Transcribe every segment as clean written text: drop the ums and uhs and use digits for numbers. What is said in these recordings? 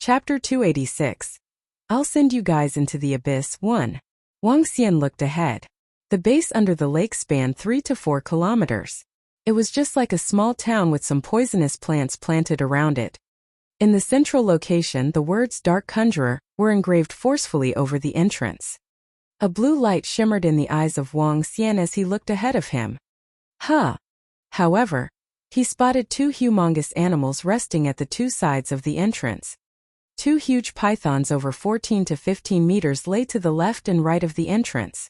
Chapter 286. I'll send you guys into the abyss. 1. Wang Xian looked ahead. The base under the lake spanned 3 to 4 kilometers. It was just like a small town with some poisonous plants planted around it. In the central location, the words Dark Conjurer were engraved forcefully over the entrance. A blue light shimmered in the eyes of Wang Xian as he looked ahead of him. However, he spotted 2 humongous animals resting at the 2 sides of the entrance. 2 huge pythons over 14 to 15 meters lay to the left and right of the entrance.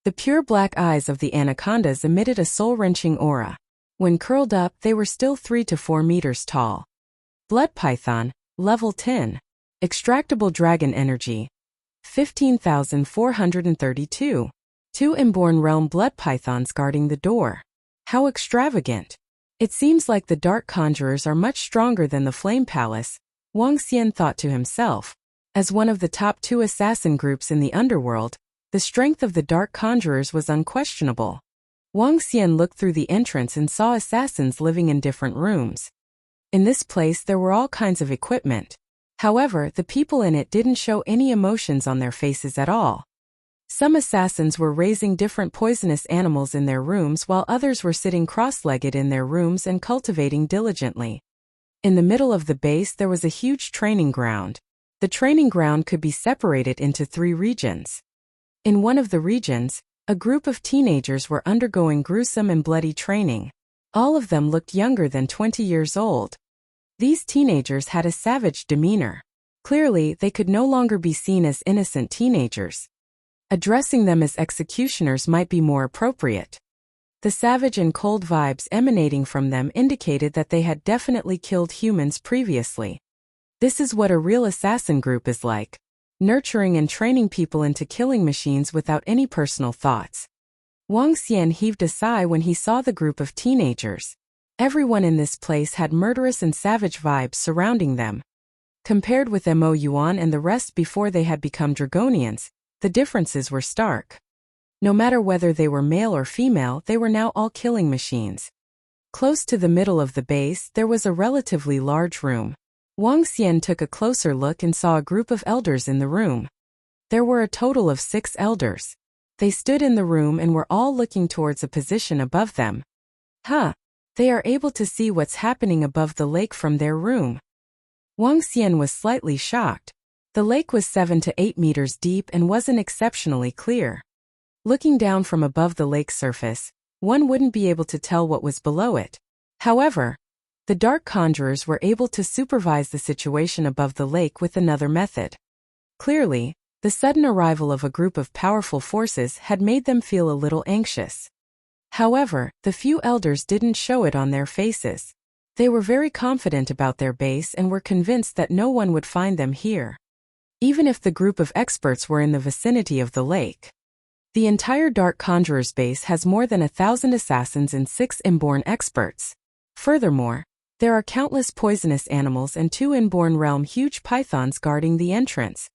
The pure black eyes of the anacondas emitted a soul-wrenching aura. When curled up, they were still 3 to 4 meters tall. Blood Python, Level 10. Extractable Dragon Energy. 15,432. 2 inborn realm blood pythons guarding the door. How extravagant. It seems like the Dark Conjurers are much stronger than the Flame Palace, Wang Xian thought to himself. As one of the top 2 assassin groups in the underworld, the strength of the Dark Conjurers was unquestionable. Wang Xian looked through the entrance and saw assassins living in different rooms. In this place there were all kinds of equipment. However, the people in it didn't show any emotions on their faces at all. Some assassins were raising different poisonous animals in their rooms while others were sitting cross-legged in their rooms and cultivating diligently. In the middle of the base there was a huge training ground. The training ground could be separated into 3 regions. In one of the regions, a group of teenagers were undergoing gruesome and bloody training. All of them looked younger than 20 years old. These teenagers had a savage demeanor. Clearly, they could no longer be seen as innocent teenagers. Addressing them as executioners might be more appropriate. The savage and cold vibes emanating from them indicated that they had definitely killed humans previously. This is what a real assassin group is like. Nurturing and training people into killing machines without any personal thoughts. Wang Xian heaved a sigh when he saw the group of teenagers. Everyone in this place had murderous and savage vibes surrounding them. Compared with Mo Yuan and the rest before they had become Dragonians, the differences were stark. No matter whether they were male or female, they were now all killing machines. Close to the middle of the base, there was a relatively large room. Wang Xian took a closer look and saw a group of elders in the room. There were a total of 6 elders. They stood in the room and were all looking towards a position above them. They are able to see what's happening above the lake from their room. Wang Xian was slightly shocked. The lake was 7 to 8 meters deep and wasn't exceptionally clear. Looking down from above the lake's surface, one wouldn't be able to tell what was below it. However, the Dark Conjurers were able to supervise the situation above the lake with another method. Clearly, the sudden arrival of a group of powerful forces had made them feel a little anxious. However, the few elders didn't show it on their faces. They were very confident about their base and were convinced that no one would find them here. Even if the group of experts were in the vicinity of the lake. The entire Dark Conjurer's base has more than 1,000 assassins and 6 inborn experts. Furthermore, there are countless poisonous animals and 2 inborn realm huge pythons guarding the entrance.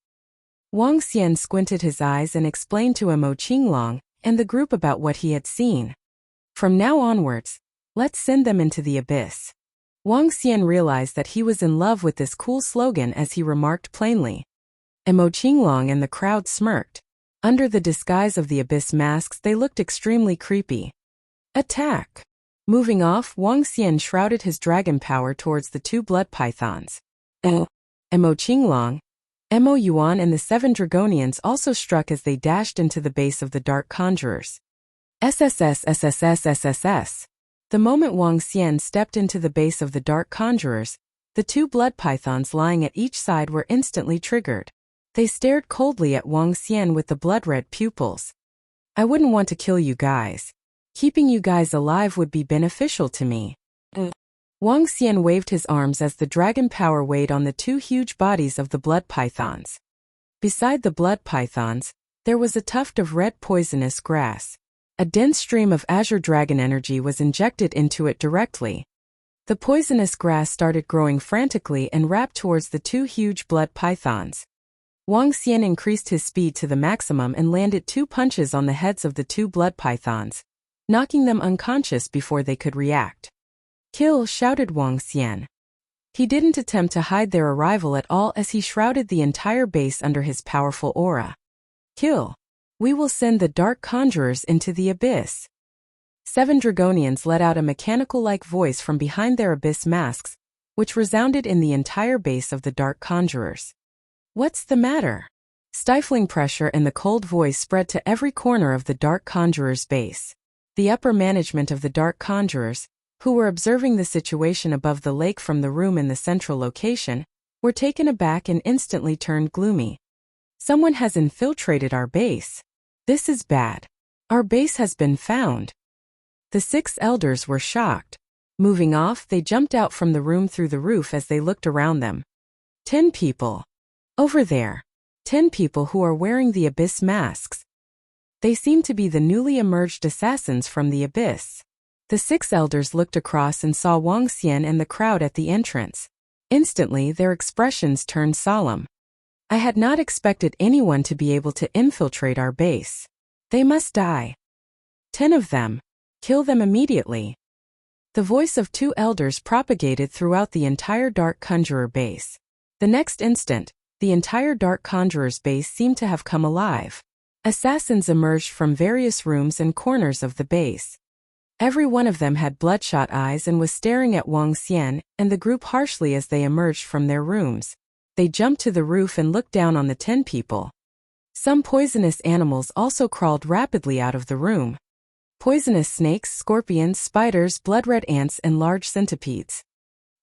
Wang Xian squinted his eyes and explained to Mo Qinglong and the group about what he had seen. From now onwards, let's send them into the abyss. Wang Xian realized that he was in love with this cool slogan as he remarked plainly. Mo Qinglong and the crowd smirked. Under the disguise of the abyss masks they looked extremely creepy. Attack! Moving off, Wang Xian shrouded his dragon power towards the 2 blood pythons. Mo Qinglong, Mo Yuan and the 7 Dragonians also struck as they dashed into the base of the Dark Conjurers. SSS. The moment Wang Xian stepped into the base of the Dark Conjurers, the 2 blood pythons lying at each side were instantly triggered. They stared coldly at Wang Xian with the blood-red pupils. I wouldn't want to kill you guys. Keeping you guys alive would be beneficial to me. Wang Xian waved his arms as the dragon power weighed on the 2 huge bodies of the blood pythons. Beside the blood pythons, there was a tuft of red poisonous grass. A dense stream of azure dragon energy was injected into it directly. The poisonous grass started growing frantically and wrapped towards the 2 huge blood pythons. Wang Xian increased his speed to the maximum and landed 2 punches on the heads of the 2 blood pythons, knocking them unconscious before they could react. Kill! Shouted Wang Xian. He didn't attempt to hide their arrival at all as he shrouded the entire base under his powerful aura. Kill. We will send the dark conjurers into the abyss. 7 Dragonians let out a mechanical-like voice from behind their abyss masks, which resounded in the entire base of the dark conjurers. What's the matter? Stifling pressure and the cold voice spread to every corner of the dark conjurers' base. The upper management of the dark conjurers, who were observing the situation above the lake from the room in the central location, were taken aback and instantly turned gloomy. Someone has infiltrated our base. This is bad. Our base has been found. The 6 elders were shocked. Moving off, they jumped out from the room through the roof as they looked around them. 10 people. Over there. 10 people who are wearing the abyss masks. They seem to be the newly emerged assassins from the abyss. The 6 elders looked across and saw Wuxia and the crowd at the entrance. Instantly, their expressions turned solemn. I had not expected anyone to be able to infiltrate our base. They must die. 10 of them. Kill them immediately. The voice of 2 elders propagated throughout the entire Dark Conjurer base. The next instant, the entire Dark Conjurer's base seemed to have come alive. Assassins emerged from various rooms and corners of the base. Every one of them had bloodshot eyes and was staring at Wuxia and the group harshly as they emerged from their rooms. They jumped to the roof and looked down on the 10 people. Some poisonous animals also crawled rapidly out of the room. Poisonous snakes, scorpions, spiders, blood-red ants, and large centipedes.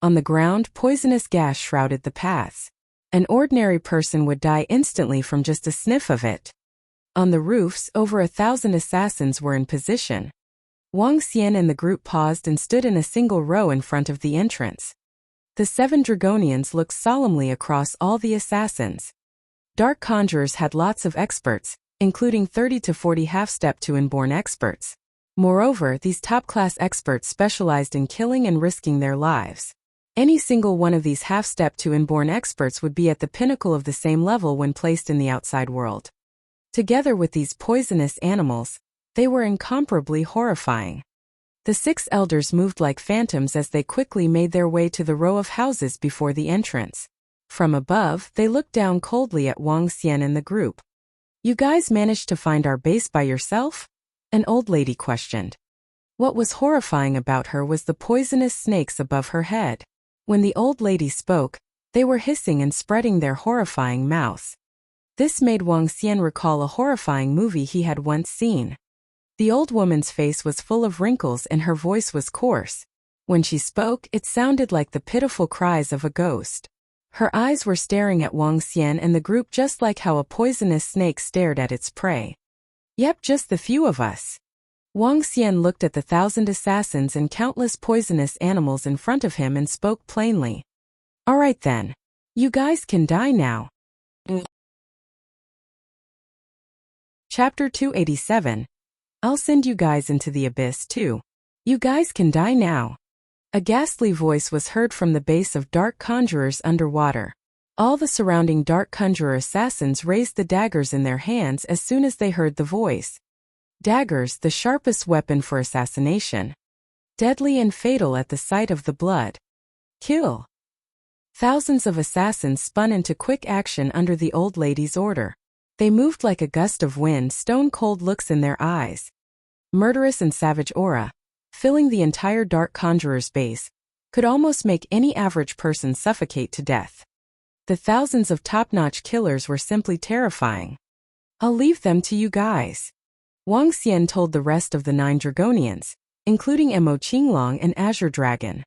On the ground, poisonous gas shrouded the paths. An ordinary person would die instantly from just a sniff of it. On the roofs, over 1,000 assassins were in position. Wuxia and the group paused and stood in a single row in front of the entrance. The 7 Dragonians looked solemnly across all the assassins. Dark Conjurers had lots of experts, including 30 to 40 half-step to inborn experts. Moreover, these top-class experts specialized in killing and risking their lives. Any single one of these half-step to inborn experts would be at the pinnacle of the same level when placed in the outside world. Together with these poisonous animals, they were incomparably horrifying. The 6 elders moved like phantoms as they quickly made their way to the row of houses before the entrance. From above, they looked down coldly at Wuxia and the group. You guys managed to find our base by yourself? An old lady questioned. What was horrifying about her was the poisonous snakes above her head. When the old lady spoke, they were hissing and spreading their horrifying mouths. This made Wuxia recall a horrifying movie he had once seen. The old woman's face was full of wrinkles and her voice was coarse. When she spoke, it sounded like the pitiful cries of a ghost. Her eyes were staring at Wuxia and the group just like how a poisonous snake stared at its prey. Yep, just the few of us. Wuxia looked at the 1,000 assassins and countless poisonous animals in front of him and spoke plainly. Alright then. You guys can die now. Chapter 287. I'll send you guys into the abyss too. You guys can die now. A ghastly voice was heard from the base of Dark Conjurers underwater. All the surrounding Dark Conjurer assassins raised the daggers in their hands as soon as they heard the voice. Daggers, the sharpest weapon for assassination. Deadly and fatal at the sight of the blood. Kill. Thousands of assassins spun into quick action under the old lady's order. They moved like a gust of wind, stone-cold looks in their eyes. Murderous and savage aura, filling the entire Dark Conjurer's base, could almost make any average person suffocate to death. The thousands of top-notch killers were simply terrifying. I'll leave them to you guys. Wuxia told the rest of the 9 Dragonians, including Mo Qinglong and Azure Dragon.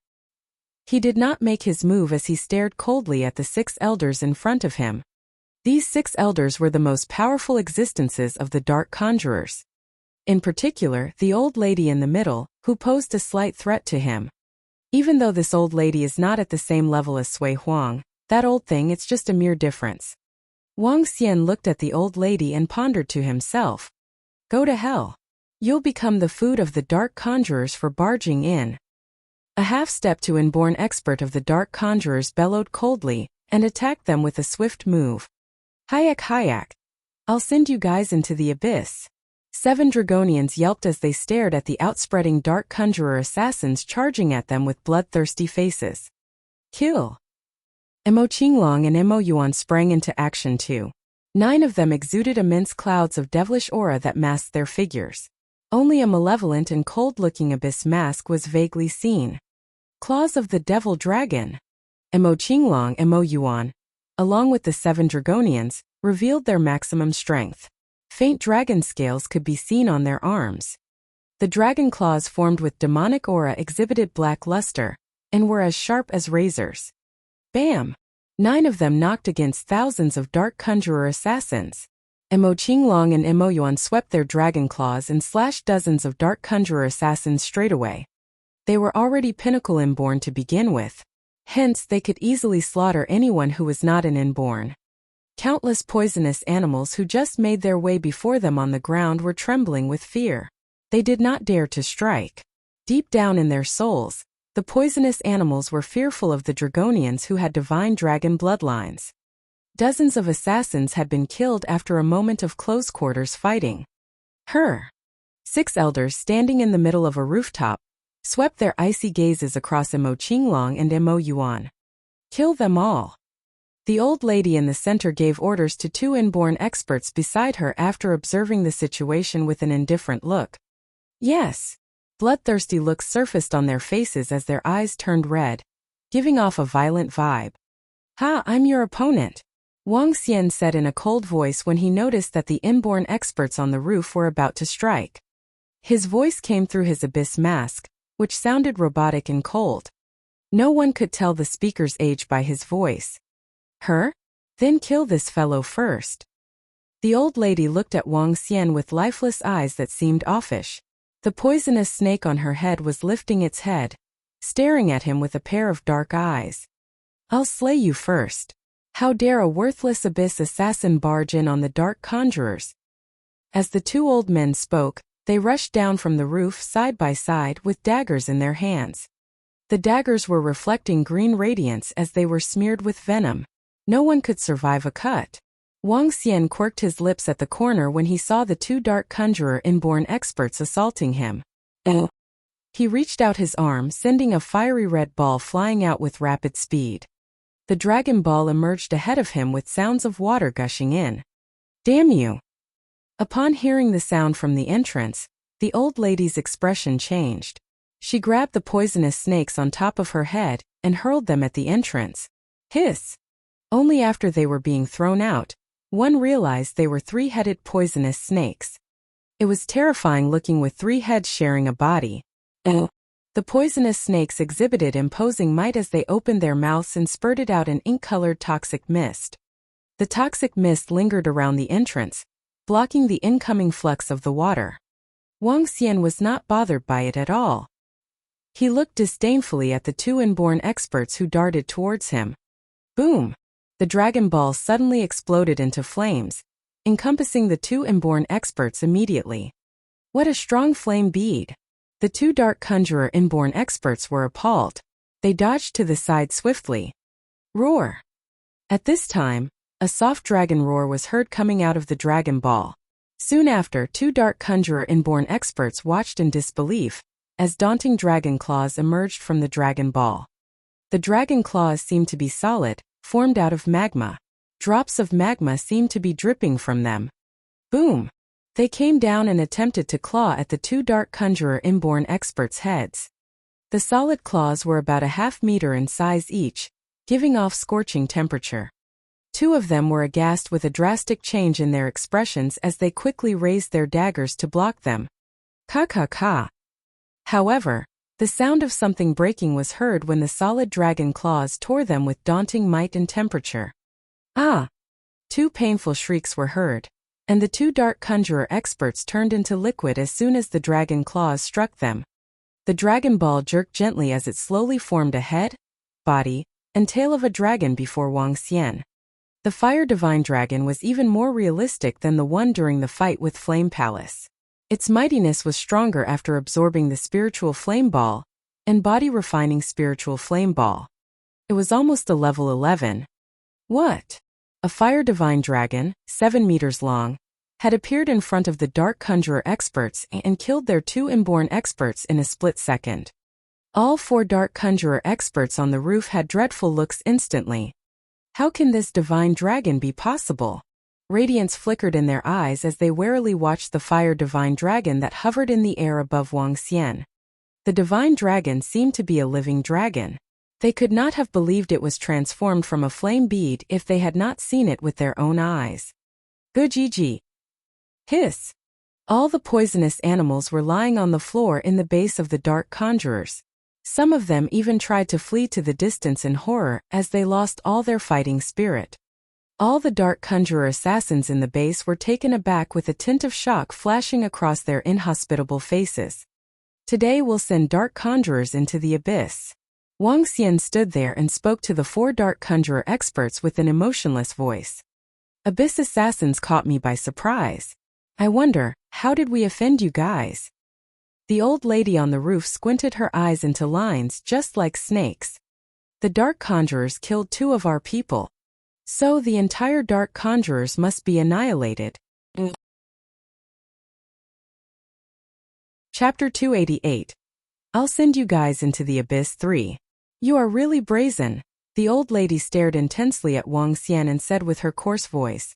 He did not make his move as he stared coldly at the 6 elders in front of him. These 6 elders were the most powerful existences of the Dark Conjurers. In particular, the old lady in the middle, who posed a slight threat to him. Even though this old lady is not at the same level as Sui Huang, that old thing, it's just a mere difference. Wuxia looked at the old lady and pondered to himself. Go to hell. You'll become the food of the Dark Conjurers for barging in. A half-step to inborn expert of the Dark Conjurers bellowed coldly and attacked them with a swift move. Hayak. I'll send you guys into the abyss. 7 Dragonians yelped as they stared at the outspreading Dark Conjurer assassins charging at them with bloodthirsty faces. Kill! Mo Qinglong and Mo Yuan sprang into action too. 9 of them exuded immense clouds of devilish aura that masked their figures. Only a malevolent and cold-looking abyss mask was vaguely seen. Claws of the Devil Dragon. Mo Qinglong and Mo Yuan, along with the 7 Dragonians, revealed their maximum strength. Faint dragon scales could be seen on their arms. The dragon claws formed with demonic aura exhibited black luster, and were as sharp as razors. Bam! 9 of them knocked against thousands of dark conjurer assassins. Mo Qinglong and Mo Yuan swept their dragon claws and slashed dozens of dark conjurer assassins straightaway. They were already pinnacle inborn to begin with. Hence, they could easily slaughter anyone who was not an inborn. Countless poisonous animals who just made their way before them on the ground were trembling with fear. They did not dare to strike. Deep down in their souls, the poisonous animals were fearful of the Dragonians who had divine dragon bloodlines. Dozens of assassins had been killed after a moment of close-quarters fighting. 6 elders standing in the middle of a rooftop swept their icy gazes across Mo Qinglong and Mo Yuan. Kill them all. The old lady in the center gave orders to 2 inborn experts beside her after observing the situation with an indifferent look. Yes. Bloodthirsty looks surfaced on their faces as their eyes turned red, giving off a violent vibe. "Ha, I'm your opponent," Wang Xian said in a cold voice when he noticed that the inborn experts on the roof were about to strike. His voice came through his abyss mask, which sounded robotic and cold. No one could tell the speaker's age by his voice. "Her? Then kill this fellow first." The old lady looked at Wang Xian with lifeless eyes that seemed offish. The poisonous snake on her head was lifting its head, staring at him with a pair of dark eyes. "I'll slay you first. How dare a worthless abyss assassin barge in on the dark conjurers?" As the 2 old men spoke, they rushed down from the roof side by side with daggers in their hands. The daggers were reflecting green radiance as they were smeared with venom. No one could survive a cut. Wang Xian quirked his lips at the corner when he saw the 2 dark conjurer inborn experts assaulting him. He reached out his arm, sending a fiery red ball flying out with rapid speed. The dragon ball emerged ahead of him with sounds of water gushing in. "Damn you!" Upon hearing the sound from the entrance, the old lady's expression changed. She grabbed the poisonous snakes on top of her head and hurled them at the entrance. Hiss! Only after they were being thrown out, one realized they were 3-headed poisonous snakes. It was terrifying looking with 3 heads sharing a body. The poisonous snakes exhibited imposing might as they opened their mouths and spurted out an ink-colored toxic mist. The toxic mist lingered around the entrance, blocking the incoming flux of the water. Wang Xian was not bothered by it at all. He looked disdainfully at the 2 inborn experts who darted towards him. Boom! The dragon ball suddenly exploded into flames, encompassing the 2 inborn experts immediately. What a strong flame bead! The 2 dark conjurer inborn experts were appalled. They dodged to the side swiftly. Roar! At this time, a soft dragon roar was heard coming out of the dragon ball. Soon after, 2 dark conjurer inborn experts watched in disbelief as daunting dragon claws emerged from the dragon ball. The dragon claws seemed to be solid, formed out of magma. Drops of magma seemed to be dripping from them. Boom! They came down and attempted to claw at the 2 dark conjurer inborn experts' heads. The solid claws were about a half-meter in size each, giving off scorching temperature. 2 of them were aghast with a drastic change in their expressions as they quickly raised their daggers to block them. Ka. However, the sound of something breaking was heard when the solid dragon claws tore them with daunting might and temperature. Ah! 2 painful shrieks were heard, and the 2 dark conjurer experts turned into liquid as soon as the dragon claws struck them. The dragon ball jerked gently as it slowly formed a head, body, and tail of a dragon before Wang Xian. The fire divine dragon was even more realistic than the one during the fight with Flame Palace. Its mightiness was stronger after absorbing the spiritual flame ball and body refining spiritual flame ball. It was almost a level 11. What? A fire divine dragon, 7 meters long, had appeared in front of the dark conjurer experts and killed their 2 inborn experts in a split second. All 4 dark conjurer experts on the roof had dreadful looks instantly. How can this divine dragon be possible? Radiance flickered in their eyes as they warily watched the fire divine dragon that hovered in the air above Wuxia. The divine dragon seemed to be a living dragon. They could not have believed it was transformed from a flame bead if they had not seen it with their own eyes. Gujiji. Hiss. All the poisonous animals were lying on the floor in the base of the dark conjurers. Some of them even tried to flee to the distance in horror as they lost all their fighting spirit. All the dark conjurer assassins in the base were taken aback with a tint of shock flashing across their inhospitable faces. Today we'll send dark conjurers into the abyss. Wuxia stood there and spoke to the 4 dark conjurer experts with an emotionless voice. Abyss assassins caught me by surprise. I wonder, how did we offend you guys? The old lady on the roof squinted her eyes into lines just like snakes. The dark conjurers killed 2 of our people. So the entire dark conjurers must be annihilated. Chapter 288. I'll send you guys into the abyss 3. You are really brazen. The old lady stared intensely at Wuxia and said with her coarse voice.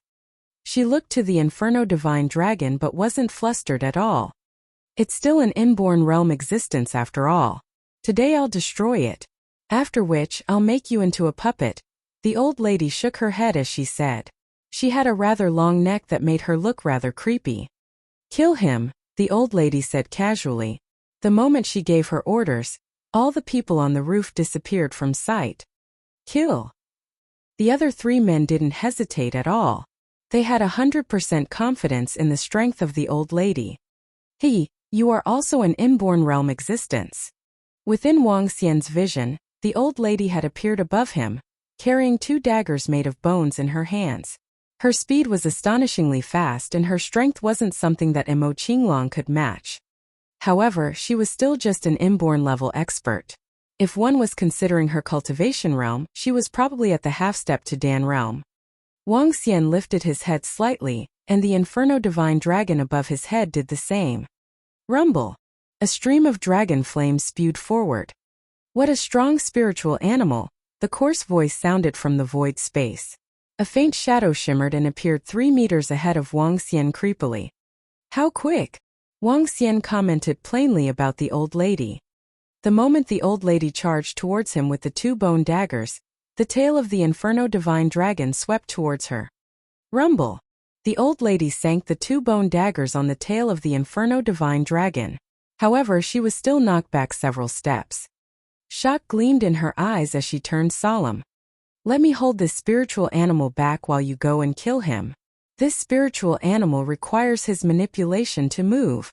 She looked to the Inferno Divine Dragon but wasn't flustered at all. It's still an inborn realm existence after all. Today I'll destroy it. After which, I'll make you into a puppet. The old lady shook her head as she said. She had a rather long neck that made her look rather creepy. Kill him, the old lady said casually. The moment she gave her orders, all the people on the roof disappeared from sight. Kill. The other 3 men didn't hesitate at all. They had 100% confidence in the strength of the old lady. You are also an inborn realm existence. Within Wuxia's vision, the old lady had appeared above him, carrying 2 daggers made of bones in her hands. Her speed was astonishingly fast and her strength wasn't something that Imo Qinglong could match. However, she was still just an inborn level expert. If one was considering her cultivation realm, she was probably at the half-step to Dan realm. Wuxia lifted his head slightly, and the Inferno Divine Dragon above his head did the same. Rumble. A stream of dragon flames spewed forward. What a strong spiritual animal, the coarse voice sounded from the void space. A faint shadow shimmered and appeared 3 meters ahead of Wuxia creepily. How quick! Wuxia commented plainly about the old lady. The moment the old lady charged towards him with the 2 bone daggers, the tail of the Inferno Divine Dragon swept towards her. Rumble. The old lady sank the 2 bone daggers on the tail of the Inferno Divine Dragon. However, she was still knocked back several steps. Shock gleamed in her eyes as she turned solemn. Let me hold this spiritual animal back while you go and kill him. This spiritual animal requires his manipulation to move.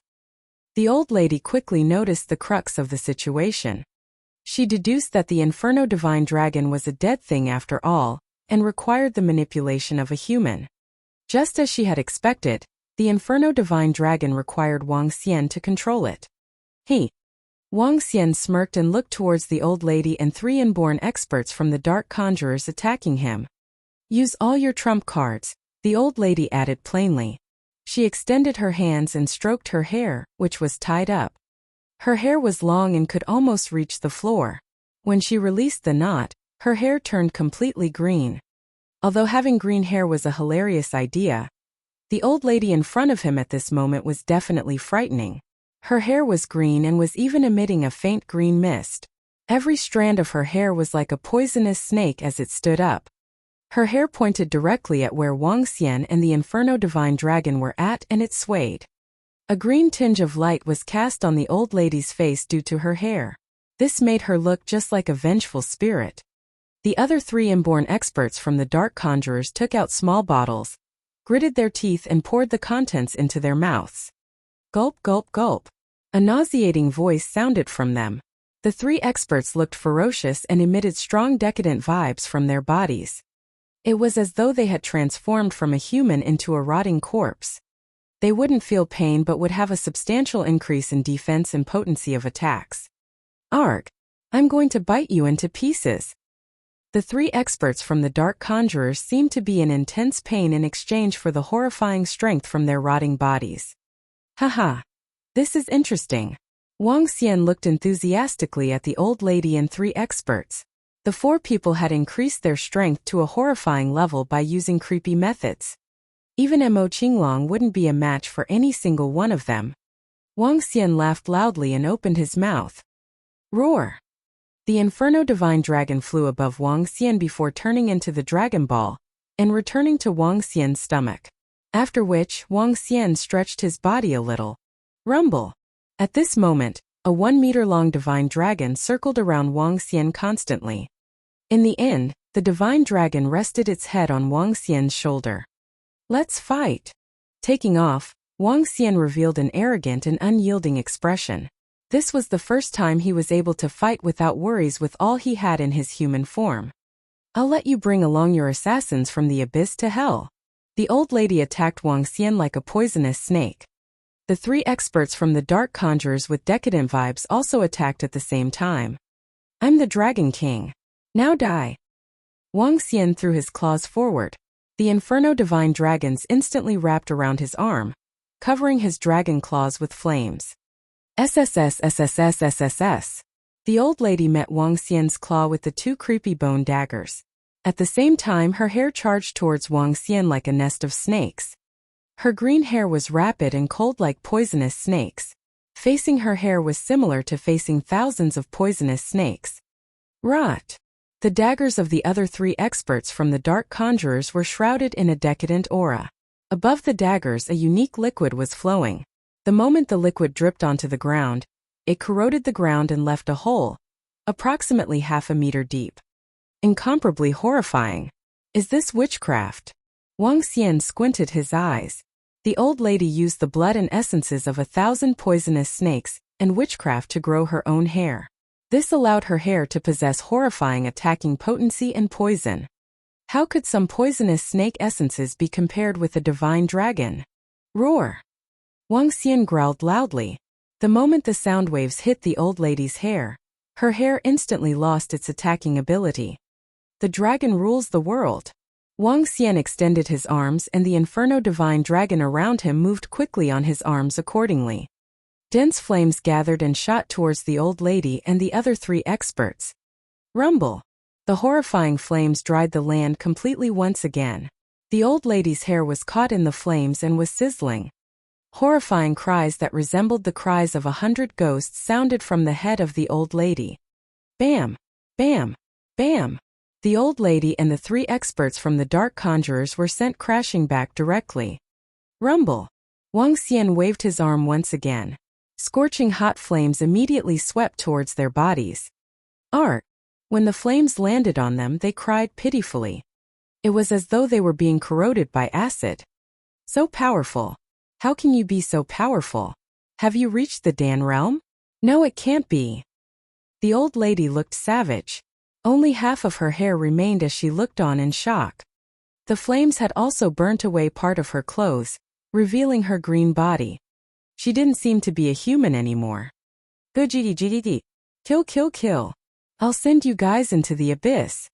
The old lady quickly noticed the crux of the situation. She deduced that the Inferno Divine Dragon was a dead thing after all, and required the manipulation of a human. Just as she had expected, the Inferno Divine Dragon required Wuxia to control it. Wuxia smirked and looked towards the old lady and 3 inborn experts from the dark conjurers attacking him. Use all your trump cards, the old lady added plainly. She extended her hands and stroked her hair, which was tied up. Her hair was long and could almost reach the floor. When she released the knot, her hair turned completely green. Although having green hair was a hilarious idea, the old lady in front of him at this moment was definitely frightening. Her hair was green and was even emitting a faint green mist. Every strand of her hair was like a poisonous snake as it stood up. Her hair pointed directly at where Wuxia and the Inferno Divine Dragon were at, and it swayed. A green tinge of light was cast on the old lady's face due to her hair. This made her look just like a vengeful spirit. The other 3 inborn experts from the dark conjurers took out small bottles, gritted their teeth and poured the contents into their mouths. Gulp, gulp, gulp. A nauseating voice sounded from them. The 3 experts looked ferocious and emitted strong decadent vibes from their bodies. It was as though they had transformed from a human into a rotting corpse. They wouldn't feel pain but would have a substantial increase in defense and potency of attacks. Arg! I'm going to bite you into pieces. The 3 experts from the dark conjurers seemed to be in intense pain in exchange for the horrifying strength from their rotting bodies. Haha. This is interesting. Wang Xian looked enthusiastically at the old lady and 3 experts. The 4 people had increased their strength to a horrifying level by using creepy methods. Even Mo Qinglong wouldn't be a match for any single one of them. Wang Xian laughed loudly and opened his mouth. Roar! The Inferno Divine Dragon flew above Wang Xian before turning into the Dragon Ball and returning to Wang Xian's stomach. After which, Wang Xian stretched his body a little. Rumble! At this moment, a 1-meter-long divine dragon circled around Wang Xian constantly. In the end, the divine dragon rested its head on Wang Xian's shoulder. Let's fight! Taking off, Wang Xian revealed an arrogant and unyielding expression. This was the first time he was able to fight without worries with all he had in his human form. I'll let you bring along your assassins from the abyss to hell. The old lady attacked Wang Xian like a poisonous snake. The 3 experts from the Dark Conjurers with decadent vibes also attacked at the same time. I'm the Dragon King. Now die. Wang Xian threw his claws forward. The Inferno Divine Dragons instantly wrapped around his arm, covering his dragon claws with flames. SSS. The old lady met Wang Xian's claw with the 2 creepy bone daggers. At the same time, her hair charged towards Wang Xian like a nest of snakes. Her green hair was rapid and cold like poisonous snakes. Facing her hair was similar to facing thousands of poisonous snakes. Rot! The daggers of the other 3 experts from the Dark Conjurers were shrouded in a decadent aura. Above the daggers, a unique liquid was flowing. The moment the liquid dripped onto the ground, it corroded the ground and left a hole, approximately half a meter deep. Incomparably horrifying. Is this witchcraft? Wang Xian squinted his eyes. The old lady used the blood and essences of 1,000 poisonous snakes and witchcraft to grow her own hair. This allowed her hair to possess horrifying attacking potency and poison. How could some poisonous snake essences be compared with a divine dragon? Roar! Wang Xian growled loudly. The moment the sound waves hit the old lady's hair, her hair instantly lost its attacking ability. The dragon rules the world. Wang Xian extended his arms and the Inferno Divine Dragon around him moved quickly on his arms accordingly. Dense flames gathered and shot towards the old lady and the other 3 experts. Rumble! The horrifying flames dried the land completely once again. The old lady's hair was caught in the flames and was sizzling. Horrifying cries that resembled the cries of 100 ghosts sounded from the head of the old lady. Bam! Bam! Bam! The old lady and the 3 experts from the Dark Conjurers were sent crashing back directly. Rumble! Wang Xian waved his arm once again. Scorching hot flames immediately swept towards their bodies. Art! When the flames landed on them, they cried pitifully. It was as though they were being corroded by acid. So powerful. How can you be so powerful? Have you reached the Dan realm? No, it can't be. The old lady looked savage. Only half of her hair remained as she looked on in shock. The flames had also burnt away part of her clothes, revealing her green body. She didn't seem to be a human anymore. Kill. I'll send you guys into the abyss.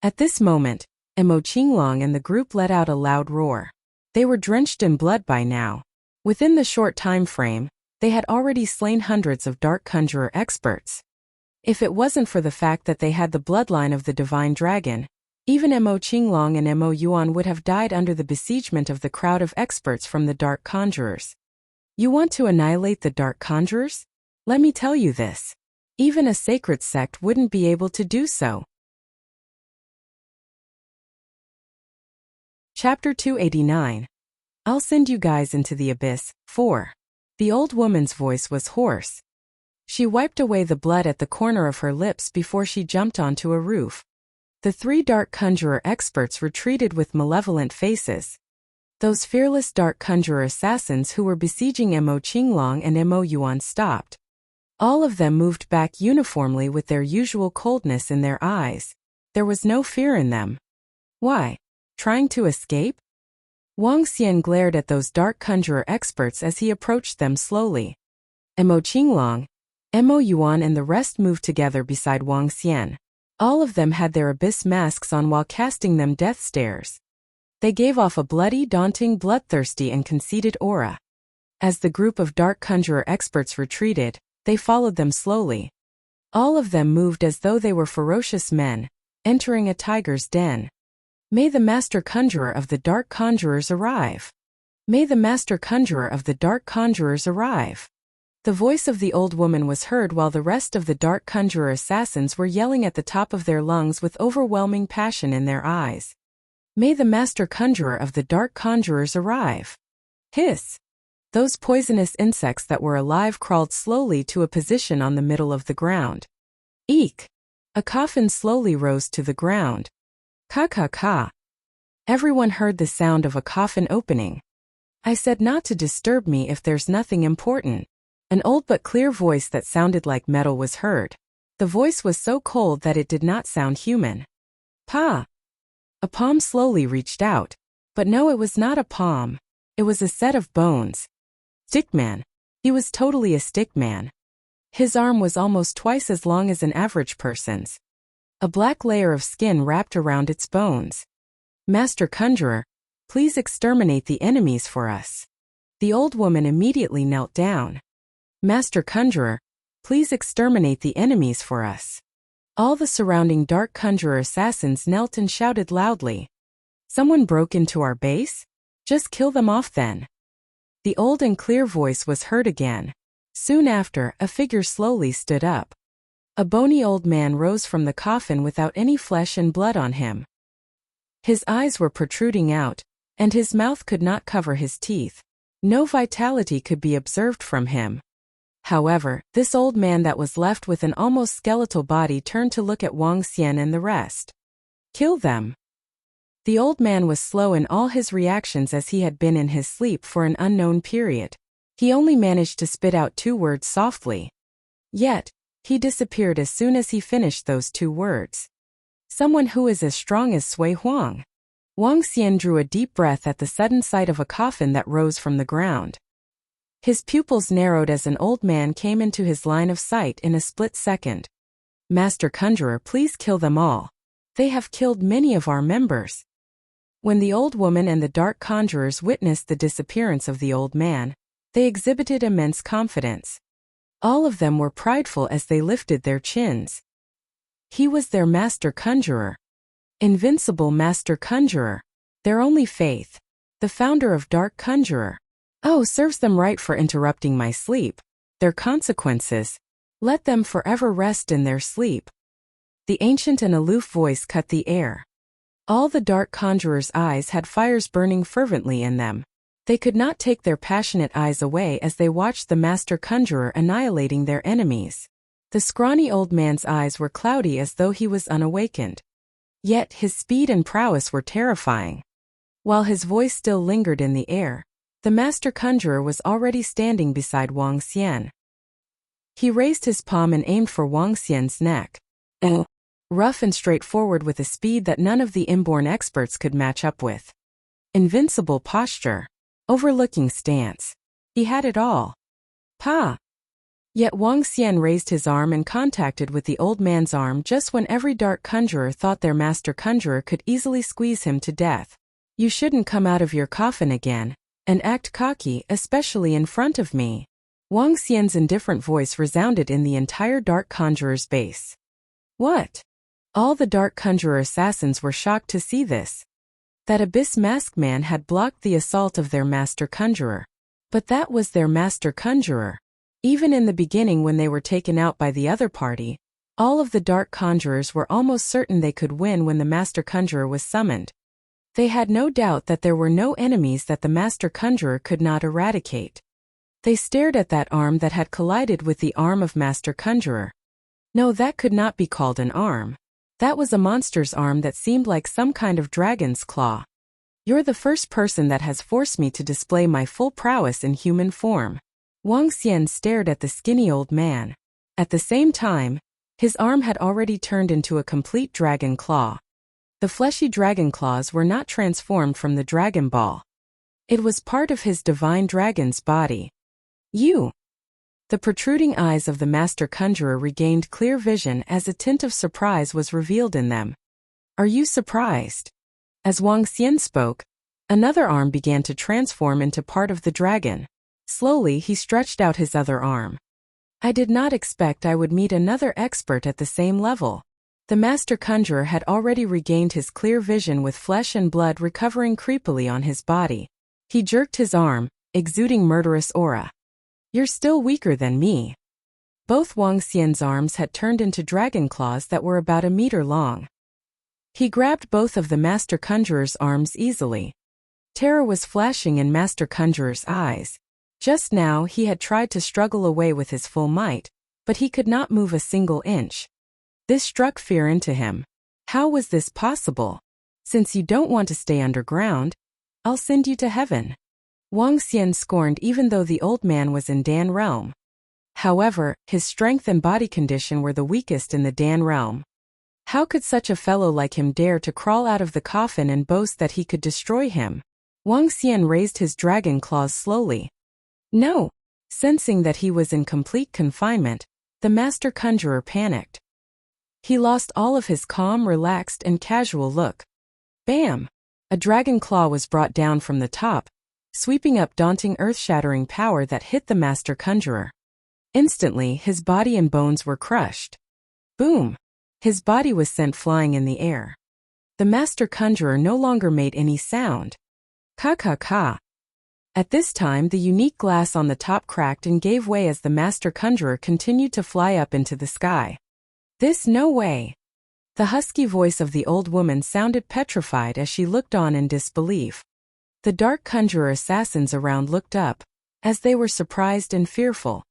At this moment, Mo Qinglong and the group let out a loud roar. They were drenched in blood by now. Within the short time frame, they had already slain hundreds of Dark Conjurer experts. If it wasn't for the fact that they had the bloodline of the Divine Dragon, even Mo Qinglong and Mo Yuan would have died under the besiegement of the crowd of experts from the Dark Conjurers. You want to annihilate the Dark Conjurers? Let me tell you this. Even a sacred sect wouldn't be able to do so. Chapter 289. I'll send you guys into the abyss. 4. The old woman's voice was hoarse. She wiped away the blood at the corner of her lips before she jumped onto a roof. The 3 Dark Conjurer experts retreated with malevolent faces. Those fearless Dark Conjurer assassins who were besieging Mo Qinglong and Mo Yuan stopped. All of them moved back uniformly with their usual coldness in their eyes. There was no fear in them. Why? Trying to escape? Wang Xian glared at those Dark Conjurer experts as he approached them slowly. Mo Qinglong, Mo Yuan and the rest moved together beside Wang Xian. All of them had their abyss masks on while casting them death stares. They gave off a bloody, daunting, bloodthirsty and conceited aura. As the group of Dark Conjurer experts retreated, They followed them slowly. All of them moved as though they were ferocious men, entering a tiger's den. May the master conjurer of the dark conjurers arrive. May the master conjurer of the dark conjurers arrive. The voice of the old woman was heard while the rest of the dark conjurer assassins were yelling at the top of their lungs with overwhelming passion in their eyes. May the master conjurer of the dark conjurers arrive. Hiss! Those poisonous insects that were alive crawled slowly to a position on the middle of the ground. Eek! A coffin slowly rose to the ground. Ka. Everyone heard the sound of a coffin opening. I said not to disturb me if there's nothing important. An old but clear voice that sounded like metal was heard. The voice was so cold that it did not sound human. Pa! A palm slowly reached out. But no, it was not a palm. It was a set of bones. Stickman. He was totally a stickman. His arm was almost twice as long as an average person's. A black layer of skin wrapped around its bones. Master Conjurer, please exterminate the enemies for us. The old woman immediately knelt down. Master Conjurer, please exterminate the enemies for us. All the surrounding dark conjurer assassins knelt and shouted loudly. Someone broke into our base? Just kill them off then. The old and clear voice was heard again. Soon after, a figure slowly stood up. A bony old man rose from the coffin without any flesh and blood on him. His eyes were protruding out, and his mouth could not cover his teeth. No vitality could be observed from him. However, this old man that was left with an almost skeletal body turned to look at Wang Xian and the rest. Kill them. The old man was slow in all his reactions as he had been in his sleep for an unknown period. He only managed to spit out 2 words softly. Yet, he disappeared as soon as he finished those 2 words. Someone who is as strong as Sui Huang. Wang Xian drew a deep breath at the sudden sight of a coffin that rose from the ground. His pupils narrowed as an old man came into his line of sight in a split second. Master Conjurer, please kill them all. They have killed many of our members. When the old woman and the dark conjurers witnessed the disappearance of the old man, they exhibited immense confidence. All of them were prideful as they lifted their chins. He was their master conjurer. Invincible master conjurer. Their only faith. The founder of dark conjurer. Oh, serves them right for interrupting my sleep. Their consequences. Let them forever rest in their sleep. The ancient and aloof voice cut the air. All the dark conjurers' eyes had fires burning fervently in them. They could not take their passionate eyes away as they watched the master conjurer annihilating their enemies. The scrawny old man's eyes were cloudy as though he was unawakened. Yet his speed and prowess were terrifying. While his voice still lingered in the air, the master conjurer was already standing beside Wang Xian. He raised his palm and aimed for Wang Xian's neck. Rough and straightforward with a speed that none of the inborn experts could match up with. Invincible posture. Overlooking stance. He had it all. Pa! Yet Wang Xian raised his arm and contacted with the old man's arm just when every dark conjurer thought their master conjurer could easily squeeze him to death. You shouldn't come out of your coffin again, and act cocky, especially in front of me. Wang Xian's indifferent voice resounded in the entire dark conjurer's base. What? All the dark conjurer assassins were shocked to see this. That abyss masked man had blocked the assault of their master conjurer. But that was their master conjurer. Even in the beginning when they were taken out by the other party, all of the dark conjurers were almost certain they could win when the master conjurer was summoned. They had no doubt that there were no enemies that the master conjurer could not eradicate. They stared at that arm that had collided with the arm of master conjurer. No, that could not be called an arm. That was a monster's arm that seemed like some kind of dragon's claw. You're the first person that has forced me to display my full prowess in human form. Wang Xian stared at the skinny old man. At the same time, his arm had already turned into a complete dragon claw. The fleshy dragon claws were not transformed from the Dragon Ball. It was part of his divine dragon's body. You! The protruding eyes of the master conjurer regained clear vision as a tint of surprise was revealed in them. Are you surprised? As Wang Xian spoke, another arm began to transform into part of the dragon. Slowly he stretched out his other arm. I did not expect I would meet another expert at the same level. The master conjurer had already regained his clear vision with flesh and blood recovering creepily on his body. He jerked his arm, exuding murderous aura. You're still weaker than me. Both Wang Xian's arms had turned into dragon claws that were about a meter long. He grabbed both of the master conjurer's arms easily. Terror was flashing in master conjurer's eyes. Just now he had tried to struggle away with his full might, but he could not move a single inch. This struck fear into him. How was this possible? Since you don't want to stay underground, I'll send you to heaven. Wang Xian scorned even though the old man was in Dan realm. However, his strength and body condition were the weakest in the Dan realm. How could such a fellow like him dare to crawl out of the coffin and boast that he could destroy him? Wang Xian raised his dragon claws slowly. No! Sensing that he was in complete confinement, the master conjurer panicked. He lost all of his calm, relaxed, and casual look. Bam! A dragon claw was brought down from the top, sweeping up daunting earth-shattering power that hit the master conjurer. Instantly, his body and bones were crushed. Boom! His body was sent flying in the air. The master conjurer no longer made any sound. Ka. At this time, the unique glass on the top cracked and gave way as the master conjurer continued to fly up into the sky. This no way! The husky voice of the old woman sounded petrified as she looked on in disbelief. The dark conjurer assassins around looked up, as they were surprised and fearful.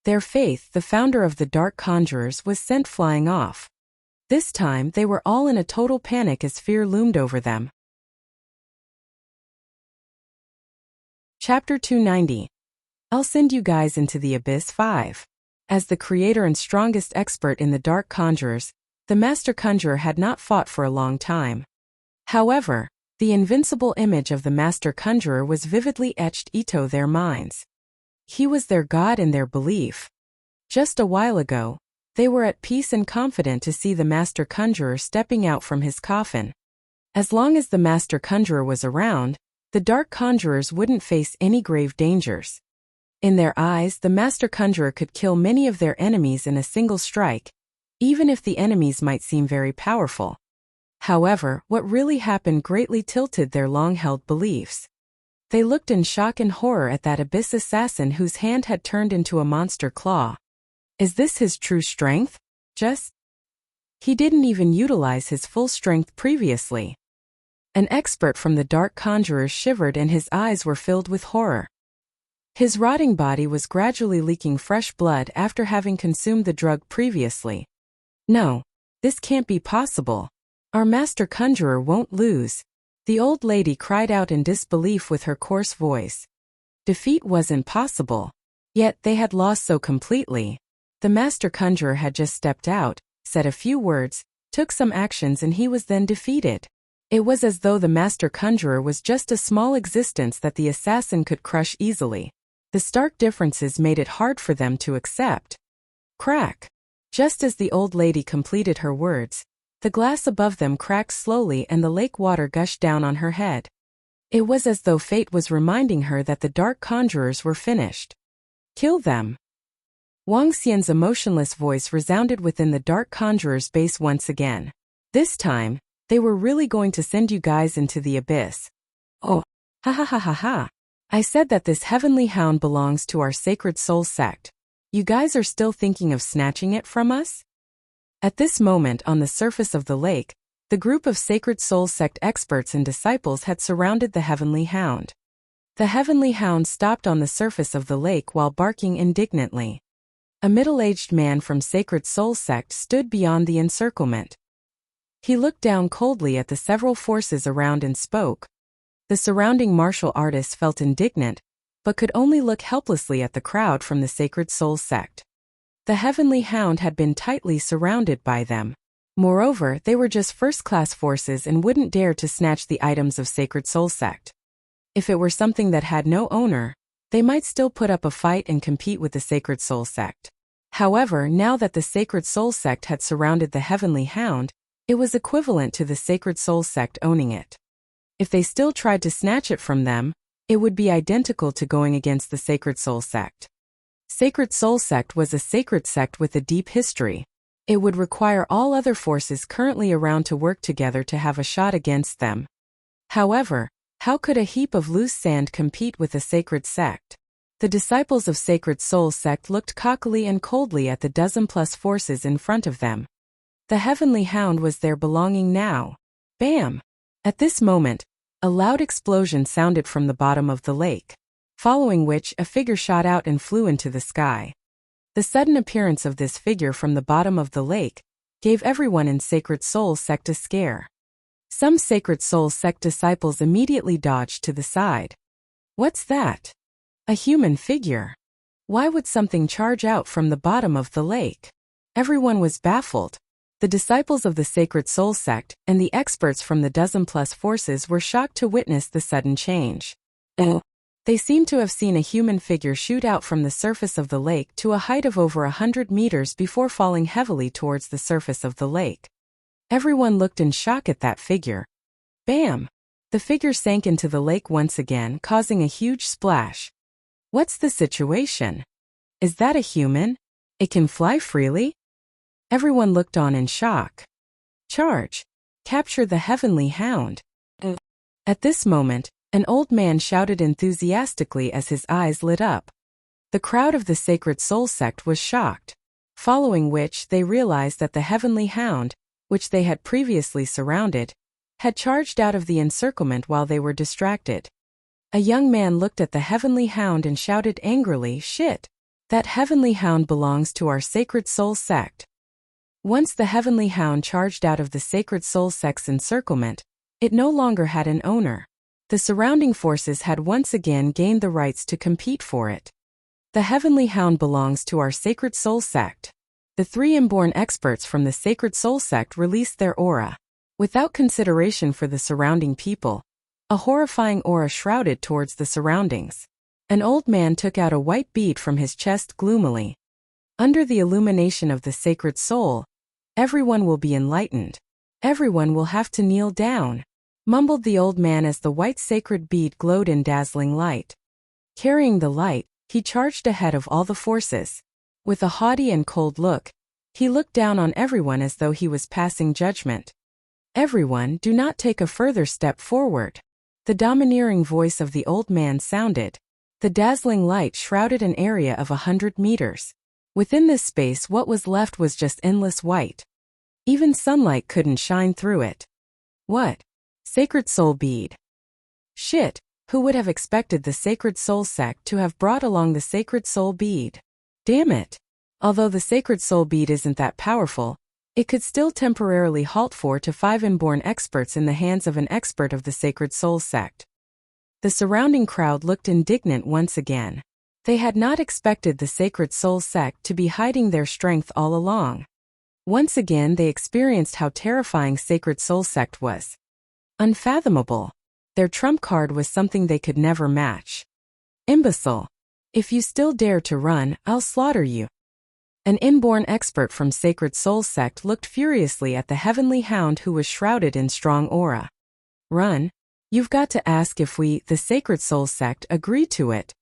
Their faith, the founder of the dark conjurers, was sent flying off. This time, they were all in a total panic as fear loomed over them. Chapter 290. I'll send you guys into the abyss 5. As the creator and strongest expert in the dark conjurers, the master conjurer had not fought for a long time. However, the invincible image of the master conjurer was vividly etched into their minds. He was their god in their belief. Just a while ago, they were at peace and confident to see the master conjurer stepping out from his coffin. As long as the master conjurer was around, the dark conjurers wouldn't face any grave dangers. In their eyes, the master conjurer could kill many of their enemies in a single strike, even if the enemies might seem very powerful. However, what really happened greatly tilted their long-held beliefs. They looked in shock and horror at that abyss assassin whose hand had turned into a monster claw. Is this his true strength? He didn't even utilize his full strength previously. An expert from the dark conjurers shivered and his eyes were filled with horror. His rotting body was gradually leaking fresh blood after having consumed the drug previously. No, this can't be possible. Our master conjurer won't lose. The old lady cried out in disbelief with her coarse voice. Defeat wasn't possible. Yet they had lost so completely. The master conjurer had just stepped out, said a few words, took some actions, and he was then defeated. It was as though the master conjurer was just a small existence that the assassin could crush easily. The stark differences made it hard for them to accept. Crack! Just as the old lady completed her words, the glass above them cracked slowly and the lake water gushed down on her head. It was as though fate was reminding her that the dark conjurers were finished. Kill them! Wang Xian's emotionless voice resounded within the dark conjurer's base once again. This time, they were really going to send you guys into the abyss. Oh, ha. I said that this heavenly hound belongs to our sacred soul sect. You guys are still thinking of snatching it from us? At this moment on the surface of the lake, the group of sacred soul sect experts and disciples had surrounded the heavenly hound. The heavenly hound stopped on the surface of the lake while barking indignantly. A middle-aged man from sacred soul sect stood beyond the encirclement. He looked down coldly at the several forces around and spoke. The surrounding martial artists felt indignant, but could only look helplessly at the crowd from the sacred soul sect. The heavenly hound had been tightly surrounded by them. Moreover, they were just first-class forces and wouldn't dare to snatch the items of sacred soul sect. If it were something that had no owner, they might still put up a fight and compete with the sacred soul sect. However, now that the sacred soul sect had surrounded the heavenly hound, it was equivalent to the sacred soul sect owning it. If they still tried to snatch it from them, it would be identical to going against the sacred soul sect. Sacred Soul Sect was a sacred sect with a deep history. It would require all other forces currently around to work together to have a shot against them. However, how could a heap of loose sand compete with a sacred sect? The disciples of Sacred Soul Sect looked cockily and coldly at the dozen-plus forces in front of them. The Heavenly Hound was their belonging now. Bam! At this moment, a loud explosion sounded from the bottom of the lake, following which a figure shot out and flew into the sky. The sudden appearance of this figure from the bottom of the lake gave everyone in Sacred Soul Sect a scare. Some Sacred Soul Sect disciples immediately dodged to the side. What's that? A human figure. Why would something charge out from the bottom of the lake? Everyone was baffled. The disciples of the Sacred Soul Sect and the experts from the dozen-plus forces were shocked to witness the sudden change. They seemed to have seen a human figure shoot out from the surface of the lake to a height of over 100 meters before falling heavily towards the surface of the lake. Everyone looked in shock at that figure. Bam! The figure sank into the lake once again, causing a huge splash. What's the situation? Is that a human? It can fly freely? Everyone looked on in shock. Charge! Capture the Heavenly Hound! At this moment, an old man shouted enthusiastically as his eyes lit up. The crowd of the Sacred Soul Sect was shocked, following which they realized that the Heavenly Hound, which they had previously surrounded, had charged out of the encirclement while they were distracted. A young man looked at the Heavenly Hound and shouted angrily, "Shit! That Heavenly Hound belongs to our Sacred Soul Sect." Once the Heavenly Hound charged out of the Sacred Soul Sect's encirclement, it no longer had an owner. The surrounding forces had once again gained the rights to compete for it. The Heavenly Hound belongs to our Sacred Soul Sect. The three inborn experts from the Sacred Soul Sect released their aura. Without consideration for the surrounding people, a horrifying aura shrouded towards the surroundings. An old man took out a white bead from his chest gloomily. Under the illumination of the Sacred Soul, everyone will be enlightened. Everyone will have to kneel down, mumbled the old man as the white sacred bead glowed in dazzling light. Carrying the light, he charged ahead of all the forces. With a haughty and cold look, he looked down on everyone as though he was passing judgment. Everyone, do not take a further step forward. The domineering voice of the old man sounded. The dazzling light shrouded an area of 100 meters. Within this space, what was left was just endless white. Even sunlight couldn't shine through it. What? Sacred Soul Bead. Shit, who would have expected the Sacred Soul Sect to have brought along the Sacred Soul Bead? Damn it. Although the Sacred Soul Bead isn't that powerful, it could still temporarily halt 4 to 5 inborn experts in the hands of an expert of the Sacred Soul Sect. The surrounding crowd looked indignant once again. They had not expected the Sacred Soul Sect to be hiding their strength all along. Once again they experienced how terrifying Sacred Soul Sect was. Unfathomable. Their trump card was something they could never match. Imbecile. If you still dare to run, I'll slaughter you. An inborn expert from Sacred Soul Sect looked furiously at the Heavenly Hound who was shrouded in strong aura. Run? You've got to ask if we, the Sacred Soul Sect, agree to it.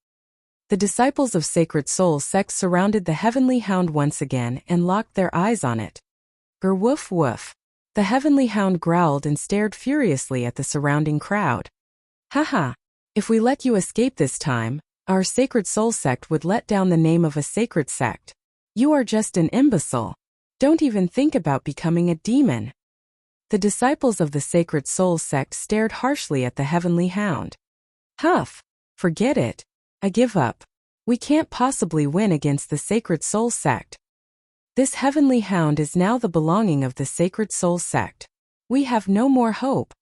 The disciples of Sacred Soul Sect surrounded the Heavenly Hound once again and locked their eyes on it. Grr woof woof. The Heavenly Hound growled and stared furiously at the surrounding crowd. Haha. If we let you escape this time, our Sacred Soul Sect would let down the name of a sacred sect. You are just an imbecile. Don't even think about becoming a demon. The disciples of the Sacred Soul Sect stared harshly at the Heavenly Hound. Huff. Forget it. I give up. We can't possibly win against the Sacred Soul Sect. This Heavenly Hound is now the belonging of the Sacred Soul Sect. We have no more hope.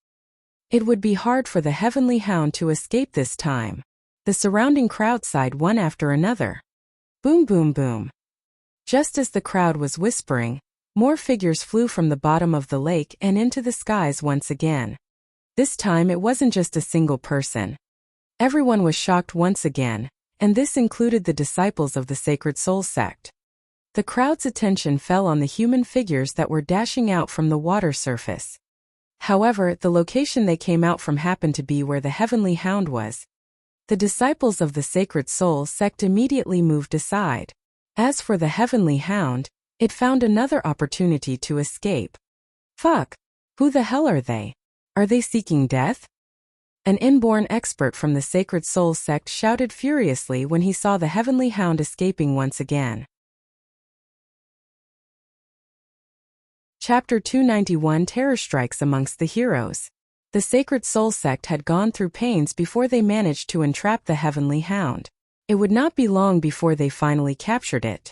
It would be hard for the Heavenly Hound to escape this time. The surrounding crowd sighed one after another. Boom boom boom. Just as the crowd was whispering, more figures flew from the bottom of the lake and into the skies once again. This time it wasn't just a single person. Everyone was shocked once again, and this included the disciples of the Sacred Soul Sect. The crowd's attention fell on the human figures that were dashing out from the water surface. However, the location they came out from happened to be where the Heavenly Hound was. The disciples of the Sacred Soul sect immediately moved aside. As for the Heavenly Hound, it found another opportunity to escape. Fuck! Who the hell are they? Are they seeking death? An inborn expert from the Sacred Soul sect shouted furiously when he saw the Heavenly Hound escaping once again. Chapter 291 Terror Strikes Amongst the Heroes. The Sacred Soul sect had gone through pains before they managed to entrap the Heavenly Hound. It would not be long before they finally captured it.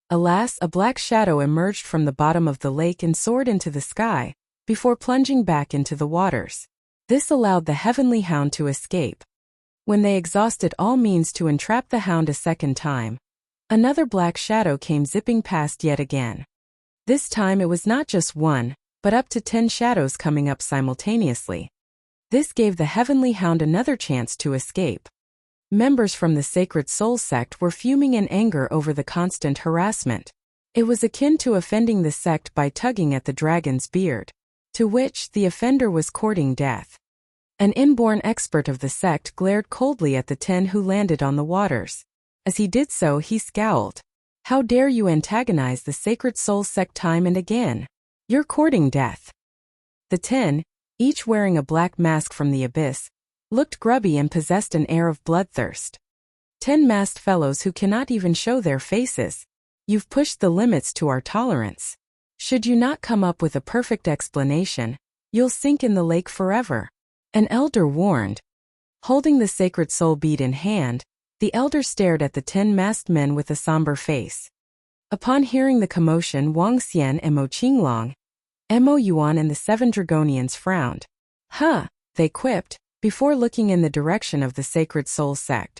Alas, a black shadow emerged from the bottom of the lake and soared into the sky, before plunging back into the waters. This allowed the Heavenly Hound to escape. When they exhausted all means to entrap the hound a second time, another black shadow came zipping past yet again. This time it was not just one, but up to 10 shadows coming up simultaneously. This gave the Heavenly Hound another chance to escape. Members from the Sacred Soul sect were fuming in anger over the constant harassment. It was akin to offending the sect by tugging at the dragon's beard, to which the offender was courting death. An inborn expert of the sect glared coldly at the 10 who landed on the waters. As he did so, he scowled. How dare you antagonize the Sacred Soul sect time and again? You're courting death. The 10, each wearing a black mask from the abyss, looked grubby and possessed an air of bloodthirst. 10 masked fellows who cannot even show their faces. You've pushed the limits to our tolerance. Should you not come up with a perfect explanation, you'll sink in the lake forever. An elder warned. Holding the Sacred Soul bead in hand, the elder stared at the 10 masked men with a somber face. Upon hearing the commotion, Wuxia and Mo Qinglong, Mo Yuan and the 7 Dragonians frowned. Huh, they quipped, before looking in the direction of the Sacred Soul sect.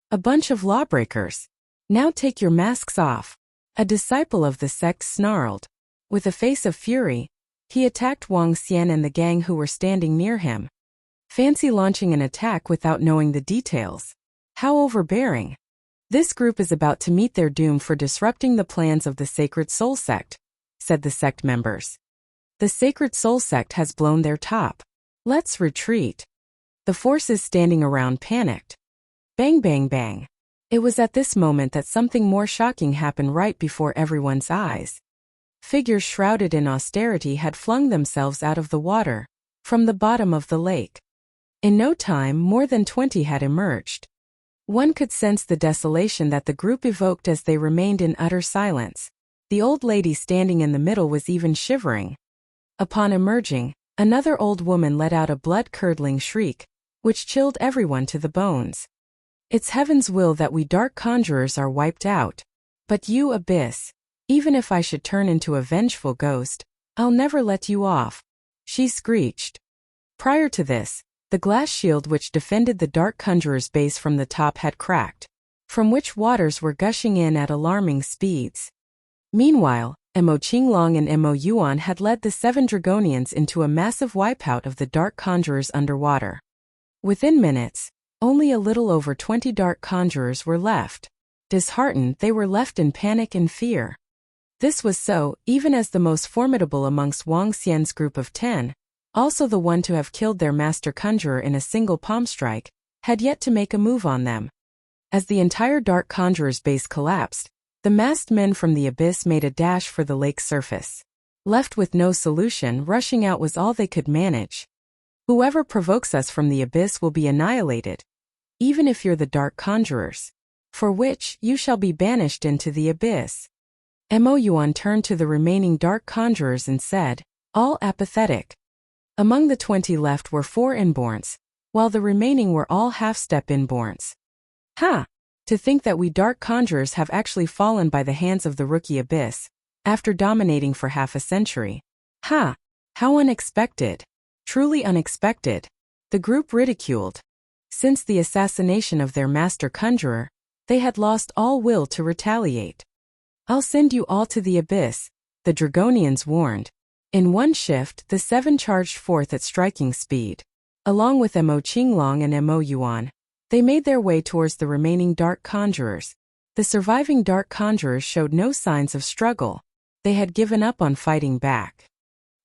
A bunch of lawbreakers. Now take your masks off. A disciple of the sect snarled. With a face of fury, he attacked Wuxia and the gang who were standing near him. Fancy launching an attack without knowing the details. How overbearing. This group is about to meet their doom for disrupting the plans of the Sacred Soul sect, said the sect members. The Sacred Soul sect has blown their top. Let's retreat. The forces standing around panicked. Bang bang bang. It was at this moment that something more shocking happened right before everyone's eyes. Figures shrouded in austerity had flung themselves out of the water, from the bottom of the lake. In no time, more than 20 had emerged. One could sense the desolation that the group evoked as they remained in utter silence. The old lady standing in the middle was even shivering. Upon emerging, another old woman let out a blood-curdling shriek, which chilled everyone to the bones. It's heaven's will that we dark conjurers are wiped out. But you, Abyss, even if I should turn into a vengeful ghost, I'll never let you off, she screeched. Prior to this, the glass shield which defended the Dark Conjurer's base from the top had cracked, from which waters were gushing in at alarming speeds. Meanwhile, Mo Qinglong and Mo Yuan had led the 7 Dragonians into a massive wipeout of the Dark Conjurers underwater. Within minutes, only a little over 20 Dark Conjurers were left. Disheartened, they were left in panic and fear. This was so, even as the most formidable amongst Wuxia's group of 10, also the one to have killed their master conjurer in a single palm strike, had yet to make a move on them. As the entire Dark Conjurer's base collapsed, the masked men from the abyss made a dash for the lake's surface. Left with no solution, rushing out was all they could manage. Whoever provokes us from the abyss will be annihilated, even if you're the Dark Conjurers, for which you shall be banished into the abyss. Mo Yuan turned to the remaining Dark Conjurers and said, all apathetic. Among the 20 left were 4 inborns, while the remaining were all half-step inborns. Ha! To think that we Dark Conjurers have actually fallen by the hands of the rookie Abyss, after dominating for half a century. Ha! How unexpected. Truly unexpected. The group ridiculed. Since the assassination of their master conjurer, they had lost all will to retaliate. I'll send you all to the abyss, the Dragonians warned. In one shift, the 7 charged forth at striking speed. Along with Mo Qinglong and Mo Yuan, they made their way towards the remaining Dark Conjurers. The surviving Dark Conjurers showed no signs of struggle. They had given up on fighting back.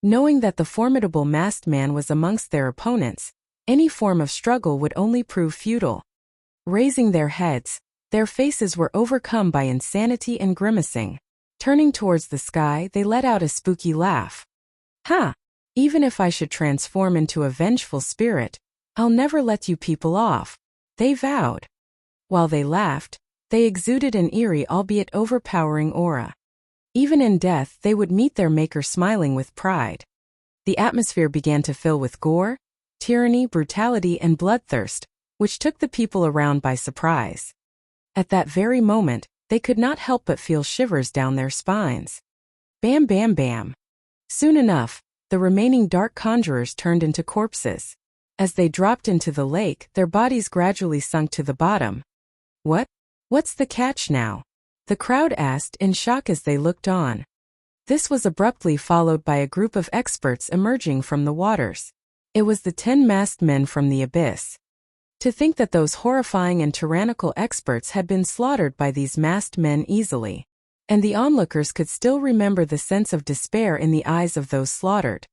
Knowing that the formidable masked man was amongst their opponents, any form of struggle would only prove futile. raising their heads. Their faces were overcome by insanity and grimacing. Turning towards the sky, they let out a spooky laugh. Ha! Even if I should transform into a vengeful spirit, I'll never let you people off, they vowed. While they laughed, they exuded an eerie albeit overpowering aura. Even in death they would meet their maker smiling with pride. The atmosphere began to fill with gore, tyranny, brutality, and bloodthirst, which took the people around by surprise. At that very moment, they could not help but feel shivers down their spines. Bam bam bam. Soon enough, the remaining dark conjurers turned into corpses. As they dropped into the lake, their bodies gradually sunk to the bottom. What's the catch now? The crowd asked in shock as they looked on. This was abruptly followed by a group of experts emerging from the waters. It was the 10 masked men from the abyss. To think that those horrifying and tyrannical experts had been slaughtered by these masked men easily. And the onlookers could still remember the sense of despair in the eyes of those slaughtered.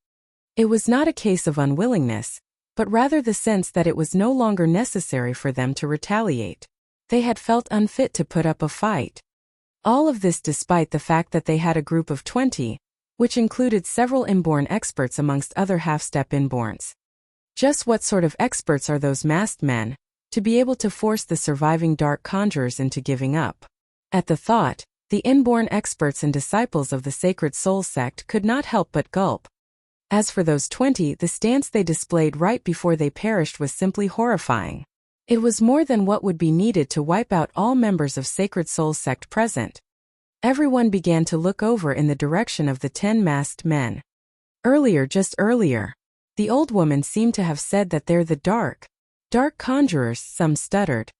It was not a case of unwillingness, but rather the sense that it was no longer necessary for them to retaliate. They had felt unfit to put up a fight. All of this despite the fact that they had a group of 20, which included several inborn experts amongst other half-step inborns. Just what sort of experts are those masked men, to be able to force the surviving dark conjurers into giving up? At the thought, the inborn experts and disciples of the Sacred Soul sect could not help but gulp. As for those 20, the stance they displayed right before they perished was simply horrifying. It was more than what would be needed to wipe out all members of Sacred Soul sect present. Everyone began to look over in the direction of the 10 masked men. Just earlier, the old woman seemed to have said that they're the dark conjurers, some stuttered.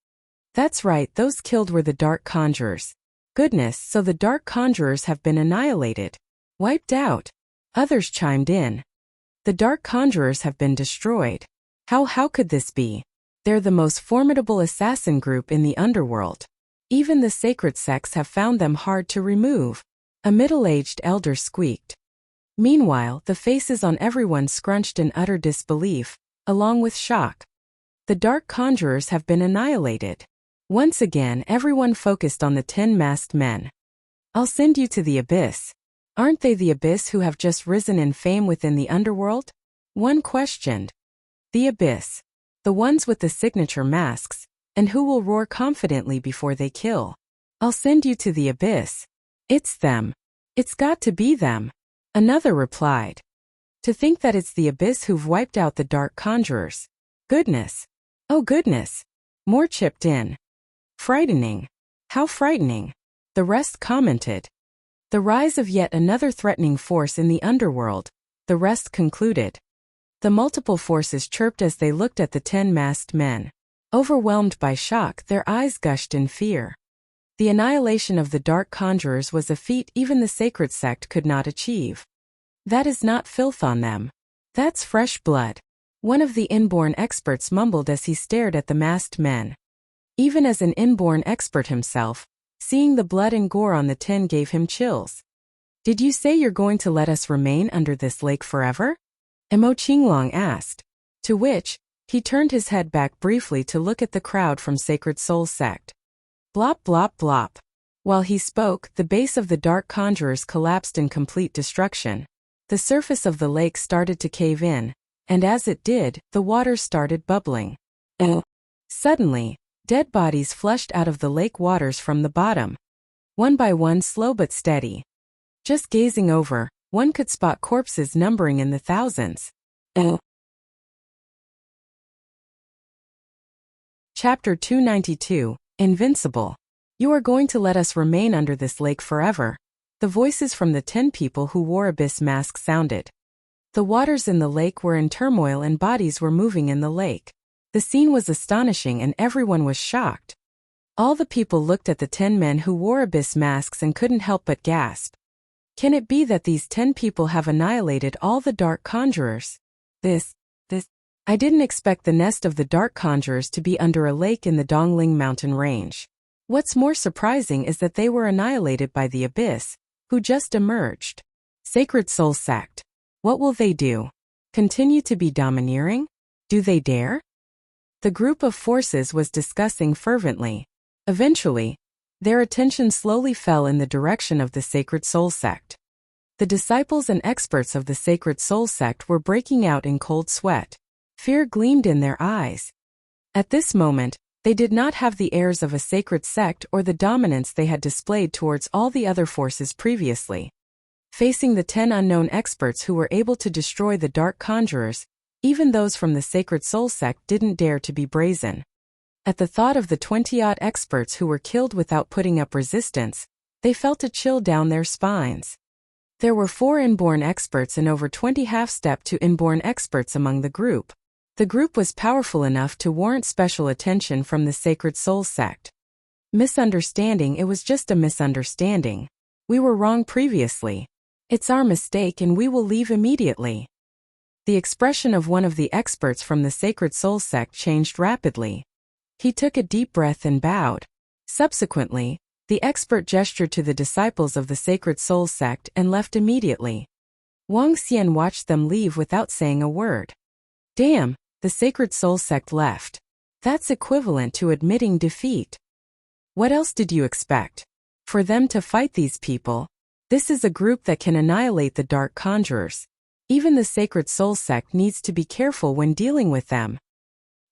That's right, those killed were the dark conjurers. Goodness, so the dark conjurers have been annihilated. Wiped out. Others chimed in. The dark conjurers have been destroyed. How could this be? They're the most formidable assassin group in the underworld. Even the sacred sects have found them hard to remove. A middle-aged elder squeaked. Meanwhile, the faces on everyone scrunched in utter disbelief, along with shock. The dark conjurers have been annihilated. Once again, everyone focused on the 10 masked men. I'll send you to the abyss. Aren't they the abyss who have just risen in fame within the underworld? One questioned. The abyss. The ones with the signature masks, and who will roar confidently before they kill. I'll send you to the abyss. It's them. It's got to be them. Another replied. To think that it's the abyss who've wiped out the dark conjurers. Goodness. Oh goodness. More chipped in. Frightening. How frightening. The rest commented. The rise of yet another threatening force in the underworld, the rest concluded. The multiple forces chirped as they looked at the 10 masked men. Overwhelmed by shock, their eyes gushed in fear. The annihilation of the dark conjurers was a feat even the sacred sect could not achieve. That is not filth on them. That's fresh blood. One of the inborn experts mumbled as he stared at the masked men. Even as an inborn expert himself, seeing the blood and gore on the 10 gave him chills. Did you say you're going to let us remain under this lake forever? Mo Qinglong asked. To which, he turned his head back briefly to look at the crowd from Sacred Soul sect. Blop blop blop. While he spoke, the base of the dark conjurers collapsed in complete destruction. The surface of the lake started to cave in, and as it did, the water started bubbling. Suddenly, dead bodies flushed out of the lake waters from the bottom. One by one, slow but steady. Just gazing over, one could spot corpses numbering in the thousands. Chapter 292, Invincible. You are going to let us remain under this lake forever. The voices from the 10 people who wore abyss masks sounded. The waters in the lake were in turmoil and bodies were moving in the lake. The scene was astonishing and everyone was shocked. All the people looked at the 10 men who wore abyss masks and couldn't help but gasp. Can it be that these 10 people have annihilated all the dark conjurers? I didn't expect the nest of the dark conjurers to be under a lake in the Dongling mountain range. What's more surprising is that they were annihilated by the abyss, who just emerged. Sacred Soul sect. What will they do? Continue to be domineering? Do they dare? the group of forces was discussing fervently. Eventually, their attention slowly fell in the direction of the Sacred Soul Sect. The disciples and experts of the Sacred Soul Sect were breaking out in cold sweat. Fear gleamed in their eyes. At this moment, they did not have the airs of a sacred sect or the dominance they had displayed towards all the other forces previously. Facing the 10 unknown experts who were able to destroy the Dark Conjurers, even those from the Sacred Soul Sect didn't dare to be brazen. At the thought of the 20-odd experts who were killed without putting up resistance, they felt a chill down their spines. There were 4 inborn experts and over 20 half-step to inborn experts among the group. The group was powerful enough to warrant special attention from the Sacred Soul Sect. Misunderstanding. It was just a misunderstanding. We were wrong previously. It's our mistake and we will leave immediately. The expression of one of the experts from the Sacred Soul Sect changed rapidly. He took a deep breath and bowed. Subsequently, the expert gestured to the disciples of the Sacred Soul Sect and left immediately. Wuxia watched them leave without saying a word. Damn, the Sacred Soul Sect left. That's equivalent to admitting defeat. What else did you expect? For them to fight these people? This is a group that can annihilate the Dark Conjurers. Even the Sacred Soul Sect needs to be careful when dealing with them.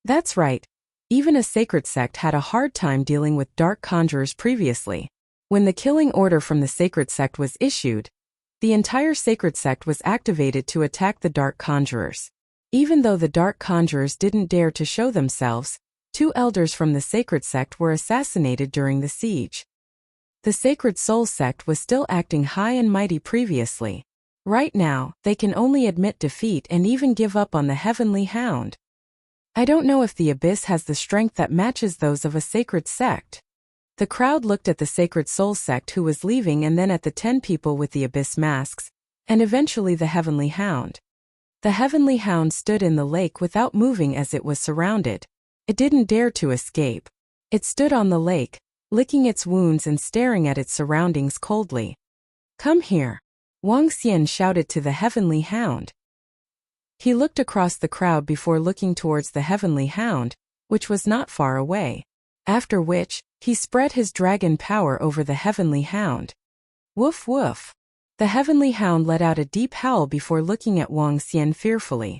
That's right. Even a sacred sect had a hard time dealing with Dark Conjurers previously. When the killing order from the Sacred Sect was issued, the entire Sacred Sect was activated to attack the Dark Conjurers. Even though the Dark Conjurers didn't dare to show themselves, 2 elders from the Sacred Sect were assassinated during the siege. The Sacred Soul Sect was still acting high and mighty previously. Right now, they can only admit defeat and even give up on the Heavenly Hound. I don't know if the Abyss has the strength that matches those of a sacred sect. The crowd looked at the Sacred Soul Sect who was leaving and then at the 10 people with the Abyss masks, and eventually the Heavenly Hound. The Heavenly Hound stood in the lake without moving as it was surrounded. It didn't dare to escape. It stood on the lake, licking its wounds and staring at its surroundings coldly. Come here. Wuxia shouted to the Heavenly Hound. He looked across the crowd before looking towards the Heavenly Hound, which was not far away. After which, he spread his dragon power over the Heavenly Hound. Woof woof. The Heavenly Hound let out a deep howl before looking at Wuxia fearfully.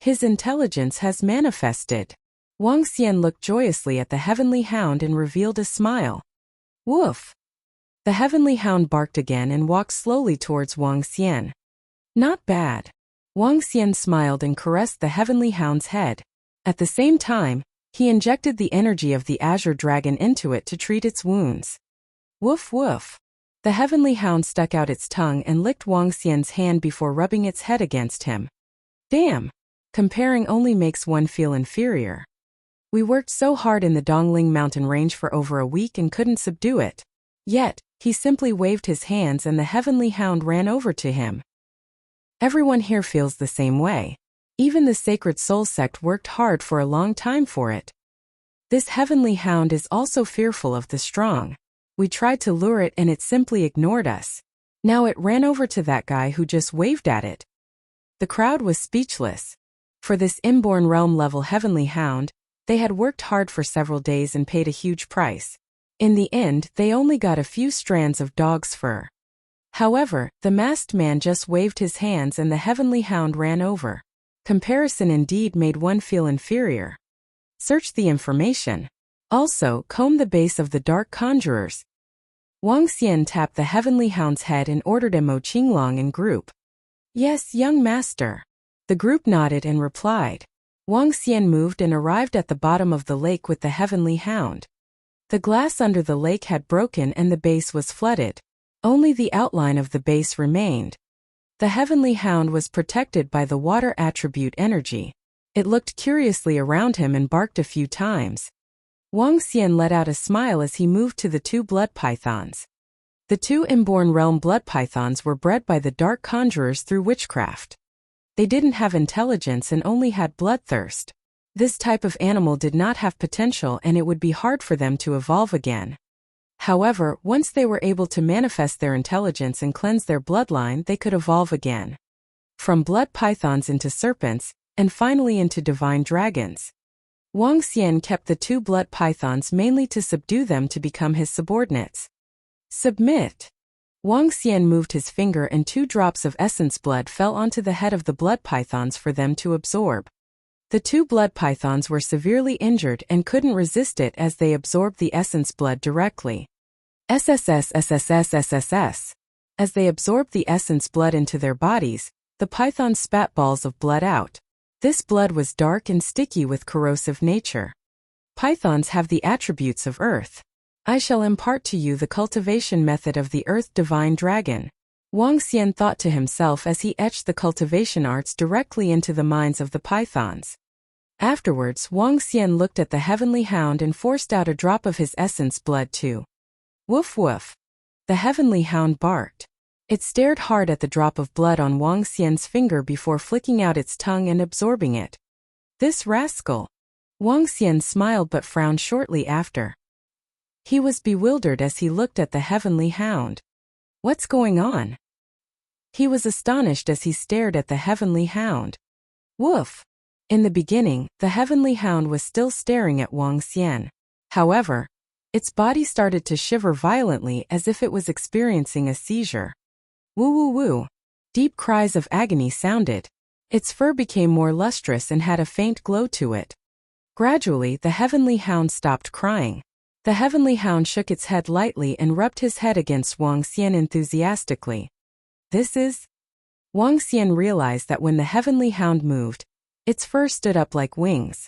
His intelligence has manifested. Wuxia looked joyously at the Heavenly Hound and revealed a smile. Woof. The Heavenly Hound barked again and walked slowly towards Wuxia. Not bad. Wuxia smiled and caressed the Heavenly Hound's head. At the same time, he injected the energy of the Azure Dragon into it to treat its wounds. Woof woof. The Heavenly Hound stuck out its tongue and licked Wuxia's hand before rubbing its head against him. Damn. Comparing only makes one feel inferior. We worked so hard in the Dongling mountain range for over a week and couldn't subdue it. Yet, he simply waved his hands and the Heavenly Hound ran over to him. Everyone here feels the same way. Even the Sacred Soul Sect worked hard for a long time for it. This Heavenly Hound is also fearful of the strong. We tried to lure it and it simply ignored us. Now it ran over to that guy who just waved at it. The crowd was speechless. For this inborn realm level Heavenly Hound, they had worked hard for several days and paid a huge price. In the end, they only got a few strands of dog's fur. However, the masked man just waved his hands and the Heavenly Hound ran over. Comparison indeed made one feel inferior. Search the information. Also, comb the base of the Dark Conjurers. Wuxia tapped the Heavenly Hound's head and ordered a Mo Qinglong in group. Yes, young master. The group nodded and replied. Wuxia moved and arrived at the bottom of the lake with the Heavenly Hound. The glass under the lake had broken and the base was flooded. Only the outline of the base remained. The Heavenly Hound was protected by the water attribute energy. It looked curiously around him and barked a few times. Wuxia let out a smile as he moved to the 2 blood pythons. The 2 inborn realm blood pythons were bred by the Dark Conjurers through witchcraft. They didn't have intelligence and only had bloodthirst. This type of animal did not have potential and it would be hard for them to evolve again. However, once they were able to manifest their intelligence and cleanse their bloodline, they could evolve again. From blood pythons into serpents, and finally into divine dragons. Wang Xian kept the 2 blood pythons mainly to subdue them to become his subordinates. Submit. Wang Xian moved his finger and 2 drops of essence blood fell onto the head of the blood pythons for them to absorb. The 2 blood pythons were severely injured and couldn't resist it as they absorbed the essence blood directly. SSS. As they absorbed the essence blood into their bodies, the pythons spat balls of blood out. This blood was dark and sticky with corrosive nature. Pythons have the attributes of earth. I shall impart to you the cultivation method of the earth divine dragon. Wang Xian thought to himself as he etched the cultivation arts directly into the minds of the pythons. Afterwards, Wang Xian looked at the heavenly hound and forced out a drop of his essence blood too. Woof woof. The heavenly hound barked. It stared hard at the drop of blood on Wang Xian's finger before flicking out its tongue and absorbing it. This rascal. Wang Xian smiled but frowned shortly after. He was bewildered as he looked at the heavenly hound. What's going on? He was astonished as he stared at the heavenly hound. Woof! In the beginning, the heavenly hound was still staring at Wang Xian. However, its body started to shiver violently as if it was experiencing a seizure. Woo woo woo! Deep cries of agony sounded. Its fur became more lustrous and had a faint glow to it. Gradually, the heavenly hound stopped crying. The heavenly hound shook its head lightly and rubbed his head against Wang Xian enthusiastically. This is... Wang Xian realized that when the heavenly hound moved, its fur stood up like wings.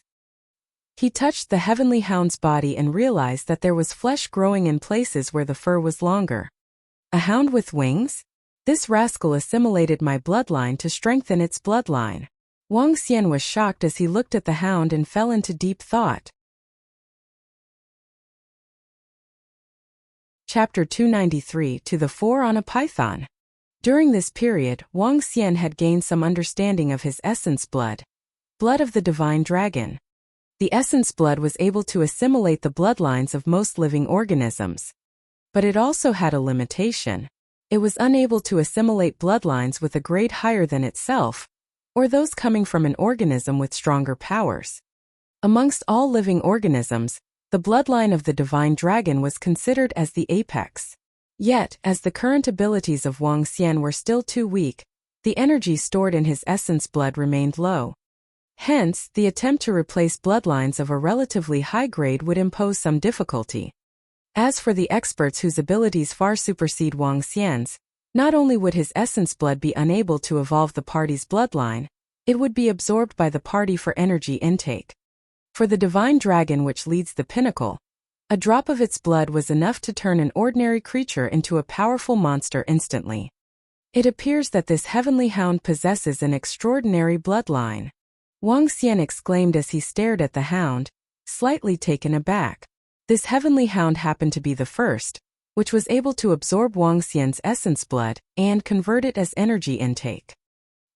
He touched the heavenly hound's body and realized that there was flesh growing in places where the fur was longer. A hound with wings? This rascal assimilated my bloodline to strengthen its bloodline. Wang Xian was shocked as he looked at the hound and fell into deep thought. Chapter 293 To the Fore on a Python. During this period, Wang Xian had gained some understanding of his essence blood. Blood of the divine dragon. The essence blood was able to assimilate the bloodlines of most living organisms. But it also had a limitation. It was unable to assimilate bloodlines with a grade higher than itself, or those coming from an organism with stronger powers. Amongst all living organisms, the bloodline of the divine dragon was considered as the apex. Yet, as the current abilities of Wang Xian were still too weak, the energy stored in his essence blood remained low. Hence, the attempt to replace bloodlines of a relatively high grade would impose some difficulty. As for the experts whose abilities far supersede Wang Xian's, not only would his essence blood be unable to evolve the party's bloodline, it would be absorbed by the party for energy intake. For the divine dragon which leads the pinnacle, a drop of its blood was enough to turn an ordinary creature into a powerful monster instantly. It appears that this heavenly hound possesses an extraordinary bloodline. Wang Xian exclaimed as he stared at the hound, slightly taken aback. This heavenly hound happened to be the first, which was able to absorb Wang Xian's essence blood and convert it as energy intake.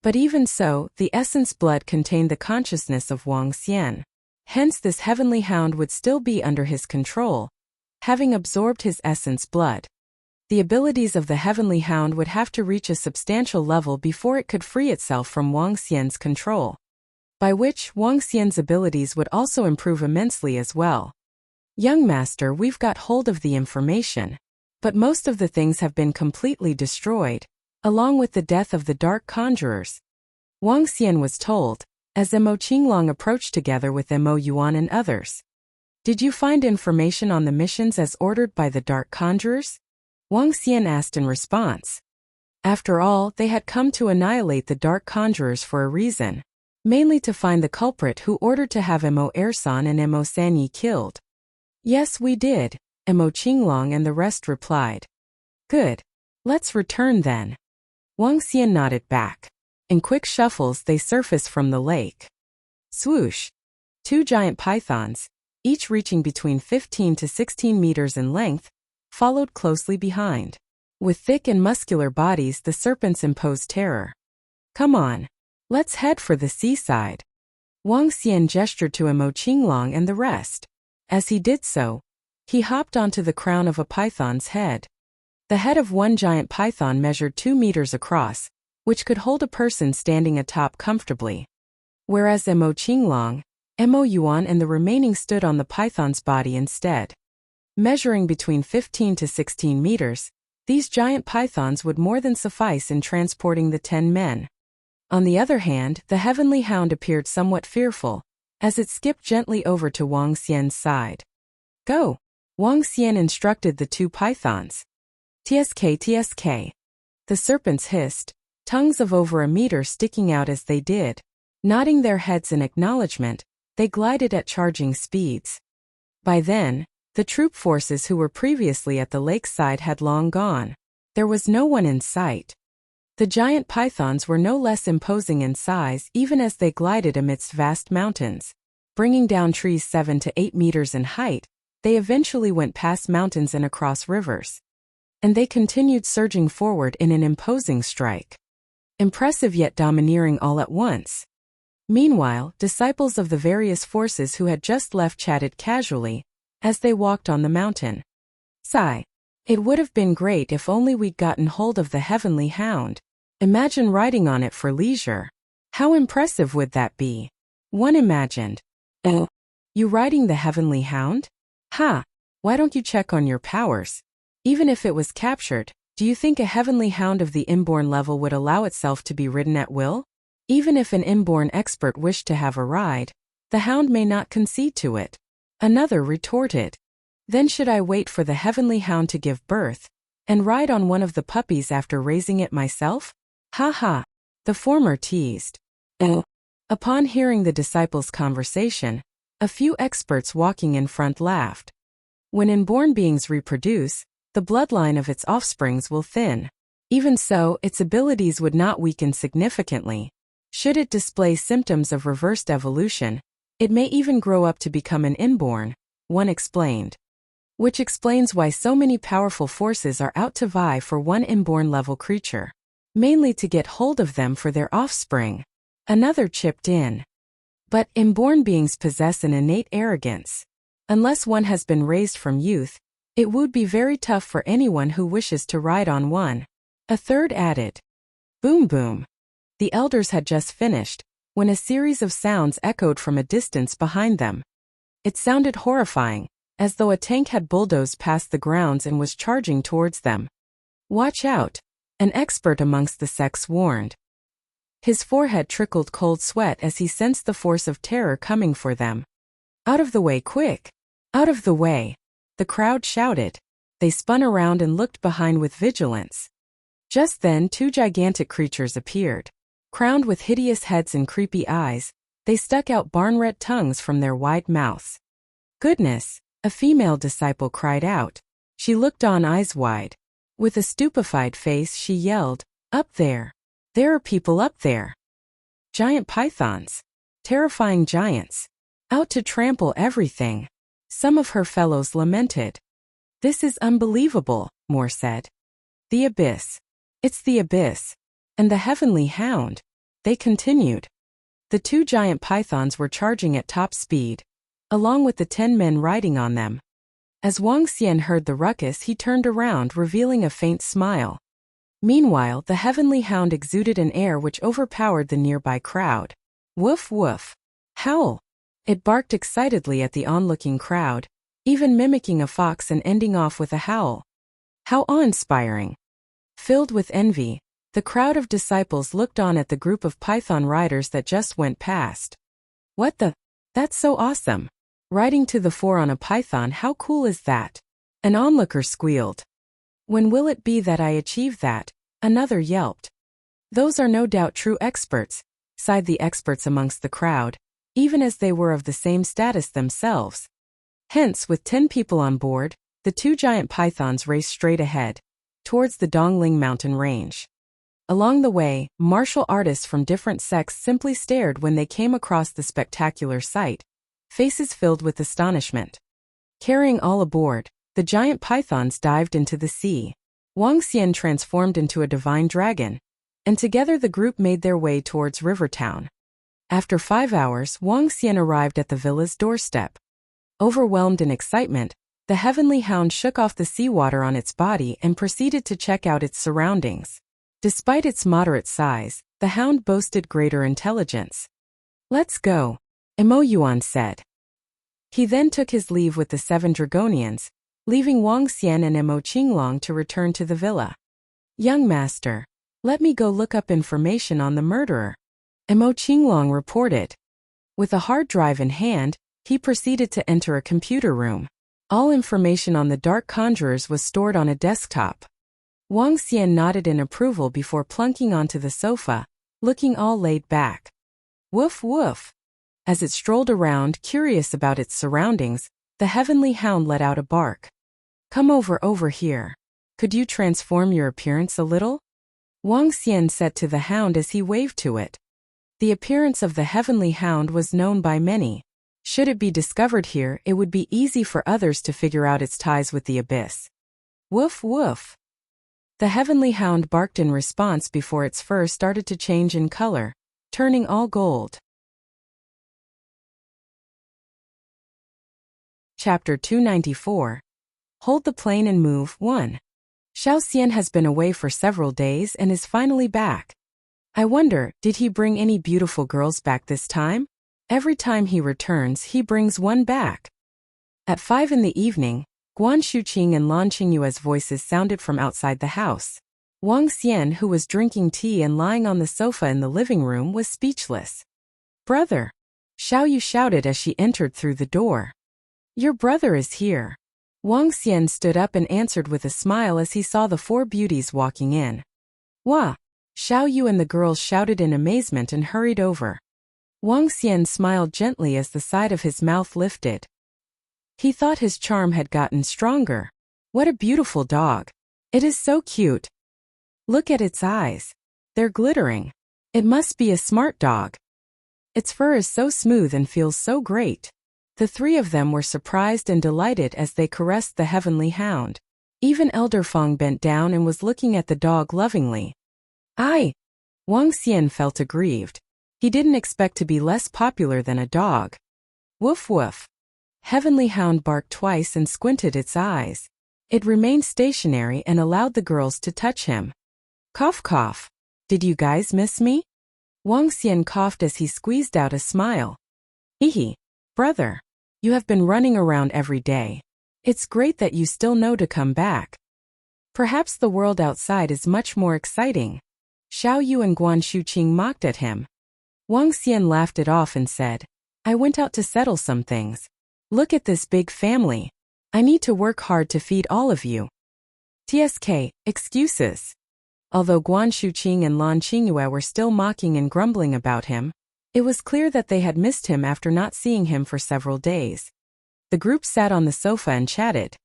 But even so, the essence blood contained the consciousness of Wang Xian. Hence this heavenly hound would still be under his control, having absorbed his essence blood. The abilities of the heavenly hound would have to reach a substantial level before it could free itself from Wang Xian's control. By which, Wang Xian's abilities would also improve immensely as well. Young master, we've got hold of the information, but most of the things have been completely destroyed, along with the death of the dark conjurers. Wang Xian was told, as Mo Qinglong approached together with Mo Yuan and others. Did you find information on the missions as ordered by the dark conjurers? Wang Xian asked in response. After all, they had come to annihilate the dark conjurers for a reason, mainly to find the culprit who ordered to have Mo Ersan and Mo Sanyi killed. Yes, we did, Mo Qinglong and the rest replied. Good. Let's return then. Wang Xian nodded back. In quick shuffles they surfaced from the lake. Swoosh! 2 giant pythons, each reaching between 15 to 16 meters in length, followed closely behind. With thick and muscular bodies, the serpents imposed terror. Come on. Let's head for the seaside. Wang Xian gestured to Mo Qinglong and the rest. As he did so, he hopped onto the crown of a python's head. The head of one giant python measured 2 meters across, which could hold a person standing atop comfortably. Whereas Mo Qinglong, Mo Yuan, and the remaining stood on the python's body instead. Measuring between 15 to 16 meters, these giant pythons would more than suffice in transporting the 10 men. On the other hand, the heavenly hound appeared somewhat fearful, as it skipped gently over to Wang Xian's side. Go! Wang Xian instructed the two pythons. TSK, TSK. The serpents hissed, tongues of over a meter sticking out as they did. Nodding their heads in acknowledgement, they glided at charging speeds. By then, the troop forces who were previously at the lakeside had long gone. There was no one in sight. The giant pythons were no less imposing in size even as they glided amidst vast mountains. Bringing down trees 7 to 8 meters in height, they eventually went past mountains and across rivers. And they continued surging forward in an imposing strike. Impressive yet domineering all at once. Meanwhile, disciples of the various forces who had just left chatted casually as they walked on the mountain. Sigh. It would have been great if only we'd gotten hold of the heavenly hound. Imagine riding on it for leisure. How impressive would that be? One imagined. Oh, you riding the heavenly hound? Ha! Why don't you check on your powers? Even if it was captured, do you think a heavenly hound of the inborn level would allow itself to be ridden at will? Even if an inborn expert wished to have a ride, the hound may not concede to it. Another retorted. Then should I wait for the heavenly hound to give birth, and ride on one of the puppies after raising it myself? Ha ha! The former teased. Oh. Upon hearing the disciples' conversation, a few experts walking in front laughed. When inborn beings reproduce, the bloodline of its offsprings will thin. Even so, its abilities would not weaken significantly. Should it display symptoms of reversed evolution, it may even grow up to become an inborn, one explained. Which explains why so many powerful forces are out to vie for one inborn-level creature. Mainly to get hold of them for their offspring. Another chipped in. But inborn beings possess an innate arrogance. Unless one has been raised from youth, it would be very tough for anyone who wishes to ride on one. A third added. Boom boom. The elders had just finished, when a series of sounds echoed from a distance behind them. It sounded horrifying, as though a tank had bulldozed past the grounds and was charging towards them. Watch out, an expert amongst the sects warned. His forehead trickled cold sweat as he sensed the force of terror coming for them. Out of the way, quick! Out of the way! The crowd shouted. They spun around and looked behind with vigilance. Just then, two gigantic creatures appeared. Crowned with hideous heads and creepy eyes, they stuck out barn-red tongues from their wide mouths. Goodness! A female disciple cried out. She looked on eyes wide. With a stupefied face she yelled, Up there! There are people up there! Giant pythons! Terrifying giants! Out to trample everything! Some of her fellows lamented. This is unbelievable, more said. The abyss. It's the abyss. And the heavenly hound, they continued. The two giant pythons were charging at top speed, along with the 10 men riding on them. As Wang Xian heard the ruckus, he turned around, revealing a faint smile. Meanwhile, the heavenly hound exuded an air which overpowered the nearby crowd. Woof woof. Howl. It barked excitedly at the onlooking crowd, even mimicking a fox and ending off with a howl. How awe-inspiring. Filled with envy, the crowd of disciples looked on at the group of python riders that just went past. What the? That's so awesome. Riding to the fore on a python, how cool is that? An onlooker squealed. When will it be that I achieve that? Another yelped. Those are no doubt true experts, sighed the experts amongst the crowd, even as they were of the same status themselves. Hence, with 10 people on board, the two giant pythons raced straight ahead, towards the Dongling mountain range. Along the way, martial artists from different sects simply stared when they came across the spectacular sight, faces filled with astonishment. Carrying all aboard, the giant pythons dived into the sea. Wang Xian transformed into a divine dragon, and together the group made their way towards Rivertown. After 5 hours, Wang Xian arrived at the villa's doorstep. Overwhelmed in excitement, the heavenly hound shook off the seawater on its body and proceeded to check out its surroundings. Despite its moderate size, the hound boasted greater intelligence. Let's go. Emo Yuan said. He then took his leave with the 7 Dragonians, leaving Wang Xian and Emo Qinglong to return to the villa. Young master, let me go look up information on the murderer, Emo Qinglong reported. With a hard drive in hand, he proceeded to enter a computer room. All information on the dark conjurers was stored on a desktop. Wang Xian nodded in approval before plunking onto the sofa, looking all laid back. Woof woof. As it strolled around, curious about its surroundings, the heavenly hound let out a bark. Come over here. Could you transform your appearance a little? Wang Xian said to the hound as he waved to it. The appearance of the heavenly hound was known by many. Should it be discovered here, it would be easy for others to figure out its ties with the abyss. Woof woof. The heavenly hound barked in response before its fur started to change in color, turning all gold. Chapter 294. Hold the plane and move. 1. Xiao Xian has been away for several days and is finally back. I wonder, did he bring any beautiful girls back this time? Every time he returns, he brings one back. At 5 in the evening, Guan Shuqing and Lan Qingyue's voices sounded from outside the house. Wang Xian, who was drinking tea and lying on the sofa in the living room, was speechless. Brother! Xiao Yu shouted as she entered through the door. Your brother is here. Wang Xian stood up and answered with a smile as he saw the 4 beauties walking in. Wah! Xiao Yu and the girls shouted in amazement and hurried over. Wang Xian smiled gently as the side of his mouth lifted. He thought his charm had gotten stronger. What a beautiful dog. It is so cute. Look at its eyes. They're glittering. It must be a smart dog. Its fur is so smooth and feels so great. The 3 of them were surprised and delighted as they caressed the heavenly hound. Even Elder Feng bent down and was looking at the dog lovingly. Ai! Wang Xian felt aggrieved. He didn't expect to be less popular than a dog. Woof woof. Heavenly hound barked twice and squinted its eyes. It remained stationary and allowed the girls to touch him. Cough cough. Did you guys miss me? Wang Xian coughed as he squeezed out a smile. Hehe. Brother. You have been running around every day. It's great that you still know to come back. Perhaps the world outside is much more exciting. Xiao Yu and Guan Shuqing mocked at him. Wang Xian laughed it off and said, I went out to settle some things. Look at this big family. I need to work hard to feed all of you. TSK, excuses. Although Guan Shuqing and Lan Qingyue were still mocking and grumbling about him, it was clear that they had missed him after not seeing him for several days. The group sat on the sofa and chatted.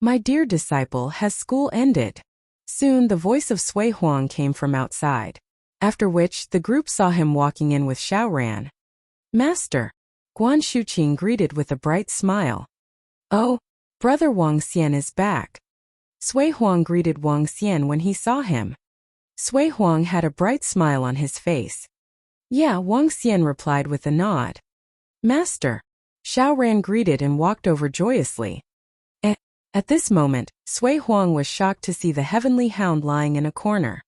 My dear disciple, has school ended? Soon the voice of Sui Huang came from outside, after which the group saw him walking in with Xiao Ran. Master! Guan Shuqing greeted with a bright smile. Oh, brother Wang Xian is back. Sui Huang greeted Wang Xian when he saw him. Sui Huang had a bright smile on his face. Yeah, Wang Xian replied with a nod. Master! Xiao Ran greeted and walked over joyously. At this moment, Sui Huang was shocked to see the heavenly hound lying in a corner.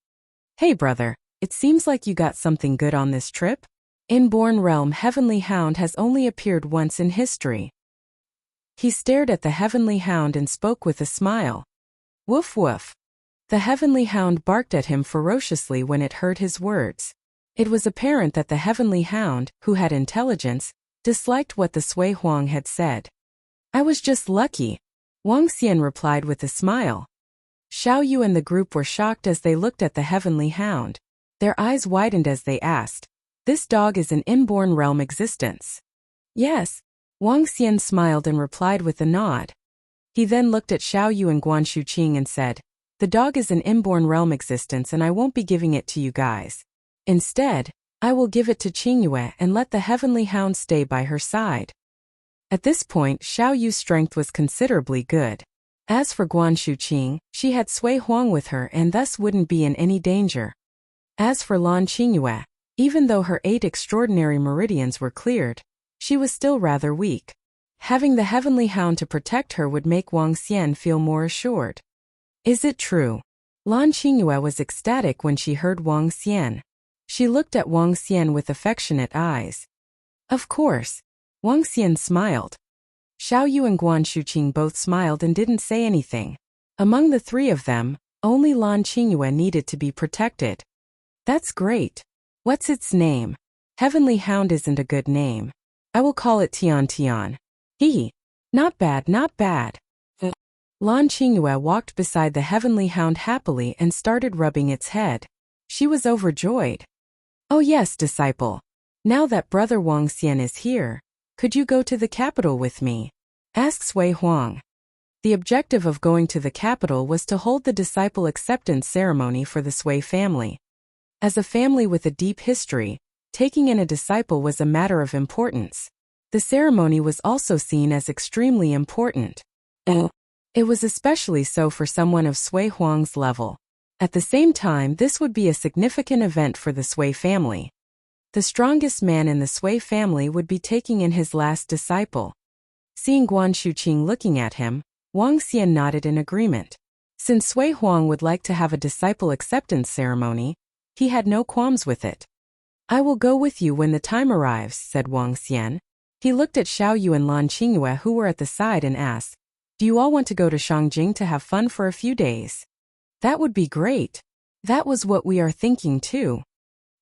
Hey brother, it seems like you got something good on this trip? Inborn Realm Heavenly Hound has only appeared once in history. He stared at the heavenly hound and spoke with a smile. Woof woof. The heavenly hound barked at him ferociously when it heard his words. It was apparent that the heavenly hound, who had intelligence, disliked what the Sui Huang had said. I was just lucky. Wang Xian replied with a smile. Xiao Yu and the group were shocked as they looked at the heavenly hound. Their eyes widened as they asked, this dog is an inborn realm existence. Yes. Wang Xian smiled and replied with a nod. He then looked at Xiao Yu and Guan Shuqing and said, the dog is an inborn realm existence and I won't be giving it to you guys. Instead, I will give it to Qingyue and let the heavenly hound stay by her side. At this point, Xiao Yu's strength was considerably good. As for Guan Shuqing, she had Sui Huang with her and thus wouldn't be in any danger. As for Lan Qingyue, even though her 8 extraordinary meridians were cleared, she was still rather weak. Having the heavenly hound to protect her would make Wang Xian feel more assured. Is it true? Lan Qingyue was ecstatic when she heard Wang Xian. She looked at Wang Xian with affectionate eyes. Of course. Wang Xian smiled. Xiao Yu and Guan Shuqing both smiled and didn't say anything. Among the three of them, only Lan Qingyue needed to be protected. That's great. What's its name? Heavenly Hound isn't a good name. I will call it Tian Tian. Hee. Not bad, not bad. Lan Qingyue walked beside the Heavenly Hound happily and started rubbing its head. She was overjoyed. Oh yes, disciple. Now that brother Wang Xian is here, could you go to the capital with me? Asked Sui Huang. The objective of going to the capital was to hold the disciple acceptance ceremony for the Sui family. As a family with a deep history, taking in a disciple was a matter of importance. The ceremony was also seen as extremely important. It was especially so for someone of Sui Huang's level. At the same time, this would be a significant event for the Sui family. The strongest man in the Sui family would be taking in his last disciple. Seeing Guan Shuqing looking at him, Wang Xian nodded in agreement. Since Sui Huang would like to have a disciple acceptance ceremony, he had no qualms with it. I will go with you when the time arrives, said Wang Xian. He looked at Xiao Yu and Lan Qingyue who were at the side and asked, do you all want to go to Shangjing to have fun for a few days? That would be great. That was what we are thinking too.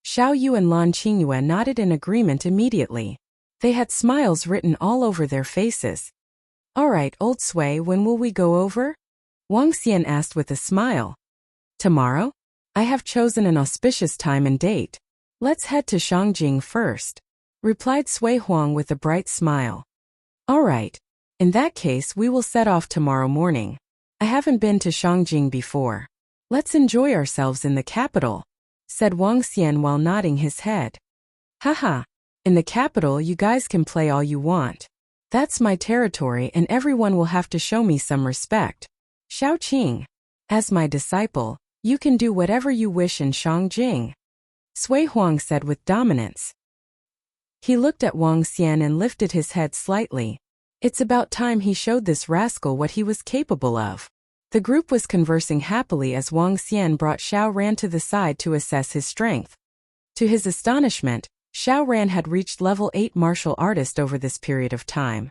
Xiao Yu and Lan Qingyue nodded in agreement immediately. They had smiles written all over their faces. All right, old Sui, when will we go over? Wang Xian asked with a smile. Tomorrow? I have chosen an auspicious time and date. Let's head to Shangjing first, replied Sui Huang with a bright smile. All right. In that case, we will set off tomorrow morning. I haven't been to Shangjing before. Let's enjoy ourselves in the capital, said Wang Xian while nodding his head. Haha. In the capital you guys can play all you want. That's my territory and everyone will have to show me some respect. Xiao Qing. As my disciple, you can do whatever you wish in Shangjing, Sui Huang said with dominance. He looked at Wang Xian and lifted his head slightly. It's about time he showed this rascal what he was capable of. The group was conversing happily as Wang Xian brought Xiao Ran to the side to assess his strength. To his astonishment, Xiao Ran had reached level 8 martial artist over this period of time.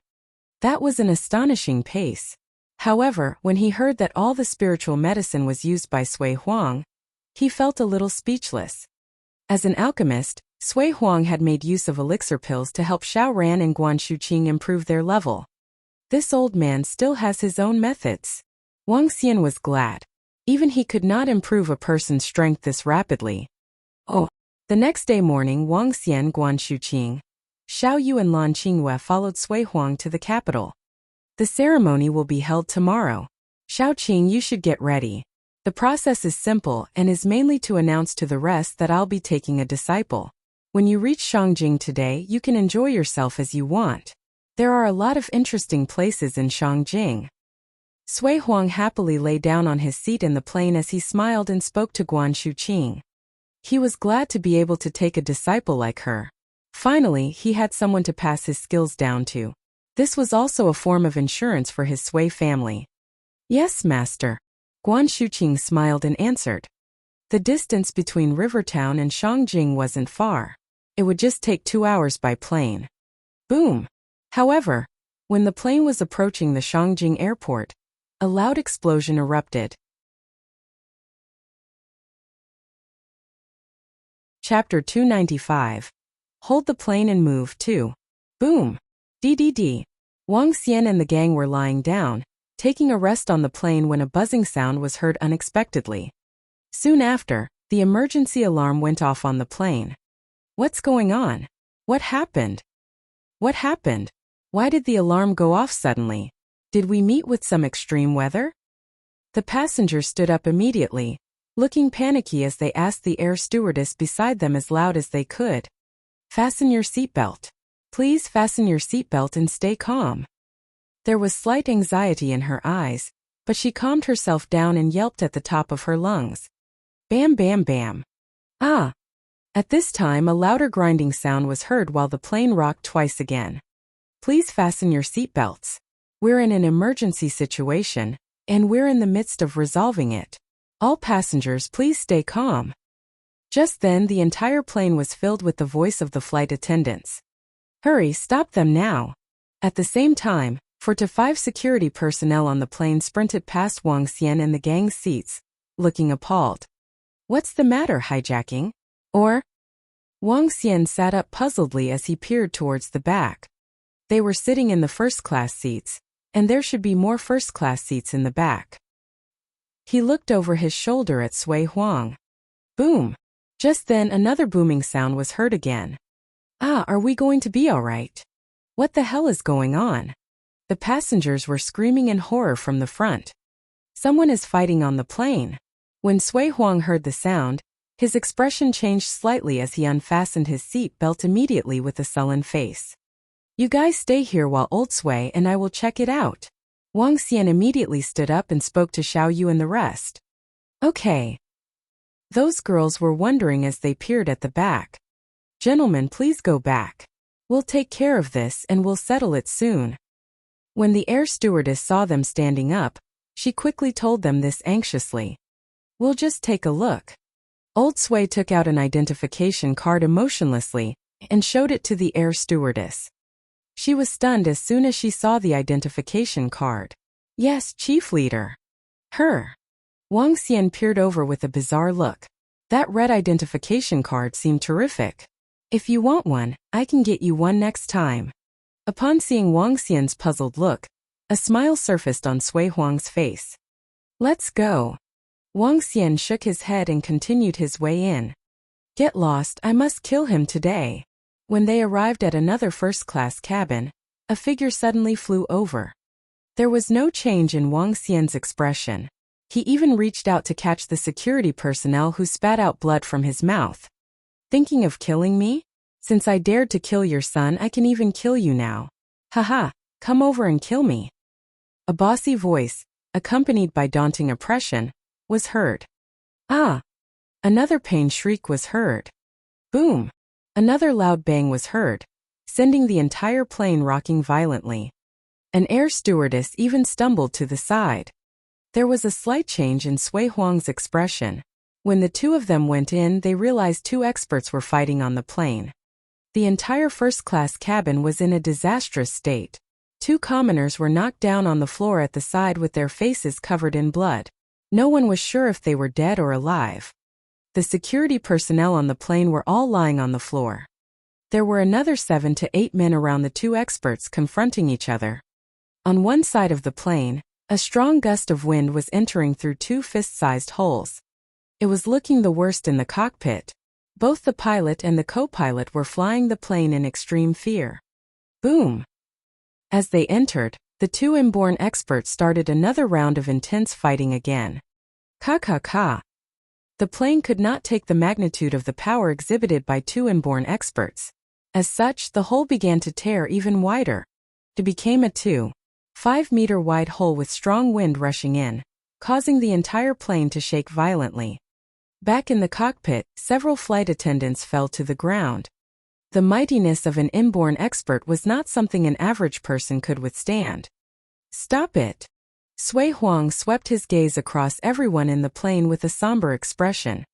That was an astonishing pace. However, when he heard that all the spiritual medicine was used by Sui Huang, he felt a little speechless. As an alchemist, Sui Huang had made use of elixir pills to help Xiao Ran and Guan Shuqing improve their level. This old man still has his own methods. Wang Xian was glad. Even he could not improve a person's strength this rapidly. Oh. The next day morning, Wang Xian, Guan Shuqing, Xiao Yu and Lan Qingyue followed Sui Huang to the capital. The ceremony will be held tomorrow. Xiao Qing, you should get ready. The process is simple and is mainly to announce to the rest that I'll be taking a disciple. When you reach Shangjing today, you can enjoy yourself as you want. There are a lot of interesting places in Shangjing. Sui Huang happily lay down on his seat in the plain as he smiled and spoke to Guan Shuqing. He was glad to be able to take a disciple like her. Finally, he had someone to pass his skills down to. This was also a form of insurance for his Sui family. Yes, master. Guan Shuqing smiled and answered. The distance between Rivertown and Shangjing wasn't far. It would just take 2 hours by plane. Boom! However, when the plane was approaching the Shangjing airport, a loud explosion erupted. Chapter 295. Hold the plane and move too. Boom! DDD. Wang Xian and the gang were lying down, taking a rest on the plane when a buzzing sound was heard unexpectedly. Soon after, the emergency alarm went off on the plane. What's going on? What happened? What happened? Why did the alarm go off suddenly? Did we meet with some extreme weather? The passengers stood up immediately, looking panicky as they asked the air stewardess beside them as loud as they could. Fasten your seatbelt. Please fasten your seatbelt and stay calm. There was slight anxiety in her eyes, but she calmed herself down and yelped at the top of her lungs. Bam bam bam. Ah! At this time a louder grinding sound was heard while the plane rocked twice again. Please fasten your seatbelts. We're in an emergency situation, and we're in the midst of resolving it. All passengers, please stay calm. Just then the entire plane was filled with the voice of the flight attendants. Hurry, stop them now. At the same time, 4 to 5 security personnel on the plane sprinted past Wang Xian and the gang's seats, looking appalled. What's the matter, hijacking? Or? Wang Xian sat up puzzledly as he peered towards the back. They were sitting in the first-class seats, and there should be more first-class seats in the back. He looked over his shoulder at Sui Huang. Boom! Just then another booming sound was heard again. Ah, are we going to be all right? What the hell is going on? The passengers were screaming in horror from the front. Someone is fighting on the plane. When Sui Huang heard the sound, his expression changed slightly as he unfastened his seat belt immediately with a sullen face. You guys stay here while old Sui and I will check it out. Wang Xian immediately stood up and spoke to Xiao Yu and the rest. Okay. Those girls were wondering as they peered at the back. Gentlemen, please go back. We'll take care of this and we'll settle it soon. When the air stewardess saw them standing up, she quickly told them this anxiously. We'll just take a look. Old Sui took out an identification card emotionlessly and showed it to the air stewardess. She was stunned as soon as she saw the identification card. Yes, chief leader. Her. Wang Xian peered over with a bizarre look. That red identification card seemed terrific. If you want one, I can get you one next time. Upon seeing Wang Xian's puzzled look, a smile surfaced on Sui Huang's face. Let's go. Wang Xian shook his head and continued his way in. Get lost, I must kill him today. When they arrived at another first-class cabin, a figure suddenly flew over. There was no change in Wang Xian's expression. He even reached out to catch the security personnel who spat out blood from his mouth. Thinking of killing me? Since I dared to kill your son, I can even kill you now. Haha, come over and kill me. A bossy voice, accompanied by daunting oppression, was heard. Ah! Another pain shriek was heard. Boom! Another loud bang was heard, sending the entire plane rocking violently. An air stewardess even stumbled to the side. There was a slight change in Sui Huang's expression. When the two of them went in, they realized 2 experts were fighting on the plane. The entire first-class cabin was in a disastrous state. 2 commoners were knocked down on the floor at the side with their faces covered in blood. No one was sure if they were dead or alive. The security personnel on the plane were all lying on the floor. There were another 7 to 8 men around the 2 experts confronting each other. On one side of the plane, a strong gust of wind was entering through 2 fist-sized holes. It was looking the worst in the cockpit. Both the pilot and the co-pilot were flying the plane in extreme fear. Boom! As they entered, the 2 inborn experts started another round of intense fighting again. Ka. The plane could not take the magnitude of the power exhibited by 2 inborn experts. As such, the hole began to tear even wider. It became a 2.5-meter wide hole with strong wind rushing in, causing the entire plane to shake violently. Back in the cockpit, several flight attendants fell to the ground. The mightiness of an inborn expert was not something an average person could withstand. Stop it! Sui Huang swept his gaze across everyone in the plane with a somber expression.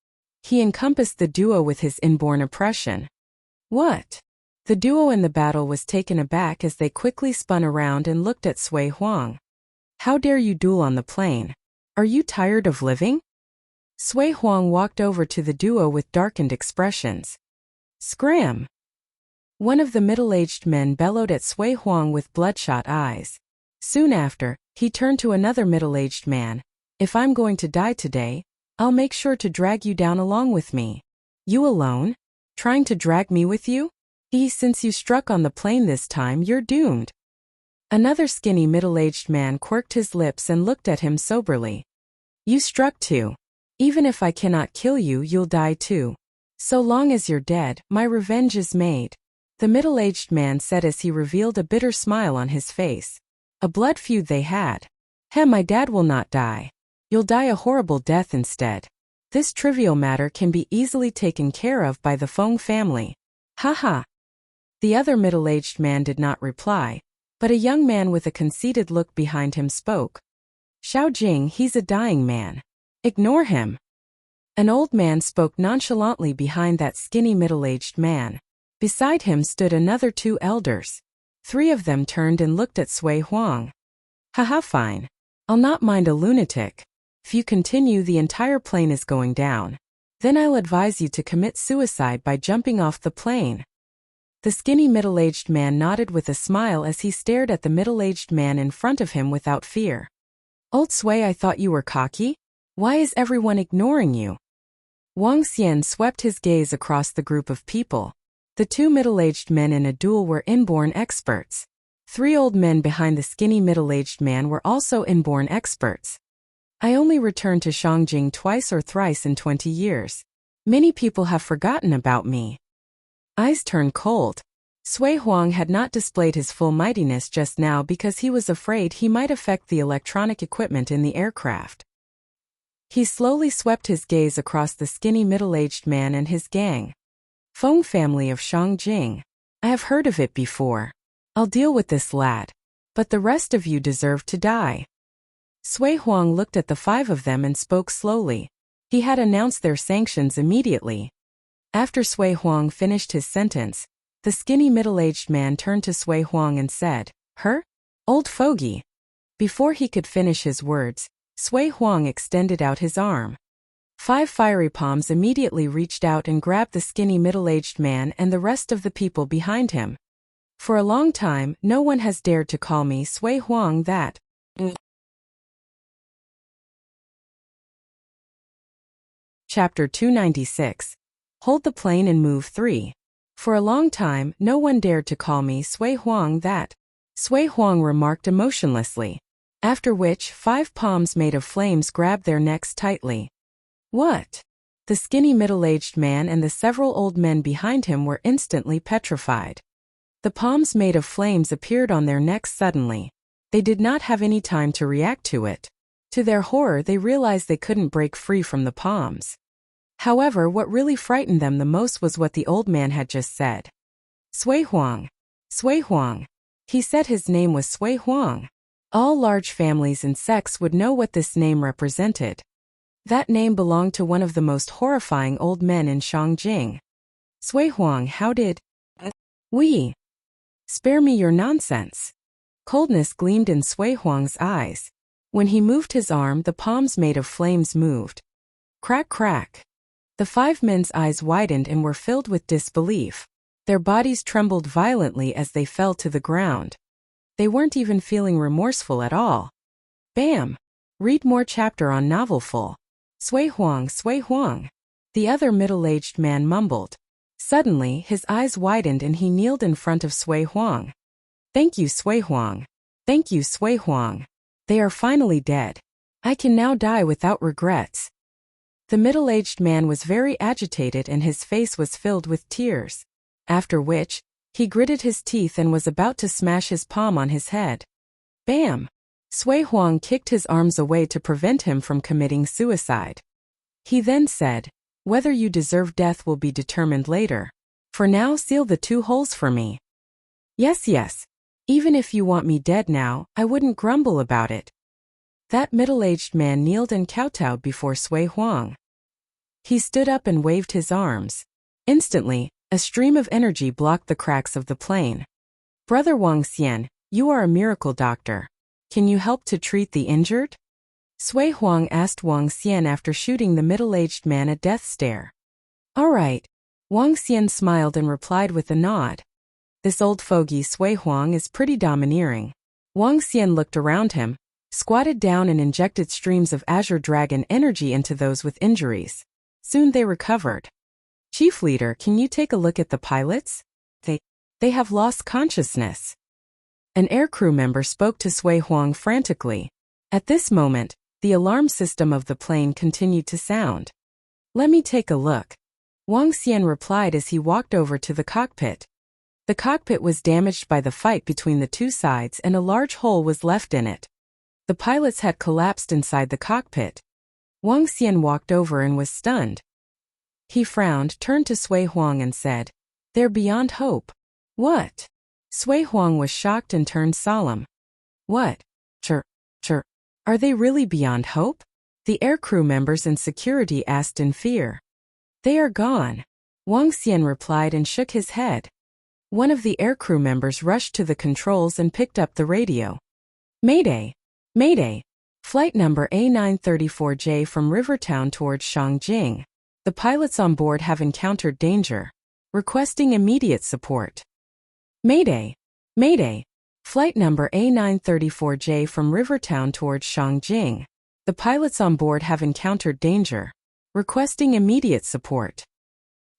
He encompassed the duo with his inborn oppression. What? The duo in the battle was taken aback as they quickly spun around and looked at Sui Huang. How dare you duel on the plane? Are you tired of living? Sui Huang walked over to the duo with darkened expressions. Scram! One of the middle-aged men bellowed at Sui Huang with bloodshot eyes. Soon after, he turned to another middle-aged man. If I'm going to die today, I'll make sure to drag you down along with me. You alone? Trying to drag me with you? Since you struck on the plane this time, you're doomed. Another skinny middle-aged man quirked his lips and looked at him soberly. You struck too. Even if I cannot kill you, you'll die too. So long as you're dead, my revenge is made. The middle-aged man said as he revealed a bitter smile on his face. A blood feud they had. My dad will not die. You'll die a horrible death instead. This trivial matter can be easily taken care of by the Feng family. Haha. The other middle-aged man did not reply, but a young man with a conceited look behind him spoke. Xiao Jing, he's a dying man. Ignore him. An old man spoke nonchalantly behind that skinny middle-aged man. Beside him stood another 2 elders. 3 of them turned and looked at Sui Huang. Haha, fine. I'll not mind a lunatic. If you continue, the entire plane is going down. Then I'll advise you to commit suicide by jumping off the plane. The skinny middle-aged man nodded with a smile as he stared at the middle-aged man in front of him without fear. Old Sui, I thought you were cocky? Why is everyone ignoring you? Wang Xian swept his gaze across the group of people. The 2 middle-aged men in a duel were inborn experts. 3 old men behind the skinny middle-aged man were also inborn experts. I only returned to Shangjing twice or thrice in 20 years. Many people have forgotten about me. Eyes turned cold. Sui Huang had not displayed his full mightiness just now because he was afraid he might affect the electronic equipment in the aircraft. He slowly swept his gaze across the skinny middle-aged man and his gang. Feng family of Shangjing. I have heard of it before. I'll deal with this lad. But the rest of you deserve to die. Sui Huang looked at the 5 of them and spoke slowly. He had announced their sanctions immediately. After Sui Huang finished his sentence, the skinny middle-aged man turned to Sui Huang and said, "Her? Old fogey." Before he could finish his words, Sui Huang extended out his arm. 5 fiery palms immediately reached out and grabbed the skinny middle-aged man and the rest of the people behind him. For a long time, no one has dared to call me Sui Huang that. Chapter 296. Hold the plane and move 3. For a long time, no one dared to call me Sui Huang that. Sui Huang remarked emotionlessly. After which, 5 palms made of flames grabbed their necks tightly. What? The skinny middle-aged man and the several old men behind him were instantly petrified. The palms made of flames appeared on their necks suddenly. They did not have any time to react to it. To their horror, they realized they couldn't break free from the palms. However, what really frightened them the most was what the old man had just said. Sui Huang. Sui Huang. He said his name was Sui Huang. All large families and sects would know what this name represented. That name belonged to one of the most horrifying old men in Shangjing. Sui Huang, how did we? Spare me your nonsense. Coldness gleamed in Sui Huang's eyes. When he moved his arm, the palms made of flames moved. Crack, crack. The 5 men's eyes widened and were filled with disbelief. Their bodies trembled violently as they fell to the ground. They weren't even feeling remorseful at all. Bam! Read more chapter on Novelful. Sui Huang, Sui Huang. The other middle-aged man mumbled. Suddenly, his eyes widened and he kneeled in front of Sui Huang. Thank you, Sui Huang. Thank you, Sui Huang. They are finally dead. I can now die without regrets. The middle-aged man was very agitated and his face was filled with tears. After which, he gritted his teeth and was about to smash his palm on his head. Bam! Sui Huang kicked his arms away to prevent him from committing suicide. He then said, "Whether you deserve death will be determined later. For now, seal the 2 holes for me." Yes, yes. Even if you want me dead now, I wouldn't grumble about it. That middle-aged man kneeled and kowtowed before Sui Huang. He stood up and waved his arms. Instantly, a stream of energy blocked the cracks of the plane. Brother Wang Xian, you are a miracle doctor. Can you help to treat the injured? Sui Huang asked Wang Xian after shooting the middle-aged man a death stare. All right. Wang Xian smiled and replied with a nod. This old fogey Sui Huang is pretty domineering. Wang Xian looked around him, squatted down and injected streams of Azure Dragon energy into those with injuries. Soon they recovered. Chief Leader, can you take a look at the pilots? They have lost consciousness. An aircrew member spoke to Sui Huang frantically. At this moment, the alarm system of the plane continued to sound. Let me take a look. Wang Xian replied as he walked over to the cockpit. The cockpit was damaged by the fight between the 2 sides and a large hole was left in it. The pilots had collapsed inside the cockpit. Wang Xian walked over and was stunned. He frowned, turned to Sui Huang and said, "They're beyond hope." What? Sui Huang was shocked and turned solemn. What? Are they really beyond hope? The aircrew members and security asked in fear. They are gone. Wang Xian replied and shook his head. One of the aircrew members rushed to the controls and picked up the radio. Mayday! Mayday! Flight number A934J from Rivertown towards Shangjing. The pilots on board have encountered danger. Requesting immediate support. Mayday! Mayday! Flight number A934J from Rivertown towards Shangjing. The pilots on board have encountered danger. Requesting immediate support.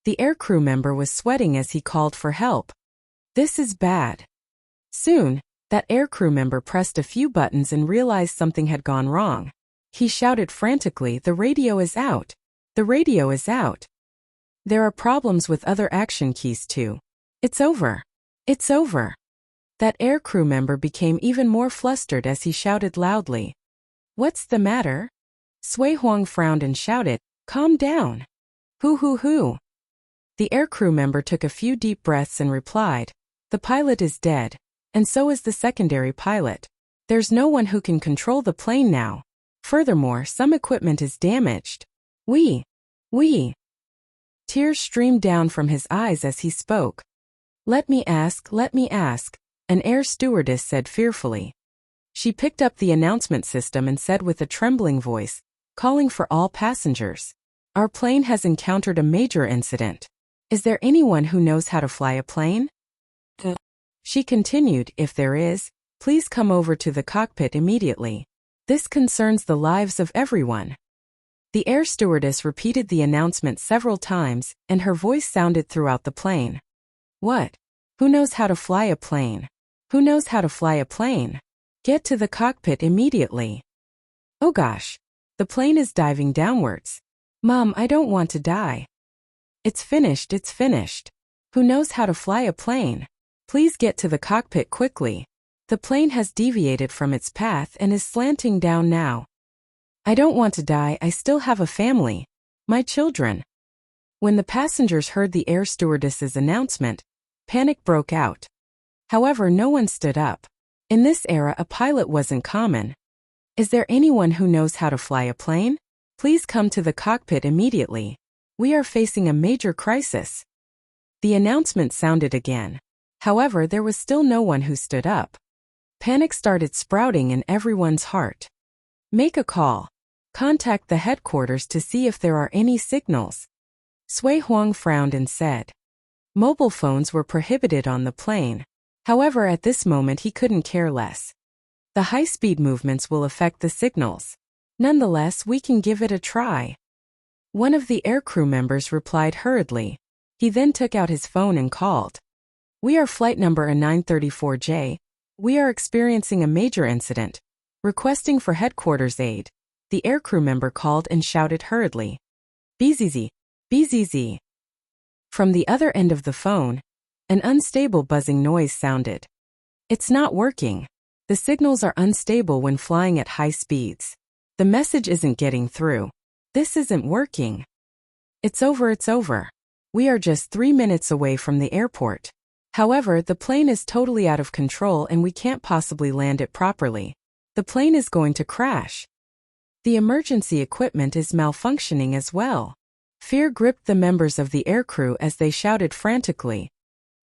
The aircrew member was sweating as he called for help. This is bad. Soon, that aircrew member pressed a few buttons and realized something had gone wrong. He shouted frantically, "The radio is out! The radio is out! There are problems with other action keys too. It's over! It's over!" That aircrew member became even more flustered as he shouted loudly. "What's the matter?" Sui Huang frowned and shouted, "Calm down! Hoo! The aircrew member took a few deep breaths and replied, "The pilot is dead, and so is the secondary pilot. There's no one who can control the plane now. Furthermore, some equipment is damaged. We. Tears streamed down from his eyes as he spoke. Let me ask, an air stewardess said fearfully. She picked up the announcement system and said with a trembling voice, calling for all passengers. Our plane has encountered a major incident. Is there anyone who knows how to fly a plane? She continued, if there is, please come over to the cockpit immediately. This concerns the lives of everyone. The air stewardess repeated the announcement several times, and her voice sounded throughout the plane. What? Who knows how to fly a plane? Who knows how to fly a plane? Get to the cockpit immediately. Oh gosh. The plane is diving downwards. Mom, I don't want to die. It's finished. Who knows how to fly a plane? Please get to the cockpit quickly. The plane has deviated from its path and is slanting down now. I don't want to die, I still have a family. My children. When the passengers heard the air stewardess's announcement, panic broke out. However, no one stood up. In this era, a pilot wasn't common. Is there anyone who knows how to fly a plane? Please come to the cockpit immediately. We are facing a major crisis. The announcement sounded again. However, there was still no one who stood up. Panic started sprouting in everyone's heart. Make a call. Contact the headquarters to see if there are any signals. Sui Huang frowned and said. Mobile phones were prohibited on the plane. However, at this moment he couldn't care less. The high-speed movements will affect the signals. Nonetheless, we can give it a try. One of the aircrew members replied hurriedly. He then took out his phone and called. We are flight number A934J. We are experiencing a major incident. Requesting for headquarters aid. The aircrew member called and shouted hurriedly. BZZ. From the other end of the phone, an unstable buzzing noise sounded. It's not working. The signals are unstable when flying at high speeds. The message isn't getting through. This isn't working. It's over. We are just 3 minutes away from the airport. However, the plane is totally out of control and we can't possibly land it properly. The plane is going to crash. The emergency equipment is malfunctioning as well. Fear gripped the members of the aircrew as they shouted frantically.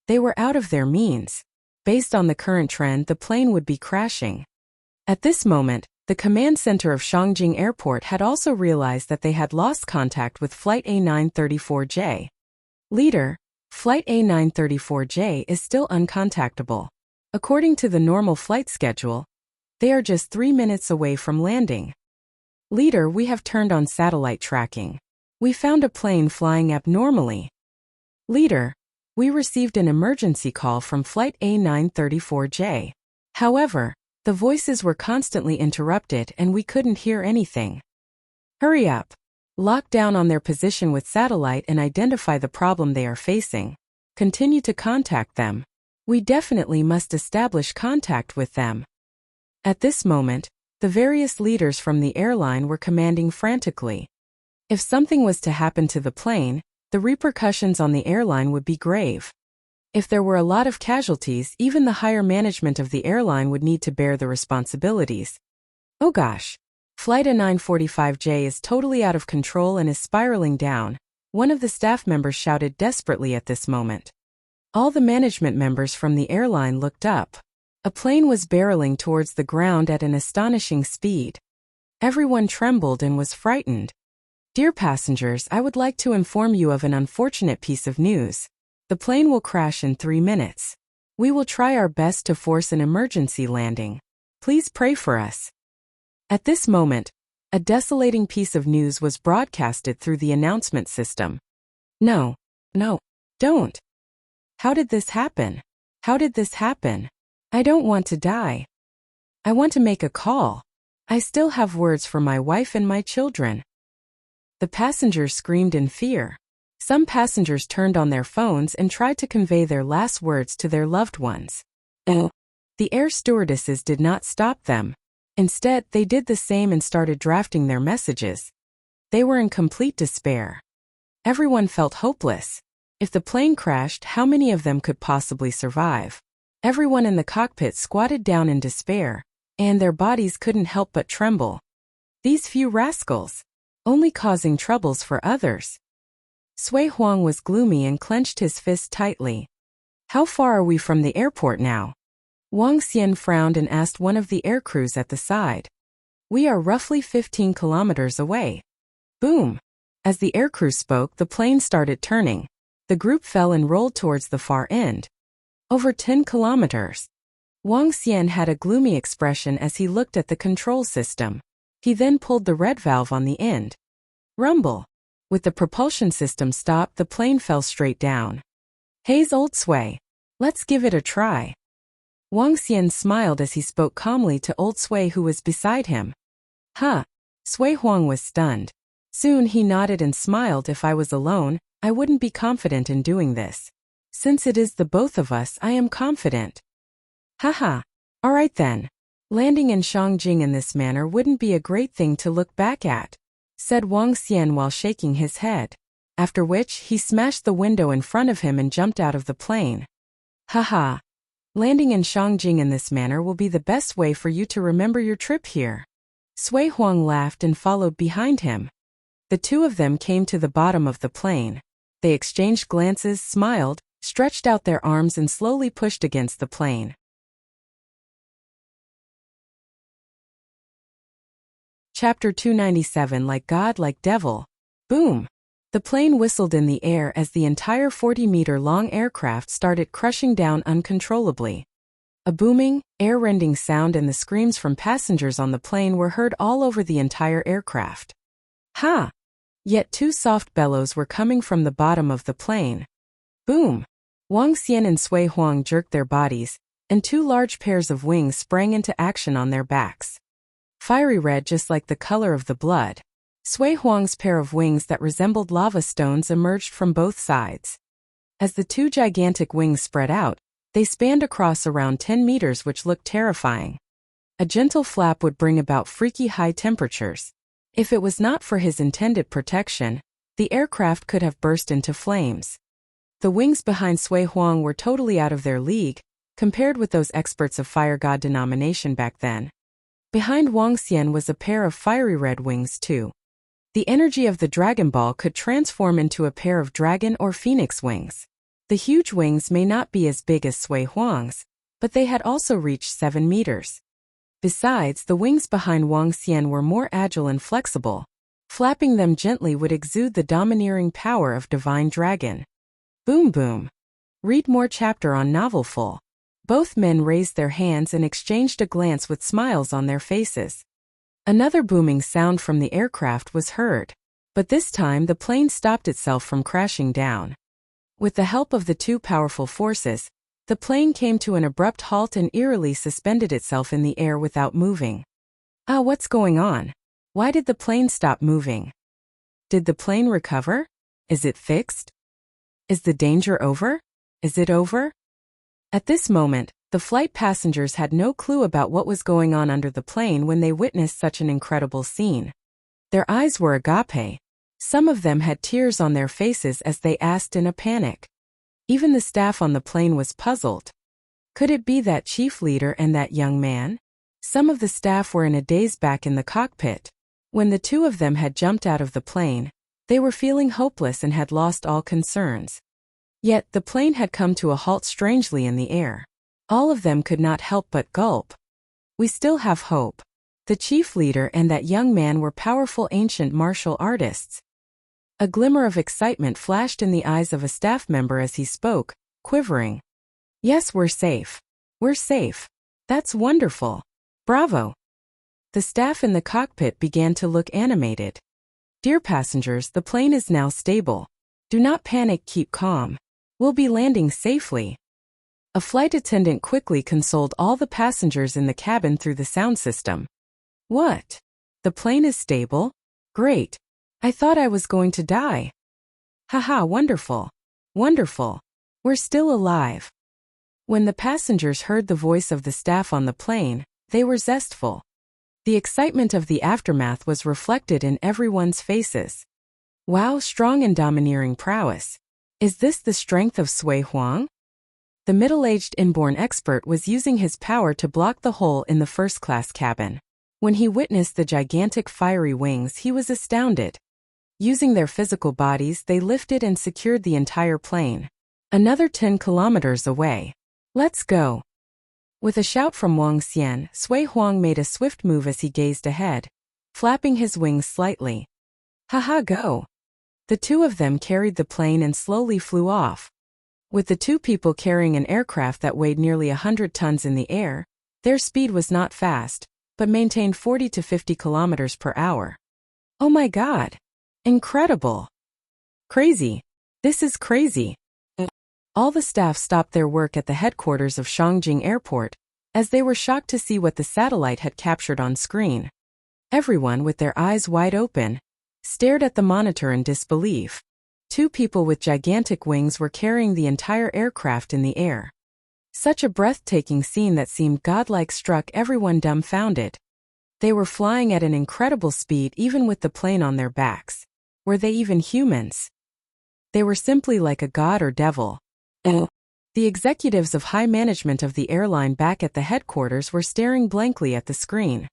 They were out of their means. Based on the current trend, the plane would be crashing. At this moment, the command center of Shangjing Airport had also realized that they had lost contact with Flight A934J. Leader, Flight A934J is still uncontactable. According to the normal flight schedule, they are just 3 minutes away from landing. Leader, we have turned on satellite tracking. We found a plane flying abnormally. Leader, we received an emergency call from Flight A934J. However, the voices were constantly interrupted and we couldn't hear anything. Hurry up. Lock down on their position with satellite and identify the problem they are facing. Continue to contact them. We definitely must establish contact with them. At this moment, the various leaders from the airline were commanding frantically. If something was to happen to the plane, the repercussions on the airline would be grave. If there were a lot of casualties, even the higher management of the airline would need to bear the responsibilities. Oh gosh. Flight A945J is totally out of control and is spiraling down. One of the staff members shouted desperately at this moment. All the management members from the airline looked up. A plane was barreling towards the ground at an astonishing speed. Everyone trembled and was frightened. Dear passengers, I would like to inform you of an unfortunate piece of news. The plane will crash in 3 minutes. We will try our best to force an emergency landing. Please pray for us. At this moment, a desolating piece of news was broadcasted through the announcement system. No, don't. How did this happen? How did this happen? I don't want to die. I want to make a call. I still have words for my wife and my children. The passengers screamed in fear. Some passengers turned on their phones and tried to convey their last words to their loved ones. The air stewardesses did not stop them. Instead, they did the same and started drafting their messages. They were in complete despair. Everyone felt hopeless. If the plane crashed, how many of them could possibly survive? Everyone in the cockpit squatted down in despair, and their bodies couldn't help but tremble. These few rascals, only causing troubles for others. Sui Huang was gloomy and clenched his fist tightly. How far are we from the airport now? Wang Xian frowned and asked one of the aircrews at the side. We are roughly 15 kilometers away. Boom! As the aircrew spoke, the plane started turning. The group fell and rolled towards the far end. Over 10 kilometers. Wang Xian had a gloomy expression as he looked at the control system. He then pulled the red valve on the end. Rumble! With the propulsion system stopped, the plane fell straight down. Hey's old Sui. Let's give it a try. Wang Xian smiled as he spoke calmly to old Sui who was beside him. Sui Huang was stunned. Soon he nodded and smiled. If I was alone, I wouldn't be confident in doing this. Since it is the both of us, I am confident. Alright then. Landing in Shangjing in this manner wouldn't be a great thing to look back at, said Wang Xian while shaking his head. After which, he smashed the window in front of him and jumped out of the plane. Landing in Shangjing in this manner will be the best way for you to remember your trip here. Sui Huang laughed and followed behind him. The two of them came to the bottom of the plane. They exchanged glances, smiled, stretched out their arms and slowly pushed against the plane. Chapter 297 Like God, Like Devil. Boom! The plane whistled in the air as the entire 40-meter-long aircraft started crushing down uncontrollably. A booming, air-rending sound and the screams from passengers on the plane were heard all over the entire aircraft. Yet 2 soft bellows were coming from the bottom of the plane. Boom! Wang Xian and Sui Huang jerked their bodies, and 2 large pairs of wings sprang into action on their backs. Fiery red just like the color of the blood. Sui Huang's pair of wings that resembled lava stones emerged from both sides. As the 2 gigantic wings spread out, they spanned across around 10 meters which looked terrifying. A gentle flap would bring about freaky high temperatures. If it was not for his intended protection, the aircraft could have burst into flames. The wings behind Sui Huang were totally out of their league, compared with those experts of fire god denomination back then. Behind Wang Xian was a pair of fiery red wings too. The energy of the Dragon Ball could transform into a pair of dragon or phoenix wings. The huge wings may not be as big as Sui Huang's, but they had also reached 7 meters. Besides, the wings behind Wang Xian were more agile and flexible. Flapping them gently would exude the domineering power of Divine Dragon. Boom boom. Read more chapter on novel full. Both men raised their hands and exchanged a glance with smiles on their faces. Another booming sound from the aircraft was heard, but this time the plane stopped itself from crashing down. With the help of the 2 powerful forces, the plane came to an abrupt halt and eerily suspended itself in the air without moving. What's going on? Why did the plane stop moving? Did the plane recover? Is it fixed? Is the danger over? Is it over? At this moment, the flight passengers had no clue about what was going on under the plane when they witnessed such an incredible scene. Their eyes were agape. Some of them had tears on their faces as they asked in a panic. Even the staff on the plane was puzzled. Could it be that chief leader and that young man? Some of the staff were in a daze back in the cockpit. When the 2 of them had jumped out of the plane, They were feeling hopeless and had lost all concerns. Yet, the plane had come to a halt strangely in the air. All of them could not help but gulp. We still have hope. The chief leader and that young man were powerful ancient martial artists. A glimmer of excitement flashed in the eyes of a staff member as he spoke, quivering. Yes, we're safe. We're safe. That's wonderful. Bravo. The staff in the cockpit began to look animated. Dear passengers, the plane is now stable. Do not panic, keep calm. We'll be landing safely. A flight attendant quickly consoled all the passengers in the cabin through the sound system. What? The plane is stable? Great. I thought I was going to die. Haha, wonderful. Wonderful. We're still alive. When the passengers heard the voice of the staff on the plane, they were zestful. The excitement of the aftermath was reflected in everyone's faces. Wow, strong and domineering prowess. Is this the strength of Sui Huang? The middle-aged inborn expert was using his power to block the hole in the first-class cabin. When he witnessed the gigantic fiery wings, he was astounded. Using their physical bodies, they lifted and secured the entire plane. Another 10 kilometers away. Let's go. With a shout from Wang Xian, Sui Huang made a swift move as he gazed ahead, flapping his wings slightly. Haha, go. The two of them carried the plane and slowly flew off. With the two people carrying an aircraft that weighed nearly 100 tons in the air, their speed was not fast, but maintained 40 to 50 kilometers per hour. Oh my God! Incredible! Crazy! This is crazy! All the staff stopped their work at the headquarters of Shangjing Airport, as they were shocked to see what the satellite had captured on screen. Everyone, with their eyes wide open, stared at the monitor in disbelief. Two people with gigantic wings were carrying the entire aircraft in the air. Such a breathtaking scene that seemed godlike struck everyone dumbfounded. They were flying at an incredible speed even with the plane on their backs. Were they even humans? They were simply like a god or devil. The executives of high management of the airline back at the headquarters were staring blankly at the screen.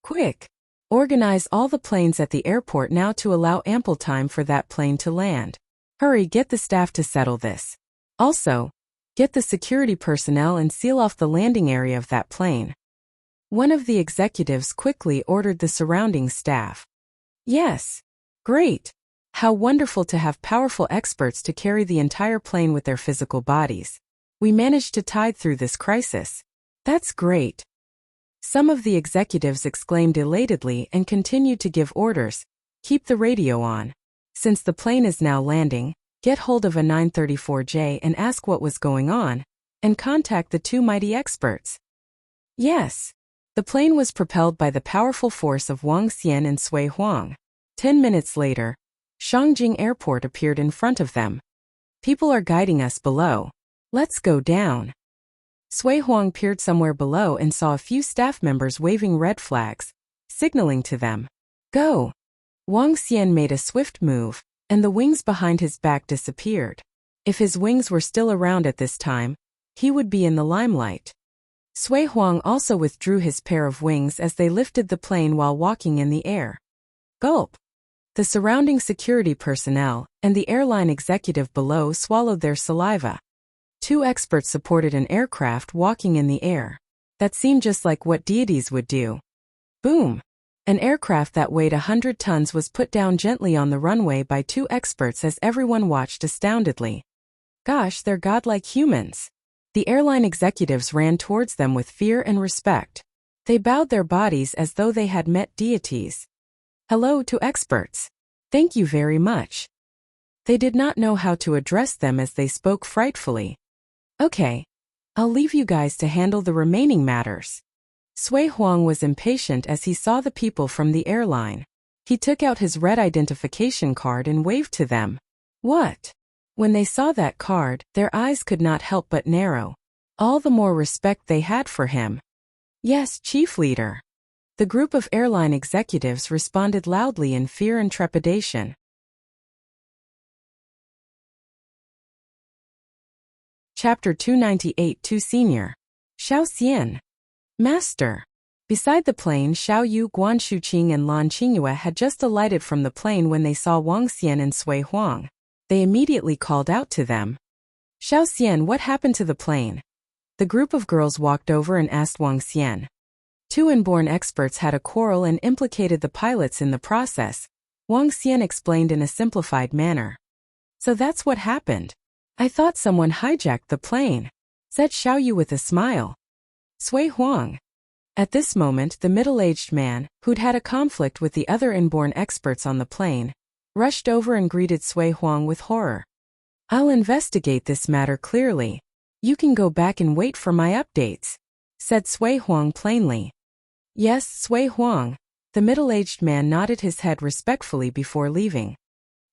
Quick! Organize all the planes at the airport now to allow ample time for that plane to land. Hurry, get the staff to settle this. Also, get the security personnel and seal off the landing area of that plane. One of the executives quickly ordered the surrounding staff. Yes. Great. How wonderful to have powerful experts to carry the entire plane with their physical bodies. We managed to tide through this crisis. That's great. Some of the executives exclaimed elatedly and continued to give orders. Keep the radio on. Since the plane is now landing, get hold of a 934J and ask what was going on, and contact the two mighty experts. Yes. The plane was propelled by the powerful force of Wang Xian and Sui Huang. 10 minutes later, Shangjing Airport appeared in front of them. People are guiding us below. Let's go down. Sui Huang peered somewhere below and saw a few staff members waving red flags, signaling to them. Go. Wang Xian made a swift move, and the wings behind his back disappeared. If his wings were still around at this time, he would be in the limelight. Sui Huang also withdrew his pair of wings as they lifted the plane while walking in the air. Gulp. The surrounding security personnel and the airline executive below swallowed their saliva. Two experts supported an aircraft walking in the air. That seemed just like what deities would do. Boom! An aircraft that weighed 100 tons was put down gently on the runway by two experts as everyone watched astoundedly. Gosh, they're godlike humans. The airline executives ran towards them with fear and respect. They bowed their bodies as though they had met deities. Hello to experts. Thank you very much. They did not know how to address them as they spoke frightfully. Okay. I'll leave you guys to handle the remaining matters. Sui Huang was impatient as he saw the people from the airline. He took out his red identification card and waved to them. What? When they saw that card, their eyes could not help but narrow. All the more respect they had for him. Yes, Chief Leader. The group of airline executives responded loudly in fear and trepidation. Chapter 298 Too Senior. Xiao Xian. Master. Beside the plane, Xiao Yu, Guan Shuqing and Lan Qingyue had just alighted from the plane when they saw Wang Xian and Sui Huang. They immediately called out to them. Xiao Xian, what happened to the plane? The group of girls walked over and asked Wang Xian. Two inborn experts had a quarrel and implicated the pilots in the process, Wang Xian explained in a simplified manner. So that's what happened. I thought someone hijacked the plane, said Xiao Yu with a smile. Sui Huang. At this moment, the middle-aged man, who'd had a conflict with the other inborn experts on the plane, rushed over and greeted Sui Huang with horror. I'll investigate this matter clearly. You can go back and wait for my updates, said Sui Huang plainly. Yes, Sui Huang. The middle-aged man nodded his head respectfully before leaving.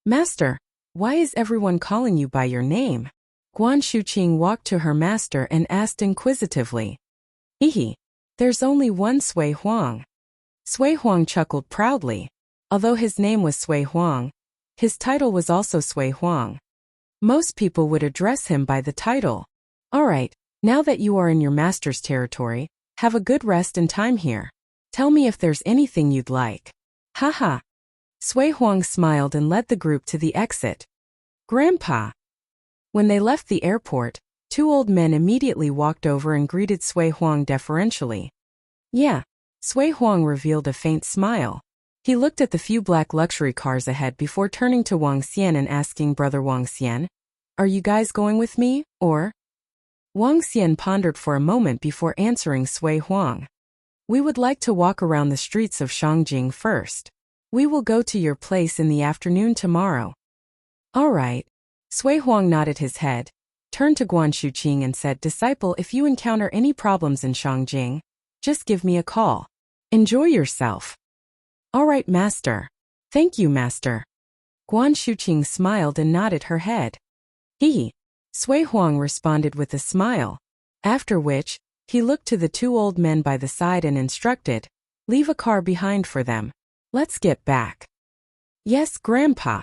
Master, why is everyone calling you by your name? Guan Shuqing walked to her master and asked inquisitively. Hehe. There's only one Sui Huang. Sui Huang chuckled proudly. Although his name was Sui Huang, his title was also Sui Huang. Most people would address him by the title. Alright, now that you are in your master's territory, have a good rest and time here. Tell me if there's anything you'd like. Haha. Sui Huang smiled and led the group to the exit. Grandpa. When they left the airport, two old men immediately walked over and greeted Sui Huang deferentially. Yeah. Sui Huang revealed a faint smile. He looked at the few black luxury cars ahead before turning to Wang Xian and asking Brother Wang Xian, are you guys going with me, or? Wang Xian pondered for a moment before answering Sui Huang. We would like to walk around the streets of Shangjing first. We will go to your place in the afternoon tomorrow. All right. Sui Huang nodded his head, turned to Guan Shuqing and said, Disciple, if you encounter any problems in Shangjing, just give me a call. Enjoy yourself. All right, Master. Thank you, Master. Guan Shuqing smiled and nodded her head. He. Sui Huang responded with a smile, after which, he looked to the two old men by the side and instructed, leave a car behind for them. Let's get back. Yes, Grandpa.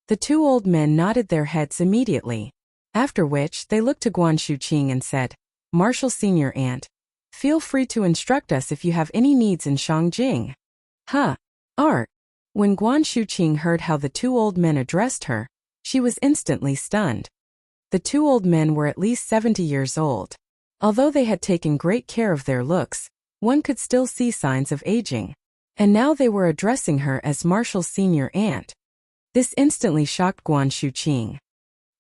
The two old men nodded their heads immediately, after which they looked to Guan Shuqing and said, Marshal Senior Aunt, feel free to instruct us if you have any needs in Shangjing. Art. When Guan Shuqing heard how the two old men addressed her, she was instantly stunned. The two old men were at least 70 years old. Although they had taken great care of their looks, one could still see signs of aging. And now they were addressing her as Marshal Senior Aunt. This instantly shocked Guan Shuqing.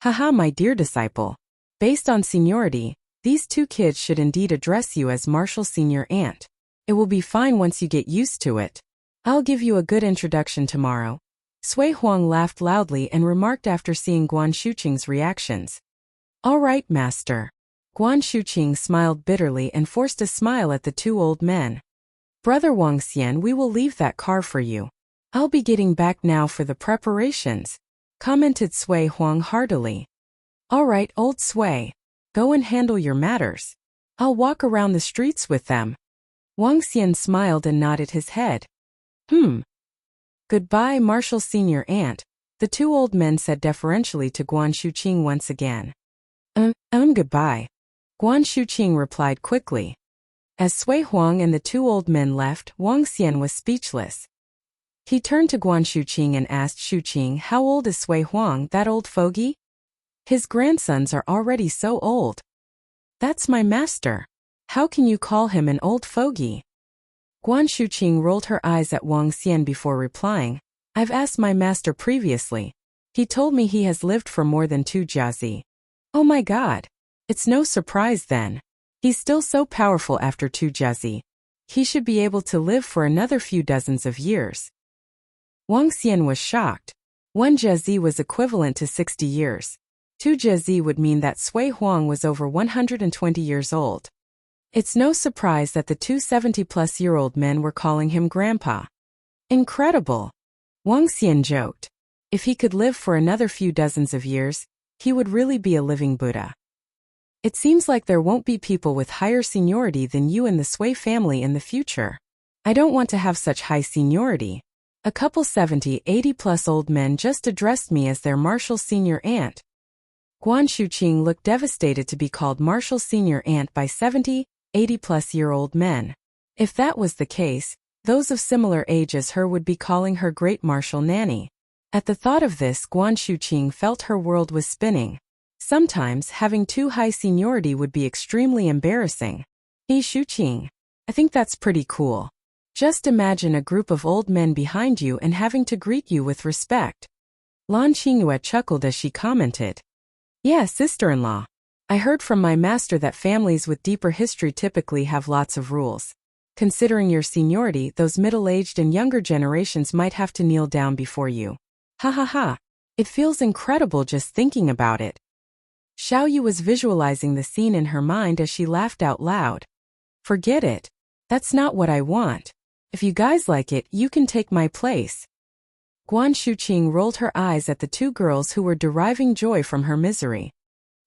Haha, my dear disciple. Based on seniority, these two kids should indeed address you as Marshal Senior Aunt. It will be fine once you get used to it. I'll give you a good introduction tomorrow. Sui Huang laughed loudly and remarked after seeing Guan Shuqing's reactions. All right, Master. Guan Shuqing smiled bitterly and forced a smile at the two old men. Brother Wang Xian, we will leave that car for you. I'll be getting back now for the preparations, commented Sui Huang heartily. All right, old Sui. Go and handle your matters. I'll walk around the streets with them. Wang Xian smiled and nodded his head. Goodbye, Marshal Senior Aunt, the two old men said deferentially to Guan Shuqing once again. Goodbye. Guan Shuqing replied quickly. As Sui Huang and the two old men left, Wang Xian was speechless. He turned to Guan Shuqing and asked Shuqing, how old is Sui Huang, that old fogey? His grandsons are already so old. That's my master. How can you call him an old fogey? Guan Shuqing rolled her eyes at Wang Xian before replying, I've asked my master previously. He told me he has lived for more than 2 jiazi. Oh my god. It's no surprise then. He's still so powerful after 2 jiazi. He should be able to live for another few dozens of years. Wang Xian was shocked. 1 jiazi was equivalent to 60 years. 2 jiazi would mean that Sui Huang was over 120 years old. It's no surprise that the two 70-plus-year-old men were calling him Grandpa. Incredible. Wang Xian joked. If he could live for another few dozens of years, he would really be a living Buddha. It seems like there won't be people with higher seniority than you and the Sui family in the future. I don't want to have such high seniority. A couple 70, 80-plus old men just addressed me as their Marshal Senior Aunt. Guan Shuqing looked devastated to be called Marshal Senior Aunt by 70, 80-plus-year-old men. If that was the case, those of similar age as her would be calling her great martial nanny. At the thought of this, Guan Shuqing felt her world was spinning. Sometimes, having too high seniority would be extremely embarrassing. Hey Shuqing, I think that's pretty cool. Just imagine a group of old men behind you and having to greet you with respect. Lan Qingyue chuckled as she commented. Yeah, sister-in-law. I heard from my master that families with deeper history typically have lots of rules. Considering your seniority, those middle-aged and younger generations might have to kneel down before you. Ha ha ha. It feels incredible just thinking about it. Xiaoyu was visualizing the scene in her mind as she laughed out loud. Forget it. That's not what I want. If you guys like it, you can take my place. Guan Shuqing rolled her eyes at the two girls who were deriving joy from her misery.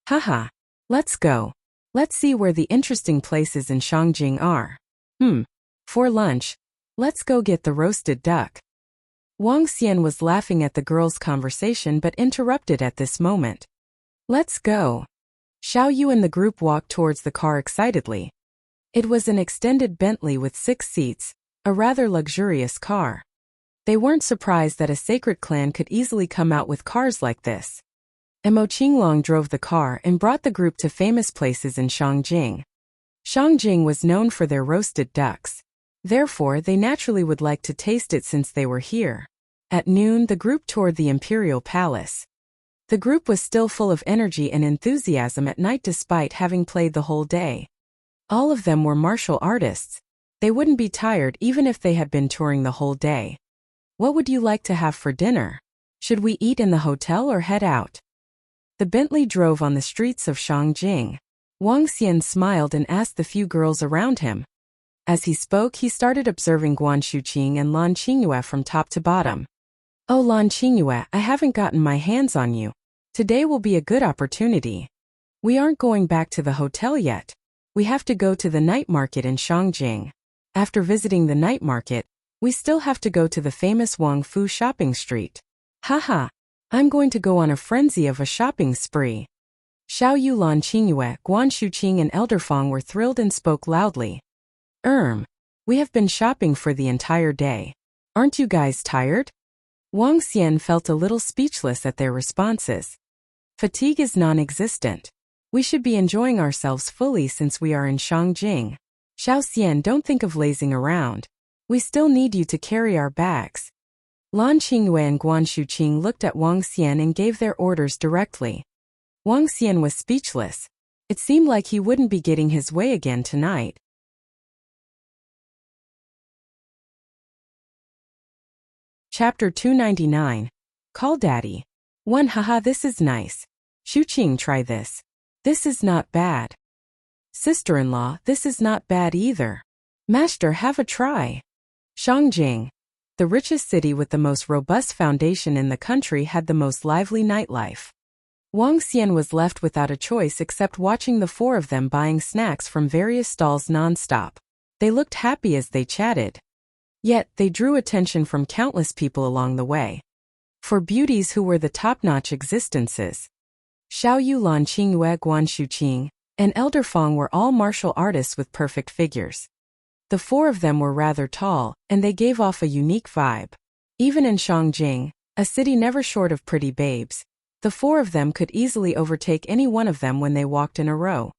Haha. Let's go. Let's see where the interesting places in Shangjing are. For lunch, let's go get the roasted duck. Wang Xian was laughing at the girls' conversation but interrupted at this moment. Let's go. Xiaoyu and the group walked towards the car excitedly. It was an extended Bentley with 6 seats, a rather luxurious car. They weren't surprised that a sacred clan could easily come out with cars like this. Mo Qinglong drove the car and brought the group to famous places in Shangjing. Shangjing was known for their roasted ducks. Therefore, they naturally would like to taste it since they were here. At noon, the group toured the Imperial Palace. The group was still full of energy and enthusiasm at night despite having played the whole day. All of them were martial artists. They wouldn't be tired even if they had been touring the whole day. What would you like to have for dinner? Should we eat in the hotel or head out? The Bentley drove on the streets of Shangjing. Wang Xian smiled and asked the few girls around him. As he spoke, he started observing Guan Shuqing and Lan Qingyue from top to bottom. Oh Lan Qingyue, I haven't gotten my hands on you. Today will be a good opportunity. We aren't going back to the hotel yet. We have to go to the night market in Shangjing. After visiting the night market, we still have to go to the famous Wang Fu shopping street. Haha, I'm going to go on a frenzy of a shopping spree. Xiaoyu, Lan Qingyue, Guan Shuqing and Elder Fong were thrilled and spoke loudly. We have been shopping for the entire day. Aren't you guys tired? Wang Xian felt a little speechless at their responses. Fatigue is non-existent. We should be enjoying ourselves fully since we are in Shangjing. Xiao Xian, don't think of lazing around. We still need you to carry our bags. Lan Qingyue and Guan Shuqing looked at Wang Xian and gave their orders directly. Wang Xian was speechless. It seemed like he wouldn't be getting his way again tonight. Chapter 299. Call Daddy. 1 Haha, this is nice. Shuqing, try this. This is not bad. Sister-in-law, this is not bad either. Master, have a try. Shangjing, the richest city with the most robust foundation in the country, had the most lively nightlife. Wang Xian was left without a choice except watching the 4 of them buying snacks from various stalls non-stop. They looked happy as they chatted. Yet, they drew attention from countless people along the way. For beauties who were the top-notch existences. Xiaoyu, Lan Qingyue, Guan Shuqing, and Elder Fong were all martial artists with perfect figures. The 4 of them were rather tall, and they gave off a unique vibe. Even in Shangjing, a city never short of pretty babes, the 4 of them could easily overtake any one of them when they walked in a row.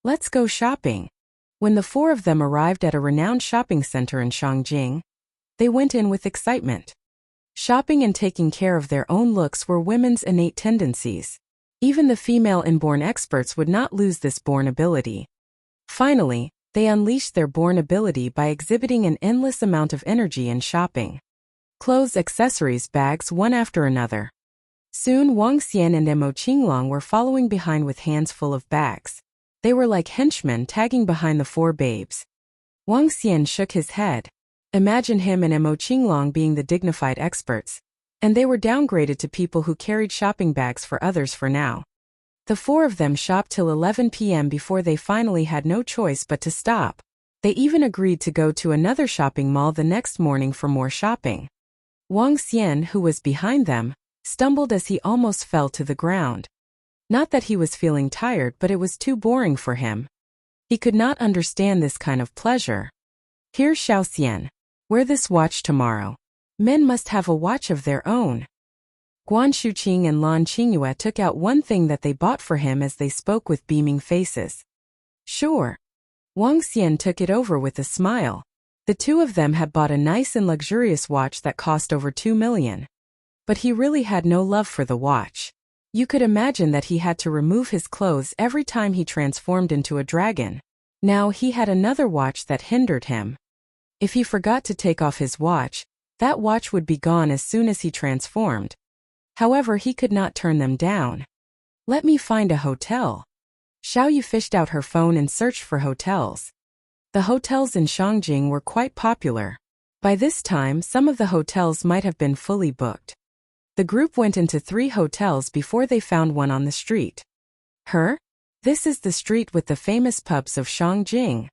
Let's go shopping. When the 4 of them arrived at a renowned shopping center in Shangjing, they went in with excitement. Shopping and taking care of their own looks were women's innate tendencies. Even the female inborn experts would not lose this born ability. Finally, they unleashed their born ability by exhibiting an endless amount of energy in shopping. Clothes, accessories, bags, one after another. Soon Wang Xian and Mo Qinglong were following behind with hands full of bags. They were like henchmen tagging behind the 4 babes. Wang Xian shook his head. Imagine him and Mo Qinglong being the dignified experts, and they were downgraded to people who carried shopping bags for others for now. The 4 of them shopped till 11 p.m. before they finally had no choice but to stop. They even agreed to go to another shopping mall the next morning for more shopping. Wang Xian, who was behind them, stumbled as he almost fell to the ground. Not that he was feeling tired, but it was too boring for him. He could not understand this kind of pleasure. Here's Xiaoxian. Wear this watch tomorrow. Men must have a watch of their own. Guan Shuqing and Lan Qingyue took out one thing that they bought for him as they spoke with beaming faces. Sure. Wang Xian took it over with a smile. The two of them had bought a nice and luxurious watch that cost over 2 million. But he really had no love for the watch. You could imagine that he had to remove his clothes every time he transformed into a dragon. Now he had another watch that hindered him. If he forgot to take off his watch, that watch would be gone as soon as he transformed. However, he could not turn them down. Let me find a hotel. Xiaoyu fished out her phone and searched for hotels. The hotels in Shangjing were quite popular. By this time, some of the hotels might have been fully booked. The group went into 3 hotels before they found one on the street. This is the street with the famous pubs of Shangjing.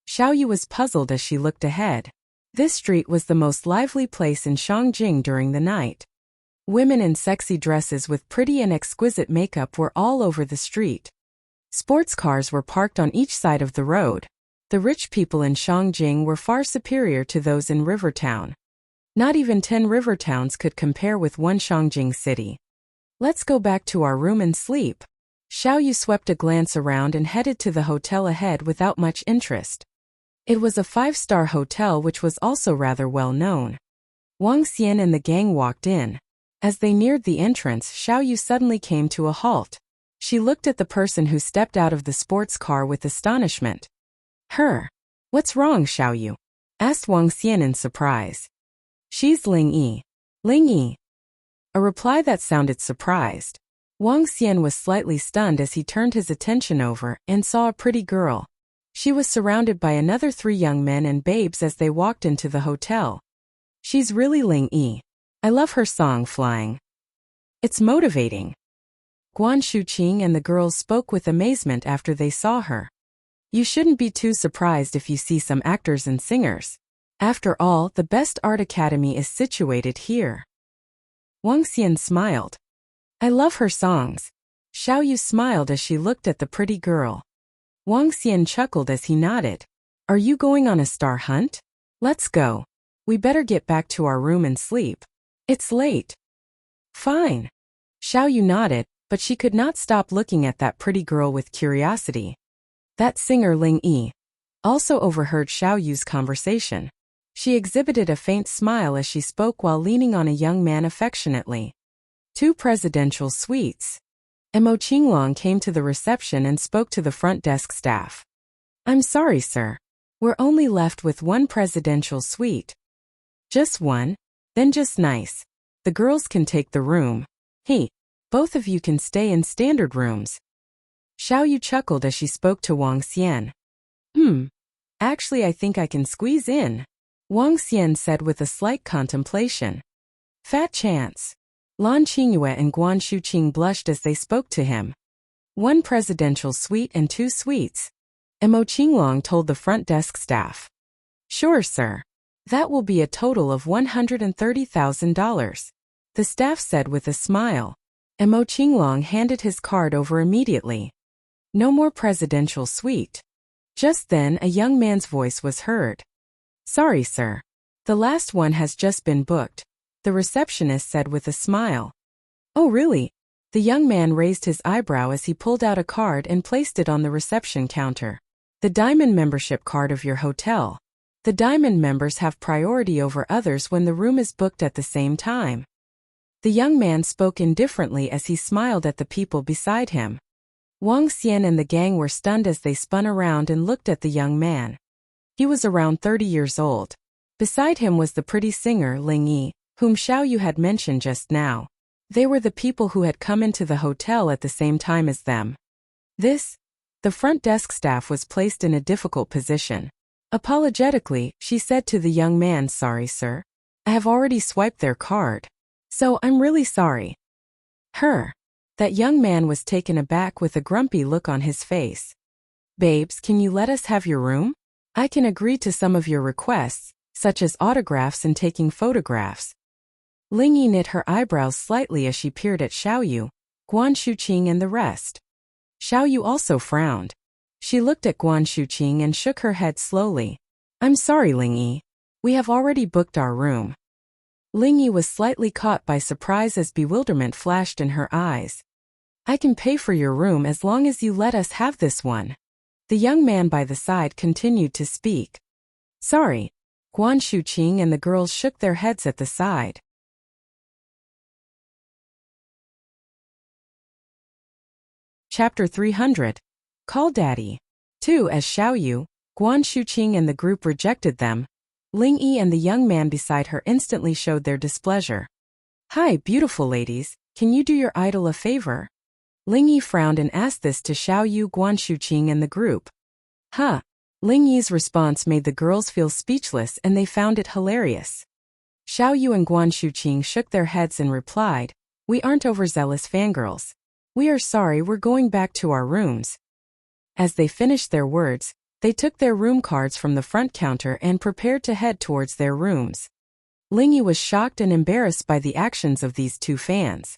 Xiaoyu was puzzled as she looked ahead. This street was the most lively place in Shangjing during the night. Women in sexy dresses with pretty and exquisite makeup were all over the street. Sports cars were parked on each side of the road. The rich people in Shangjing were far superior to those in Rivertown. Not even 10 river towns could compare with one Shangjing city. Let's go back to our room and sleep. Xiaoyu swept a glance around and headed to the hotel ahead without much interest. It was a 5-star hotel which was also rather well known. Wang Xian and the gang walked in. As they neared the entrance, Xiaoyu suddenly came to a halt. She looked at the person who stepped out of the sports car with astonishment. What's wrong, Xiaoyu? Asked Wang Xian in surprise. She's Ling Yi. Ling Yi. A reply that sounded surprised. Wang Xian was slightly stunned as he turned his attention over and saw a pretty girl. She was surrounded by another 3 young men and babes as they walked into the hotel. She's really Ling Yi. I love her song Flying. It's motivating. Guan Shuqing and the girls spoke with amazement after they saw her. You shouldn't be too surprised if you see some actors and singers. After all, the best art academy is situated here. Wang Xian smiled. I love her songs. Xiaoyu smiled as she looked at the pretty girl. Wang Xian chuckled as he nodded. Are you going on a star hunt? Let's go. We better get back to our room and sleep. It's late. Fine. Xiaoyu nodded, but she could not stop looking at that pretty girl with curiosity. That singer Ling Yi also overheard Xiaoyu's conversation. She exhibited a faint smile as she spoke while leaning on a young man affectionately. 2 presidential suites. Mo Qinglong came to the reception and spoke to the front desk staff. I'm sorry, sir. We're only left with 1 presidential suite. Just one? Then just nice. The girls can take the room. Both of you can stay in standard rooms. Xiaoyu chuckled as she spoke to Wang Xian. Actually I think I can squeeze in. Wang Xian said with a slight contemplation. Fat chance. Lan Qingyue and Guan Shuqing blushed as they spoke to him. 1 presidential suite and 2 suites. Mo Qinglong told the front desk staff. Sure, sir. That will be a total of $130,000. The staff said with a smile. Mo Qinglong handed his card over immediately. No more presidential suite. Just then a young man's voice was heard. Sorry, sir. The last one has just been booked, the receptionist said with a smile. Oh really? The young man raised his eyebrow as he pulled out a card and placed it on the reception counter. The Diamond membership card of your hotel. The Diamond members have priority over others when the room is booked at the same time. The young man spoke indifferently as he smiled at the people beside him. Wang Xian and the gang were stunned as they spun around and looked at the young man. He was around 30 years old. Beside him was the pretty singer Ling Yi, whom Xiaoyu had mentioned just now. They were the people who had come into the hotel at the same time as them. The front desk staff was placed in a difficult position. Apologetically, she said to the young man, Sorry, sir. I have already swiped their card. So I'm really sorry. That young man was taken aback with a grumpy look on his face. Babes, can you let us have your room? I can agree to some of your requests, such as autographs and taking photographs. Ling Yi knit her eyebrows slightly as she peered at Xiaoyu, Guan Shuqing and the rest. Xiaoyu also frowned. She looked at Guan Shuqing and shook her head slowly. I'm sorry, Ling Yi. We have already booked our room. Ling Yi was slightly caught by surprise as bewilderment flashed in her eyes. I can pay for your room as long as you let us have this one. The young man by the side continued to speak. Sorry. Guan Shuqing and the girls shook their heads at the side. Chapter 300. Call Daddy. 2. As Xiaoyu, Guan Shuqing and the group rejected them, Ling Yi and the young man beside her instantly showed their displeasure. Hi, beautiful ladies, can you do your idol a favor? Ling Yi frowned and asked this to Xiaoyu, Guan Shuqing and the group. Huh. Ling Yi's response made the girls feel speechless and they found it hilarious. Xiaoyu and Guan Shuqing shook their heads and replied, We aren't overzealous fangirls. We are sorry, we're going back to our rooms. As they finished their words, they took their room cards from the front counter and prepared to head towards their rooms. Ling Yi was shocked and embarrassed by the actions of these two fans.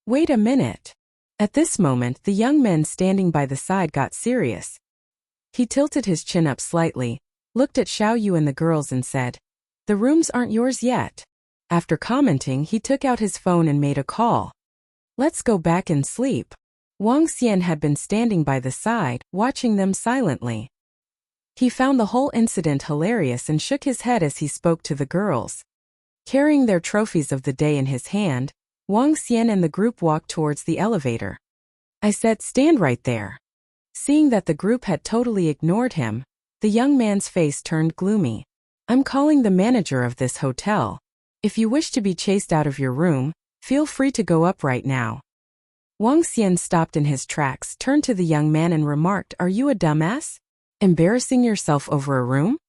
Wait a minute. At this moment, the young man standing by the side got serious. He tilted his chin up slightly, looked at Xiaoyu and the girls and said, The rooms aren't yours yet. After commenting, he took out his phone and made a call. Let's go back and sleep. Wang Xian had been standing by the side, watching them silently. He found the whole incident hilarious and shook his head as he spoke to the girls. Carrying their trophies of the day in his hand, Wang Xian and the group walked towards the elevator. I said, stand right there. Seeing that the group had totally ignored him, the young man's face turned gloomy. I'm calling the manager of this hotel. If you wish to be chased out of your room, feel free to go up right now. Wang Xian stopped in his tracks, turned to the young man and remarked, Are you a dumbass? Embarrassing yourself over a room?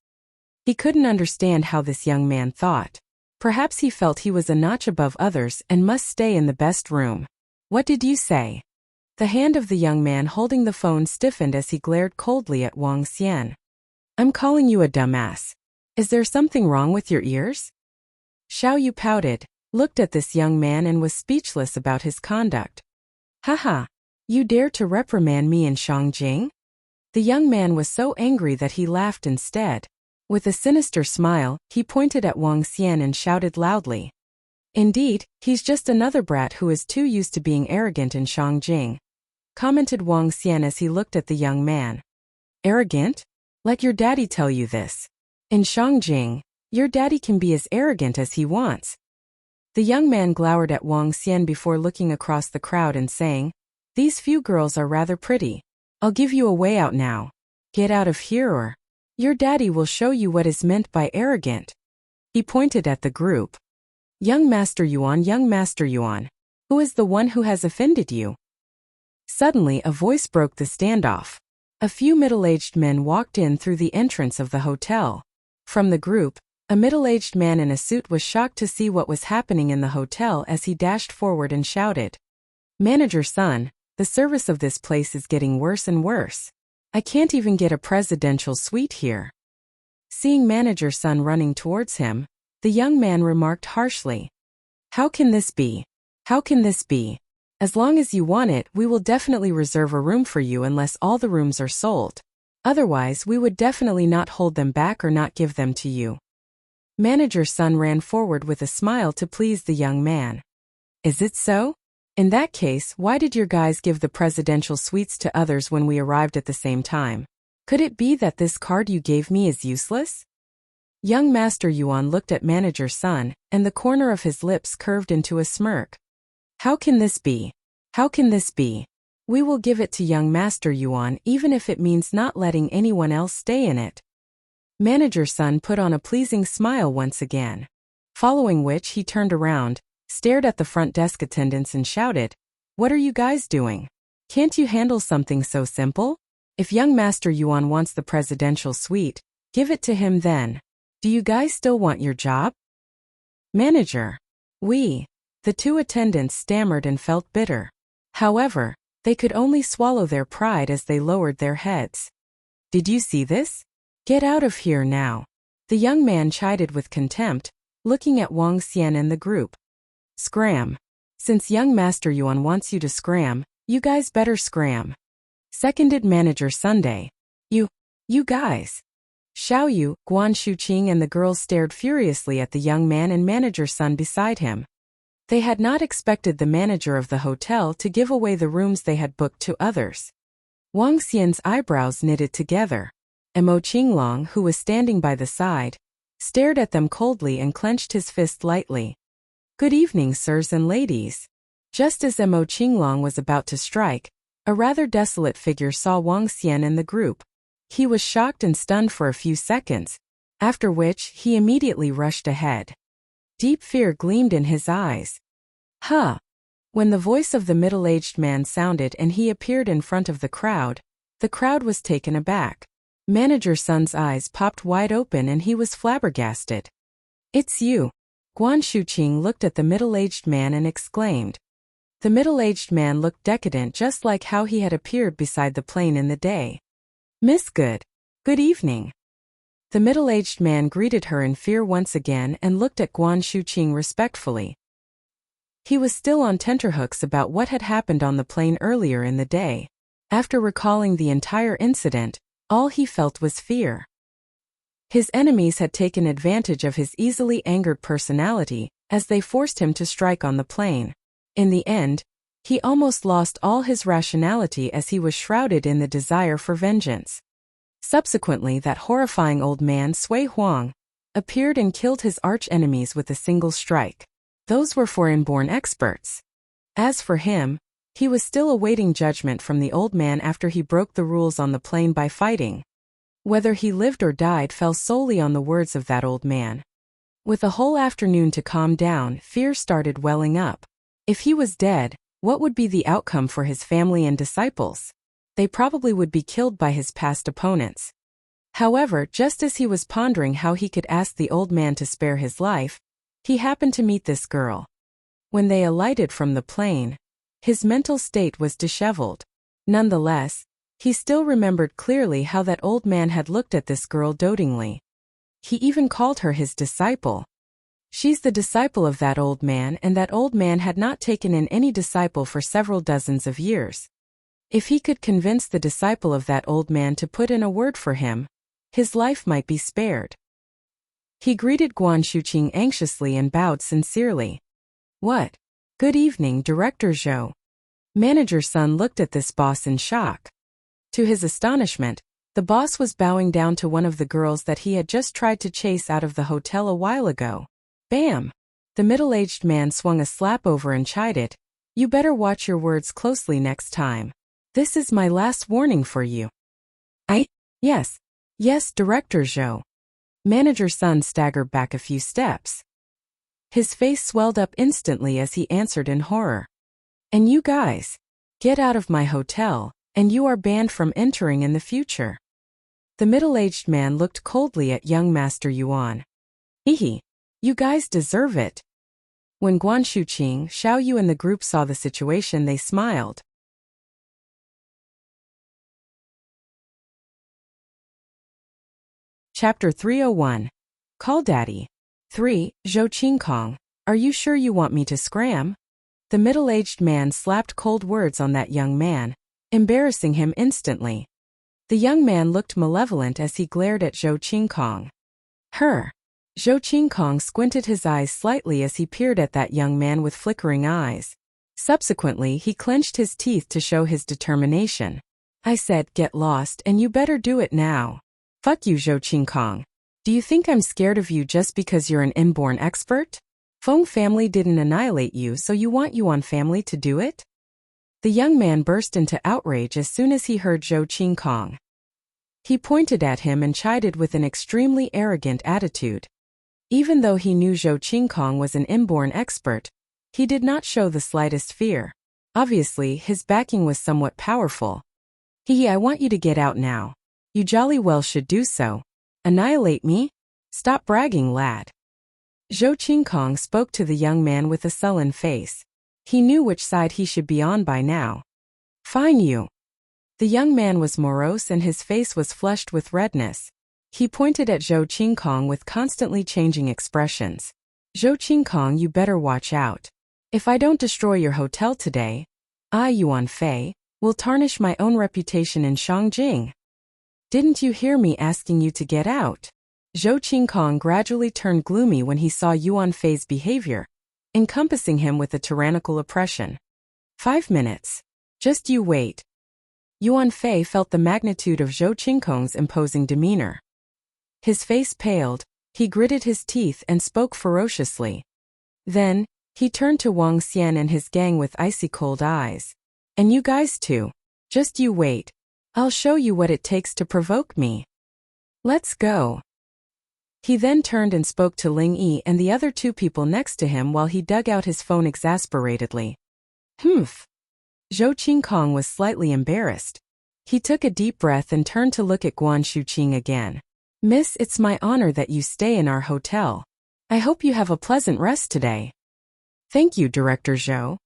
He couldn't understand how this young man thought. Perhaps he felt he was a notch above others and must stay in the best room. What did you say? The hand of the young man holding the phone stiffened as he glared coldly at Wang Xian. I'm calling you a dumbass. Is there something wrong with your ears? Xiaoyu pouted, looked at this young man and was speechless about his conduct. Haha, you dare to reprimand me in Shangjing? The young man was so angry that he laughed instead. With a sinister smile, he pointed at Wang Xian and shouted loudly. Indeed, he's just another brat who is too used to being arrogant in Shangjing, commented Wang Xian as he looked at the young man. Arrogant? Let your daddy tell you this. In Shangjing, your daddy can be as arrogant as he wants. The young man glowered at Wang Xian before looking across the crowd and saying, These few girls are rather pretty. I'll give you a way out now. Get out of here or your daddy will show you what is meant by arrogant. He pointed at the group. Young Master Yuan, who is the one who has offended you? Suddenly a voice broke the standoff. A few middle-aged men walked in through the entrance of the hotel. From the group, a middle-aged man in a suit was shocked to see what was happening in the hotel as he dashed forward and shouted. Manager Sun, the service of this place is getting worse and worse. I can't even get a presidential suite here. Seeing Manager Sun running towards him, the young man remarked harshly. How can this be? How can this be? As long as you want it, we will definitely reserve a room for you unless all the rooms are sold. Otherwise, we would definitely not hold them back or not give them to you. Manager Sun ran forward with a smile to please the young man. Is it so? In that case, why did your guys give the presidential suites to others when we arrived at the same time? Could it be that this card you gave me is useless? Young Master Yuan looked at Manager Sun, and the corner of his lips curved into a smirk. How can this be? How can this be? We will give it to young Master Yuan even if it means not letting anyone else stay in it. Manager Sun put on a pleasing smile once again. Following which he turned around, stared at the front desk attendants and shouted, What are you guys doing? Can't you handle something so simple? If young Master Yuan wants the presidential suite, give it to him then. Do you guys still want your job? Manager. The two attendants stammered and felt bitter. However, they could only swallow their pride as they lowered their heads. Did you see this? Get out of here now. The young man chided with contempt, looking at Wang Xian and the group. Scram. Since young Master Yuan wants you to scram, you guys better scram. Seconded Manager Sunday. You guys. Xiao Yu, Guan Shuqing and the girls stared furiously at the young man and manager's son beside him. They had not expected the manager of the hotel to give away the rooms they had booked to others. Wang Xian's eyebrows knitted together. Mo Qinglong, who was standing by the side, stared at them coldly and clenched his fist lightly. "Good evening, sirs and ladies." Just as Mo Qinglong was about to strike, a rather desolate figure saw Wang Xian in the group. He was shocked and stunned for a few seconds, after which he immediately rushed ahead. Deep fear gleamed in his eyes. "Huh!" When the voice of the middle-aged man sounded and he appeared in front of the crowd was taken aback. Manager Sun's eyes popped wide open and he was flabbergasted. "It's you." Guan Shuqing looked at the middle-aged man and exclaimed. The middle-aged man looked decadent, just like how he had appeared beside the plane in the day. "Miss Good. Good evening." The middle-aged man greeted her in fear once again and looked at Guan Shuqing respectfully. He was still on tenterhooks about what had happened on the plane earlier in the day. After recalling the entire incident, all he felt was fear. His enemies had taken advantage of his easily angered personality as they forced him to strike on the plane. In the end, he almost lost all his rationality as he was shrouded in the desire for vengeance. Subsequently, that horrifying old man Sui Huang appeared and killed his arch-enemies with a single strike. Those were for inborn experts. As for him, he was still awaiting judgment from the old man after he broke the rules on the plane by fighting. Whether he lived or died fell solely on the words of that old man. With a whole afternoon to calm down, fear started welling up. If he was dead, what would be the outcome for his family and disciples? They probably would be killed by his past opponents. However, just as he was pondering how he could ask the old man to spare his life, he happened to meet this girl. When they alighted from the plane, his mental state was disheveled. Nonetheless, he still remembered clearly how that old man had looked at this girl dotingly. He even called her his disciple. She's the disciple of that old man, and that old man had not taken in any disciple for several dozens of years. If he could convince the disciple of that old man to put in a word for him, his life might be spared. He greeted Guan Shuqing anxiously and bowed sincerely. "What? Good evening, Director Zhou." Manager Sun looked at this boss in shock. To his astonishment, the boss was bowing down to one of the girls that he had just tried to chase out of the hotel a while ago. Bam! The middle-aged man swung a slap over and chided, "You better watch your words closely next time. This is my last warning for you." Yes, Director Zhou." Manager Sun staggered back a few steps. His face swelled up instantly as he answered in horror. "And you guys, get out of my hotel, and you are banned from entering in the future." The middle-aged man looked coldly at young Master Yuan. "Hehe, you guys deserve it." When Guan Shuqing, Xiao Yu and the group saw the situation, they smiled. Chapter 301. Call Daddy. 3. Zhou Qingkong, are you sure you want me to scram? The middle-aged man slapped cold words on that young man, embarrassing him instantly. The young man looked malevolent as he glared at Zhou Qingkong. Her. Zhou Qingkong squinted his eyes slightly as he peered at that young man with flickering eyes. Subsequently, he clenched his teeth to show his determination. "I said get lost, and you better do it now. Fuck you, Zhou Qingkong. Do you think I'm scared of you just because you're an inborn expert? Feng family didn't annihilate you, so you want Yuan family to do it?" The young man burst into outrage as soon as he heard Zhou Qingkong. He pointed at him and chided with an extremely arrogant attitude. Even though he knew Zhou Qingkong was an inborn expert, he did not show the slightest fear. Obviously, his backing was somewhat powerful. I want you to get out now. You jolly well should do so. Annihilate me? Stop bragging, lad." Zhou Qingkong spoke to the young man with a sullen face. He knew which side he should be on by now. "Fine you." The young man was morose and his face was flushed with redness. He pointed at Zhou Qingkong with constantly changing expressions. "Zhou Qingkong, you better watch out. If I don't destroy your hotel today, I, Yuan Fei, will tarnish my own reputation in Shangjing." Didn't you hear me asking you to get out? Zhou Qingkong gradually turned gloomy when he saw Yuan Fei's behavior, encompassing him with a tyrannical oppression. 5 minutes. Just you wait. Yuan Fei felt the magnitude of Zhou Qingkong's imposing demeanor. His face paled, he gritted his teeth and spoke ferociously. Then, he turned to Wang Xian and his gang with icy cold eyes. And you guys too. Just you wait. I'll show you what it takes to provoke me. Let's go. He then turned and spoke to Ling Yi and the other 2 people next to him while he dug out his phone exasperatedly. Humph. Zhou Qingkong was slightly embarrassed. He took a deep breath and turned to look at Guan Shuqing again. Miss, it's my honor that you stay in our hotel. I hope you have a pleasant rest today. Thank you, Director Zhou.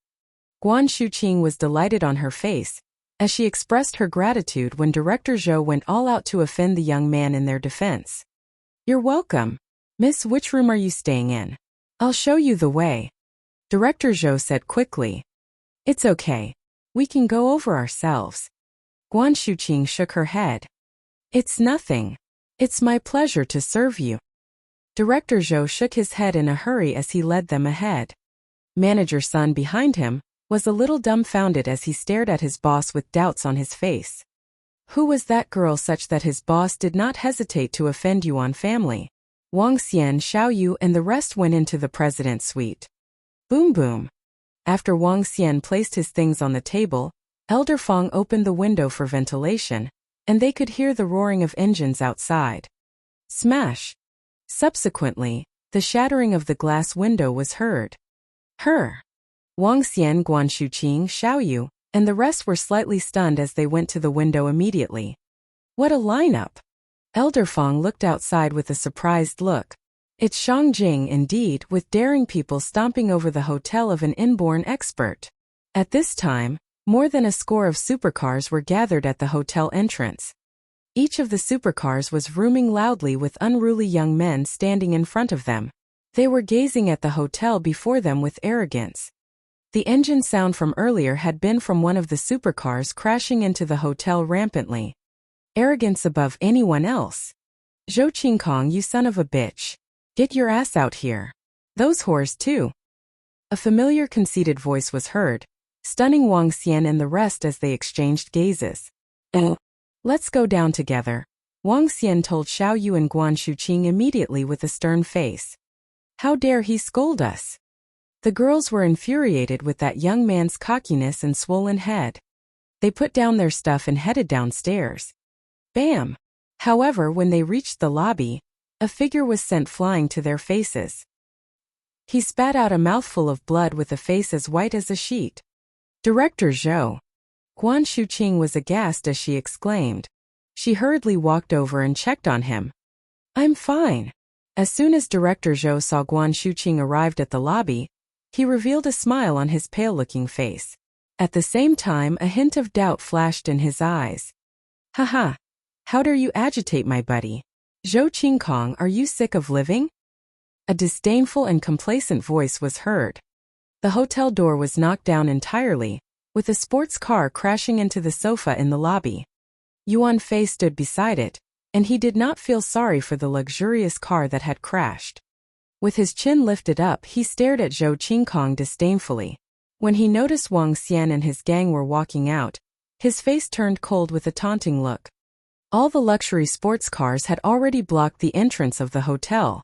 Guan Shuqing was delighted on her face, as she expressed her gratitude when Director Zhou went all out to offend the young man in their defense. You're welcome. Miss, which room are you staying in? I'll show you the way. Director Zhou said quickly. It's okay. We can go over ourselves. Guan Shuqing shook her head. It's nothing. It's my pleasure to serve you. Director Zhou shook his head in a hurry as he led them ahead. Manager Sun behind him was a little dumbfounded as he stared at his boss with doubts on his face. Who was that girl such that his boss did not hesitate to offend Yuan family? Wang Xian, Xiao Yu and the rest went into the president's suite. Boom boom. After Wang Xian placed his things on the table, Elder Feng opened the window for ventilation, and they could hear the roaring of engines outside. Smash! Subsequently, the shattering of the glass window was heard. Wang Xian, Guan Shuqing, Xiao Yu, and the rest were slightly stunned as they went to the window immediately. What a lineup! Elder Feng looked outside with a surprised look. It's Shangjing indeed, with daring people stomping over the hotel of an inborn expert. At this time, more than a score of supercars were gathered at the hotel entrance. Each of the supercars was vrooming loudly with unruly young men standing in front of them. They were gazing at the hotel before them with arrogance. The engine sound from earlier had been from one of the supercars crashing into the hotel rampantly. Arrogance above anyone else. Zhou Qingkong, you son of a bitch. Get your ass out here. Those whores too. A familiar conceited voice was heard, stunning Wang Xian and the rest as they exchanged gazes. Let's go down together, Wang Xian told Xiao Yu and Guan Shuqing immediately with a stern face. How dare he scold us? The girls were infuriated with that young man's cockiness and swollen head. They put down their stuff and headed downstairs. Bam! However, when they reached the lobby, a figure was sent flying to their faces. He spat out a mouthful of blood with a face as white as a sheet. Director Zhou. Guan Shuqing was aghast as she exclaimed. She hurriedly walked over and checked on him. I'm fine. As soon as Director Zhou saw Guan Shuqing arrived at the lobby, he revealed a smile on his pale-looking face. At the same time, a hint of doubt flashed in his eyes. Haha. How dare you agitate my buddy? Zhou Qingkong, are you sick of living? A disdainful and complacent voice was heard. The hotel door was knocked down entirely, with a sports car crashing into the sofa in the lobby. Yuan Fei stood beside it, and he did not feel sorry for the luxurious car that had crashed. With his chin lifted up, he stared at Zhou Qingkong disdainfully. When he noticed Wang Xian and his gang were walking out, his face turned cold with a taunting look. All the luxury sports cars had already blocked the entrance of the hotel.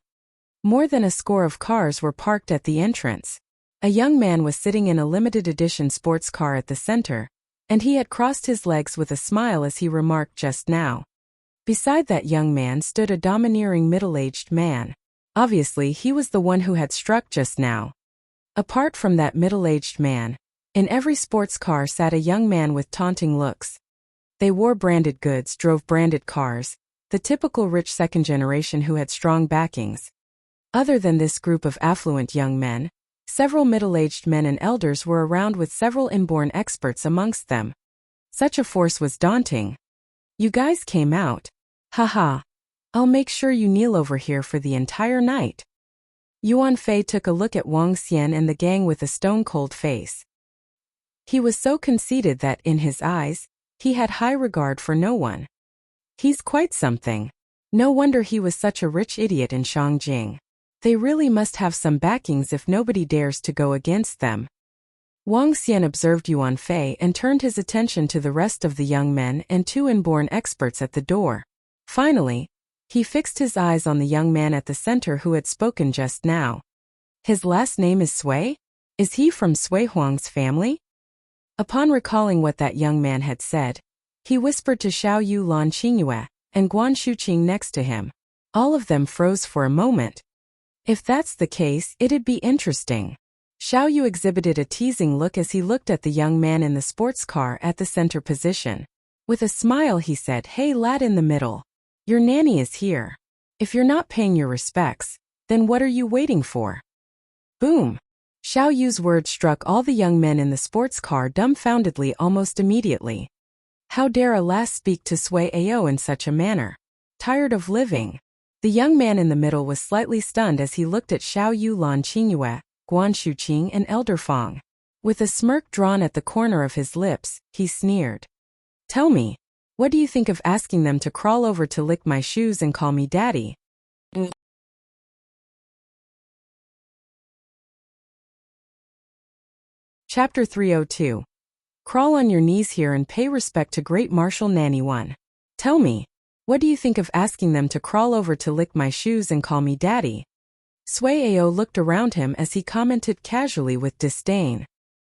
More than a score of cars were parked at the entrance. A young man was sitting in a limited edition sports car at the center, and he had crossed his legs with a smile as he remarked just now. Beside that young man stood a domineering middle-aged man. Obviously, he was the one who had struck just now. Apart from that middle-aged man, in every sports car sat a young man with taunting looks. They wore branded goods, drove branded cars, the typical rich second generation who had strong backings. Other than this group of affluent young men, several middle-aged men and elders were around with several inborn experts amongst them. Such a force was daunting. You guys came out. Haha. I'll make sure you kneel over here for the entire night. Yuan Fei took a look at Wang Xian and the gang with a stone-cold face. He was so conceited that, in his eyes, he had high regard for no one. He's quite something. No wonder he was such a rich idiot in Shangjing. They really must have some backings if nobody dares to go against them. Wang Xian observed Yuan Fei and turned his attention to the rest of the young men and 2 inborn experts at the door. Finally, he fixed his eyes on the young man at the center who had spoken just now. His last name is Sui? Is he from Sui Huang's family? Upon recalling what that young man had said, he whispered to Xiao Yu Lan Qingyue and Guan Shuqing next to him. All of them froze for a moment. If that's the case, it'd be interesting. Xiao Yu exhibited a teasing look as he looked at the young man in the sports car at the center position. With a smile he said, "Hey lad in the middle. Your nanny is here. If you're not paying your respects, then what are you waiting for?" Boom! Xiao Yu's words struck all the young men in the sports car dumbfoundedly almost immediately. How dare a lass speak to Sui Ao in such a manner? Tired of living? The young man in the middle was slightly stunned as he looked at Xiao Yu Lan Qingyue, Guan Shuqing and Elder Fang. With a smirk drawn at the corner of his lips, he sneered. "Tell me, what do you think of asking them to crawl over to lick my shoes and call me daddy?" Chapter 302. Crawl on your knees here and pay respect to Great Marshal Nanny 1. Tell me, what do you think of asking them to crawl over to lick my shoes and call me daddy? Sui Ao looked around him as he commented casually with disdain.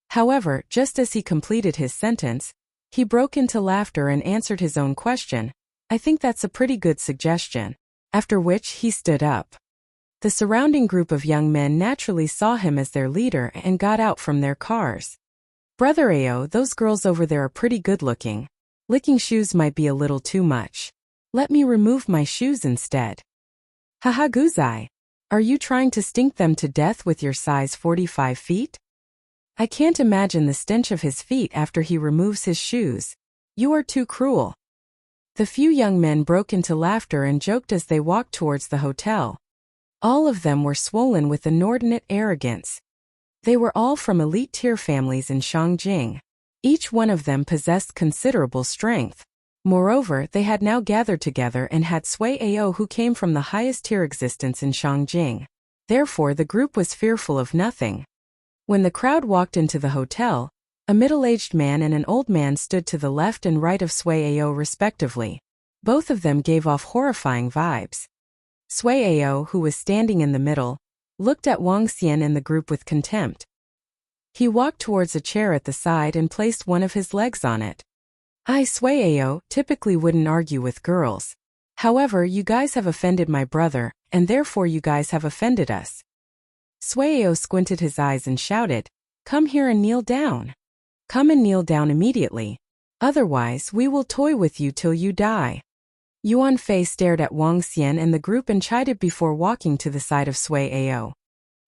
However, just as he completed his sentence, he broke into laughter and answered his own question. "I think that's a pretty good suggestion." After which he stood up. The surrounding group of young men naturally saw him as their leader and got out from their cars. "Brother Ao, those girls over there are pretty good looking. Licking shoes might be a little too much. Let me remove my shoes instead." "Haha Guzai. Are you trying to stink them to death with your size 45 feet? I can't imagine the stench of his feet after he removes his shoes. You are too cruel." The few young men broke into laughter and joked as they walked towards the hotel. All of them were swollen with inordinate arrogance. They were all from elite-tier families in Shangjing. Each one of them possessed considerable strength. Moreover, they had now gathered together and had Sui Ao who came from the highest tier existence in Shangjing. Therefore the group was fearful of nothing. When the crowd walked into the hotel, a middle-aged man and an old man stood to the left and right of Sui Ao respectively. Both of them gave off horrifying vibes. Sui Ao, who was standing in the middle, looked at Wang Xian and the group with contempt. He walked towards a chair at the side and placed one of his legs on it. "I, Sui Ao, typically wouldn't argue with girls. However, you guys have offended my brother, and therefore you guys have offended us." Sui Ao squinted his eyes and shouted, "Come here and kneel down. Come and kneel down immediately. Otherwise, we will toy with you till you die." Yuan Fei stared at Wang Xian and the group and chided before walking to the side of Sui Ao.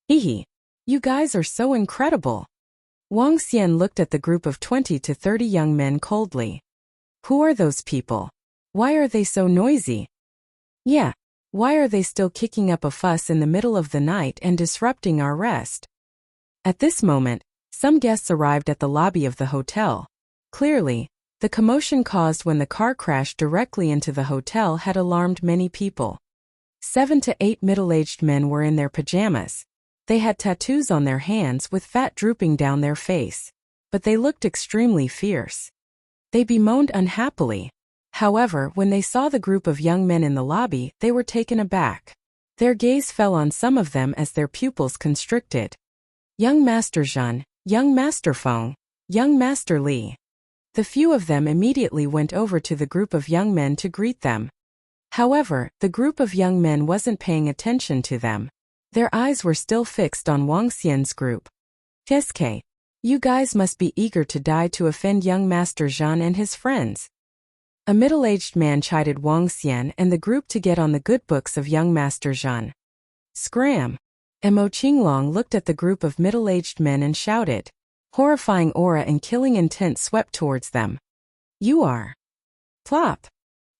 "Hehe. You guys are so incredible." Wang Xian looked at the group of 20 to 30 young men coldly. "Who are those people? Why are they so noisy? Yeah, why are they still kicking up a fuss in the middle of the night and disrupting our rest?" At this moment, some guests arrived at the lobby of the hotel. Clearly, the commotion caused when the car crashed directly into the hotel had alarmed many people. 7 to 8 middle-aged men were in their pajamas. They had tattoos on their hands with fat drooping down their face. But they looked extremely fierce. They bemoaned unhappily. However, when they saw the group of young men in the lobby, they were taken aback. Their gaze fell on some of them as their pupils constricted. "Young Master Zhan, Young Master Feng, Young Master Li." The few of them immediately went over to the group of young men to greet them. However, the group of young men wasn't paying attention to them. Their eyes were still fixed on Wang Xian's group. "SK, you guys must be eager to die to offend young Master Zhan and his friends." A middle-aged man chided Wang Xian and the group to get on the good books of young Master Zhan. Scram! Mo Qinglong looked at the group of middle-aged men and shouted. Horrifying aura and killing intent swept towards them. "You are." Plop!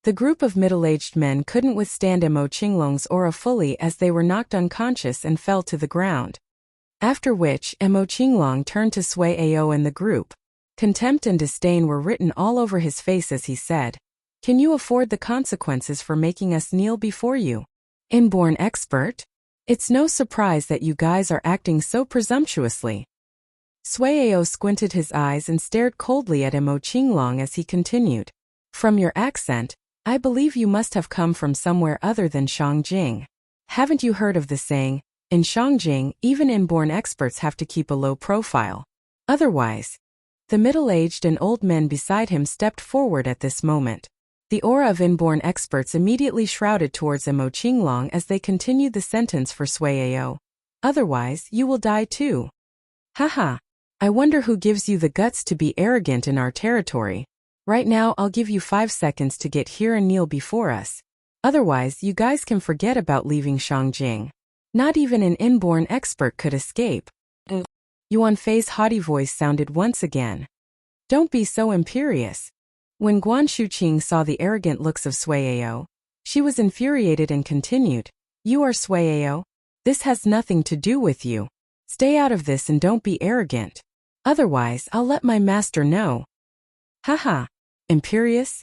The group of middle-aged men couldn't withstand Mo Qinglong's aura fully as they were knocked unconscious and fell to the ground. After which, Mo Qinglong turned to Sui Ao and the group. Contempt and disdain were written all over his face as he said, Can you afford the consequences for making us kneel before you? Inborn expert? It's no surprise that you guys are acting so presumptuously. Suiao squinted his eyes and stared coldly at Mo Qinglong as he continued. From your accent, I believe you must have come from somewhere other than Shangjing. Haven't you heard of the saying, in Shangjing, even inborn experts have to keep a low profile. Otherwise, the middle-aged and old men beside him stepped forward at this moment. The aura of inborn experts immediately shrouded towards Mo Qinglong as they continued the sentence for Suiao. Otherwise, you will die too. Haha. I wonder who gives you the guts to be arrogant in our territory. Right now I'll give you 5 seconds to get here and kneel before us. Otherwise, you guys can forget about leaving Shangjing. Not even an inborn expert could escape. Yuan Fei's haughty voice sounded once again. Don't be so imperious. When Guan Shuqing saw the arrogant looks of Suiao, she was infuriated and continued. You are Suiao? This has nothing to do with you. Stay out of this and don't be arrogant. Otherwise, I'll let my master know. Haha. Imperious?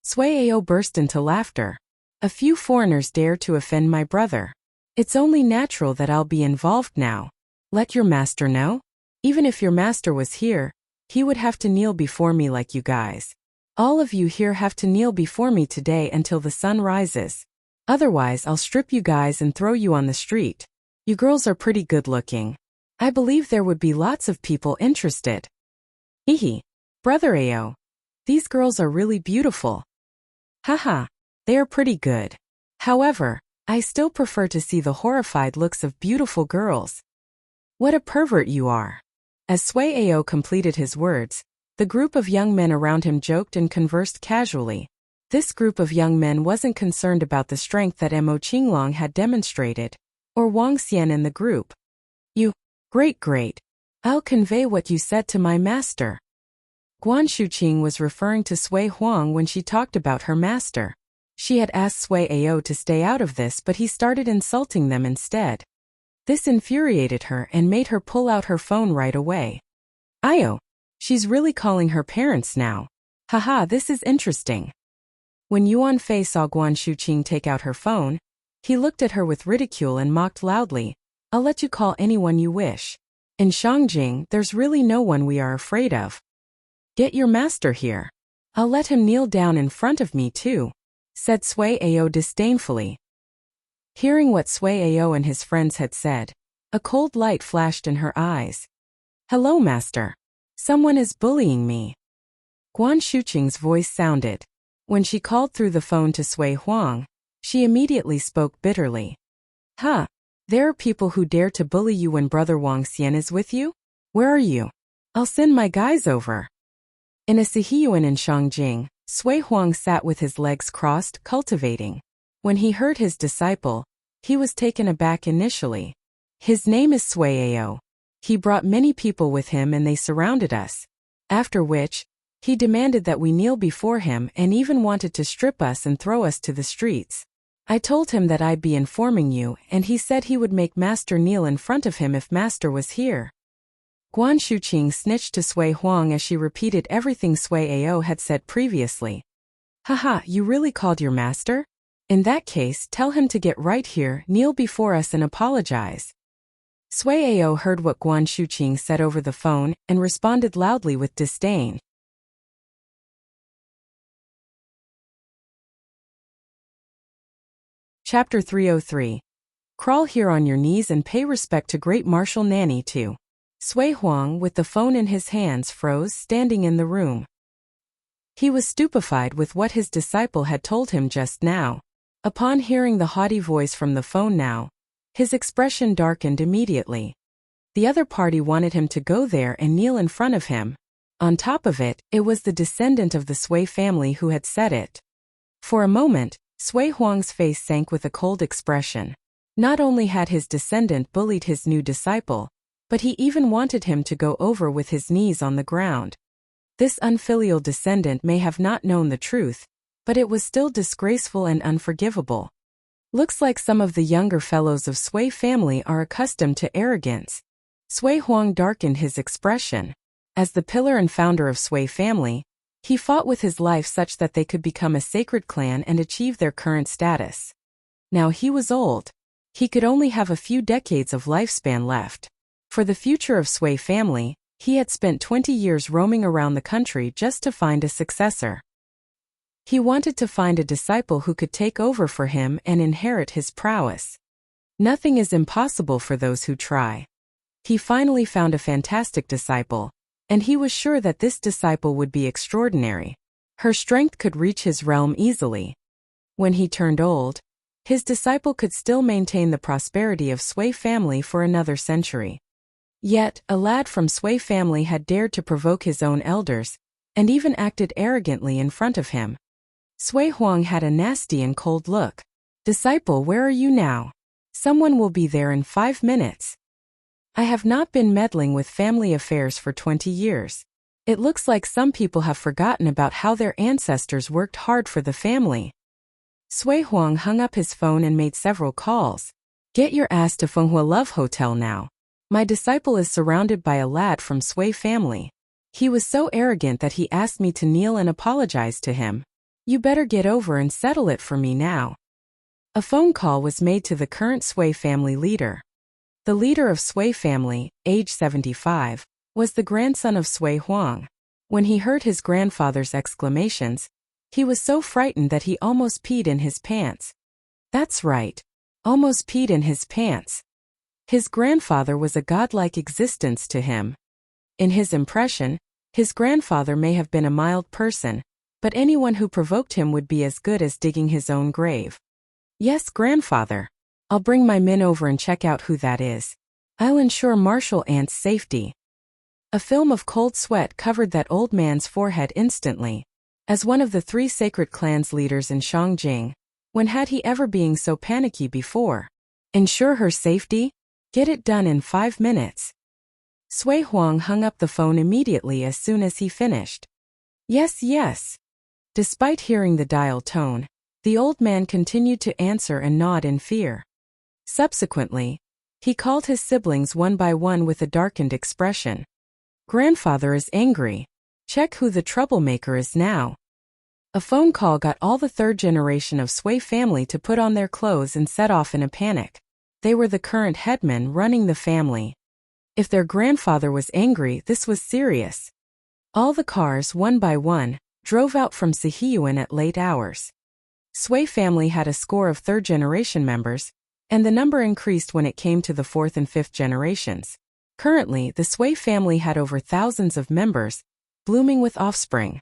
Suiao burst into laughter. A few foreigners dare to offend my brother. It's only natural that I'll be involved now. Let your master know? Even if your master was here, he would have to kneel before me like you guys. All of you here have to kneel before me today until the sun rises. Otherwise, I'll strip you guys and throw you on the street. You girls are pretty good looking. I believe there would be lots of people interested. Hehe. Brother Ao. These girls are really beautiful. Haha. They are pretty good. However, I still prefer to see the horrified looks of beautiful girls. What a pervert you are. As Suiao completed his words, the group of young men around him joked and conversed casually. This group of young men wasn't concerned about the strength that Mo Qinglong had demonstrated, or Wang Xian in the group. You, great. I'll convey what you said to my master. Guan Shuqing was referring to Sui Huang when she talked about her master. She had asked Suiao to stay out of this, but he started insulting them instead. This infuriated her and made her pull out her phone right away. Io. She's really calling her parents now. Haha, this is interesting. When Yuan Fei saw Guan Shuqing take out her phone, he looked at her with ridicule and mocked loudly. I'll let you call anyone you wish. In Shangjing, there's really no one we are afraid of. Get your master here. I'll let him kneel down in front of me too, said Suiao disdainfully. Hearing what Suiao and his friends had said, a cold light flashed in her eyes. Hello, master. Someone is bullying me. Guan Shuqing's voice sounded. When she called through the phone to Sui Huang, she immediately spoke bitterly. Huh, there are people who dare to bully you when brother Wang Xian is with you? Where are you? I'll send my guys over. In a Sihiyuan in Shangjing, Sui Huang sat with his legs crossed, cultivating. When he heard his disciple, he was taken aback initially. His name is Suiao. He brought many people with him and they surrounded us. After which, he demanded that we kneel before him and even wanted to strip us and throw us to the streets. I told him that I'd be informing you, and he said he would make Master kneel in front of him if Master was here. Guan Shuqing snitched to Sui Huang as she repeated everything Suiao had said previously. Haha, you really called your master? In that case, tell him to get right here, kneel before us and apologize. Suiao heard what Guan Shuqing said over the phone and responded loudly with disdain. Chapter 303. Crawl here on your knees and pay respect to great martial Nanny too. Sui Huang, with the phone in his hands, froze, standing in the room. He was stupefied with what his disciple had told him just now. Upon hearing the haughty voice from the phone now, his expression darkened immediately. The other party wanted him to go there and kneel in front of him. On top of it, it was the descendant of the Sui family who had said it. For a moment, Sui Huang's face sank with a cold expression. Not only had his descendant bullied his new disciple, but he even wanted him to go over with his knees on the ground. This unfilial descendant may have not known the truth, but it was still disgraceful and unforgivable. Looks like some of the younger fellows of Sui family are accustomed to arrogance. Sui Huang darkened his expression. As the pillar and founder of Sui family, He fought with his life such that they could become a sacred clan and achieve their current status. Now he was old. He could only have a few decades of lifespan left. For the future of Sui family, he had spent 20 years roaming around the country just to find a successor. He wanted to find a disciple who could take over for him and inherit his prowess. Nothing is impossible for those who try. He finally found a fantastic disciple, and he was sure that this disciple would be extraordinary. Her strength could reach his realm easily. When he turned old, his disciple could still maintain the prosperity of Sui family for another century. Yet, a lad from Sui family had dared to provoke his own elders, and even acted arrogantly in front of him. Sui Huang had a nasty and cold look. "Disciple, where are you now? Someone will be there in 5 minutes. I have not been meddling with family affairs for 20 years. It looks like some people have forgotten about how their ancestors worked hard for the family." Sui Huang hung up his phone and made several calls. "Get your ass to Fenghua Love Hotel now. My disciple is surrounded by a lad from Sui family. He was so arrogant that he asked me to kneel and apologize to him. You better get over and settle it for me now." A phone call was made to the current Sui family leader. The leader of Sui family, age 75, was the grandson of Sui Huang. When he heard his grandfather's exclamations, he was so frightened that he almost peed in his pants. That's right, almost peed in his pants. His grandfather was a godlike existence to him. In his impression, his grandfather may have been a mild person, but anyone who provoked him would be as good as digging his own grave. "Yes, grandfather. I'll bring my men over and check out who that is. I'll ensure Marshal Ant's safety." A film of cold sweat covered that old man's forehead instantly. As one of the 3 sacred clans leaders in Shangjing, when had he ever been so panicky before? Ensure her safety? Get it done in 5 minutes. Sui Huang hung up the phone immediately as soon as he finished. "Yes, yes." Despite hearing the dial tone, the old man continued to answer and nod in fear. Subsequently, he called his siblings one by one with a darkened expression. "Grandfather is angry. Check who the troublemaker is now." A phone call got all the 3rd generation of Sui family to put on their clothes and set off in a panic. They were the current headmen running the family. If their grandfather was angry, this was serious. All the cars, one by one, drove out from Sihiyuan at late hours. Sui family had a score of 3rd generation members, and the number increased when it came to the 4th and 5th generations. Currently, the Sui family had over thousands of members, blooming with offspring.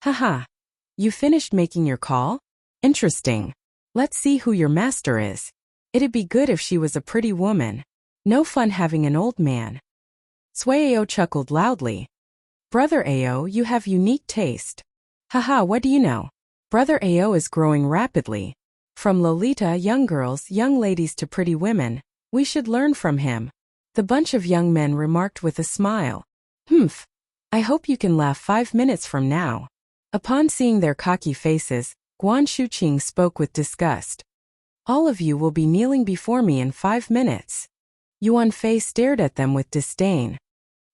"Haha. You finished making your call? Interesting. Let's see who your master is. It'd be good if she was a pretty woman. No fun having an old man." Sui Ao chuckled loudly. "Brother Ao, you have unique taste. Haha, what do you know? Brother Ao is growing rapidly. From Lolita young girls, young ladies to pretty women, we should learn from him." The bunch of young men remarked with a smile. "Humph. I hope you can laugh 5 minutes from now." Upon seeing their cocky faces, Guan Shuqing spoke with disgust. "All of you will be kneeling before me in 5 minutes." Yuan Fei stared at them with disdain.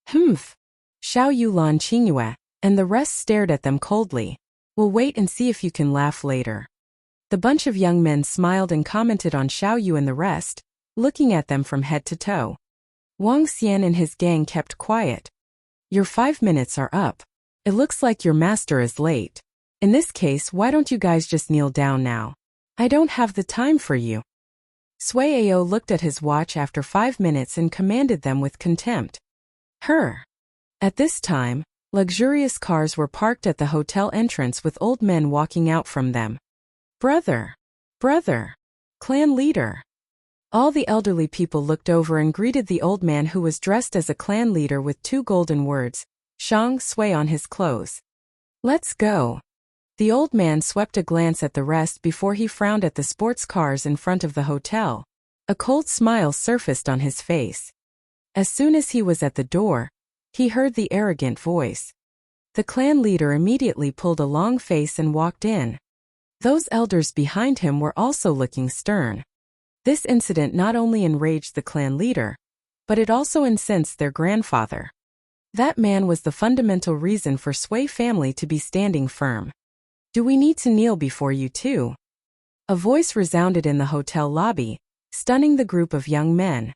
"Humph." Xiao Yulan Qingyue, and the rest stared at them coldly. "We'll wait and see if you can laugh later." The bunch of young men smiled and commented on Xiao Yu and the rest, looking at them from head to toe. Wang Xian and his gang kept quiet. "Your 5 minutes are up. It looks like your master is late. In this case, why don't you guys just kneel down now? I don't have the time for you." Sui Ao looked at his watch after 5 minutes and commanded them with contempt. "Her." At this time, luxurious cars were parked at the hotel entrance with old men walking out from them. "Brother! Brother! Clan leader!" All the elderly people looked over and greeted the old man who was dressed as a clan leader with 2 golden words, "Shang Sui" on his clothes. "Let's go." The old man swept a glance at the rest before he frowned at the sports cars in front of the hotel. A cold smile surfaced on his face. As soon as he was at the door, he heard the arrogant voice. The clan leader immediately pulled a long face and walked in. Those elders behind him were also looking stern. This incident not only enraged the clan leader, but it also incensed their grandfather. That man was the fundamental reason for Sui family to be standing firm. Do we need to kneel before you too? A voice resounded in the hotel lobby, stunning the group of young men.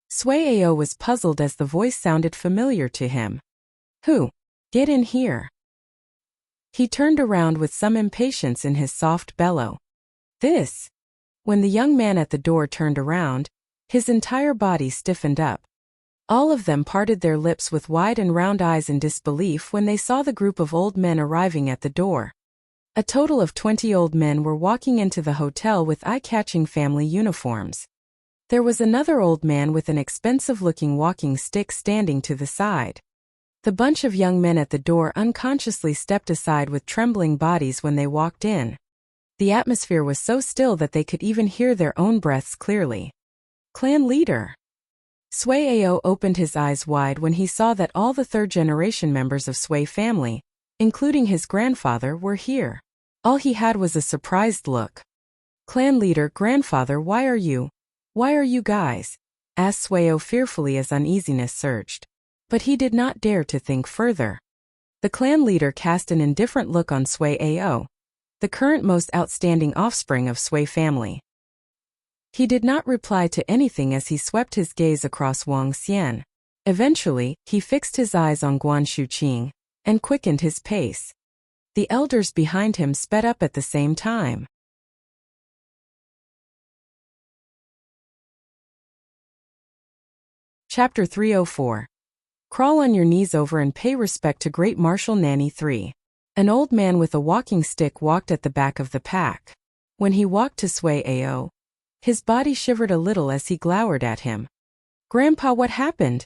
Sui Ao was puzzled as the voice sounded familiar to him. Who? Get in here. He turned around with some impatience in his soft bellow. This? When the young man at the door turned around, his entire body stiffened up. All of them parted their lips with wide and round eyes in disbelief when they saw the group of old men arriving at the door. A total of 20 old men were walking into the hotel with eye-catching family uniforms. There was another old man with an expensive-looking walking stick standing to the side. The bunch of young men at the door unconsciously stepped aside with trembling bodies when they walked in. The atmosphere was so still that they could even hear their own breaths clearly. Clan leader. Sui Ao opened his eyes wide when he saw that all the third-generation members of Sui family, including his grandfather, were here. All he had was a surprised look. Clan leader, grandfather, why are you guys? Asked Sui Ao fearfully as uneasiness surged. But he did not dare to think further. The clan leader cast an indifferent look on Sui Ao, the current most outstanding offspring of Sui family. He did not reply to anything as he swept his gaze across Wuxia. Eventually, he fixed his eyes on Guan Shuqing and quickened his pace. The elders behind him sped up at the same time. Chapter 304. Crawl on your knees over and pay respect to Great Marshal Nanny 3. An old man with a walking stick walked at the back of the pack. When he walked to Sui Ao, his body shivered a little as he glowered at him. Grandpa, what happened?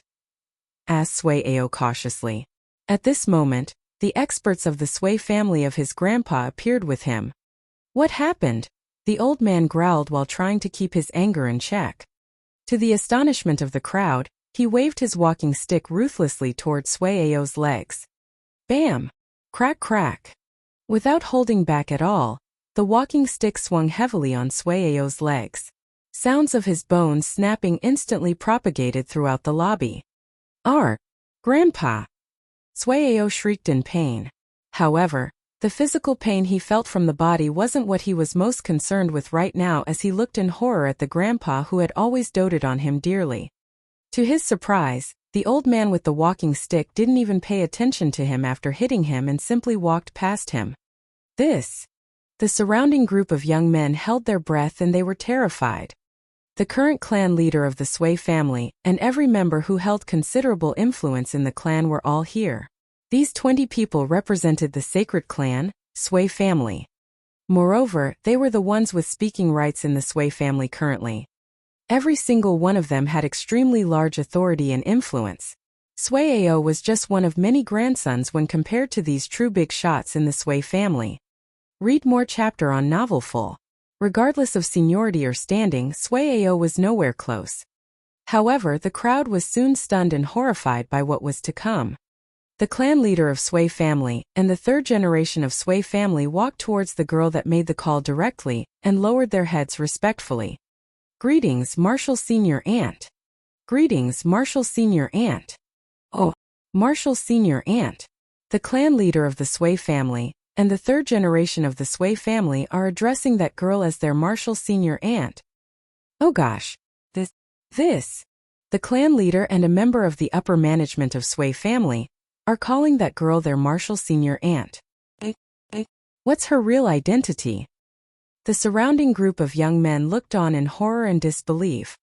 Asked Sui Ao cautiously. At this moment, the experts of the Sui family of his grandpa appeared with him. What happened? The old man growled while trying to keep his anger in check. To the astonishment of the crowd, he waved his walking stick ruthlessly toward Sui Ao's legs. Bam! Crack crack! Without holding back at all, the walking stick swung heavily on Sui Ao's legs. Sounds of his bones snapping instantly propagated throughout the lobby. Grandpa! Sui Ao shrieked in pain. However, the physical pain he felt from the body wasn't what he was most concerned with right now as he looked in horror at the grandpa who had always doted on him dearly. To his surprise, the old man with the walking stick didn't even pay attention to him after hitting him and simply walked past him. The surrounding group of young men held their breath and they were terrified. The current clan leader of the Sui family and every member who held considerable influence in the clan were all here. These 20 people represented the sacred clan, Sui family. Moreover, they were the ones with speaking rights in the Sui family currently. Every single one of them had extremely large authority and influence. Sui Ao was just one of many grandsons when compared to these true big shots in the Sui family. Read more chapter on novel full. Regardless of seniority or standing, Sui Ao was nowhere close. However, the crowd was soon stunned and horrified by what was to come. The clan leader of Sui family and the third generation of Sui family walked towards the girl that made the call directly and lowered their heads respectfully. Greetings, Marshal Senior Aunt. Greetings, Marshal Senior Aunt. Oh, Marshal Senior Aunt. The clan leader of the Sui family and the third generation of the Sui family are addressing that girl as their Marshal Senior Aunt. Oh gosh, this. The clan leader and a member of the upper management of Sui family are calling that girl their Marshal Senior Aunt. What's her real identity? The surrounding group of young men looked on in horror and disbelief.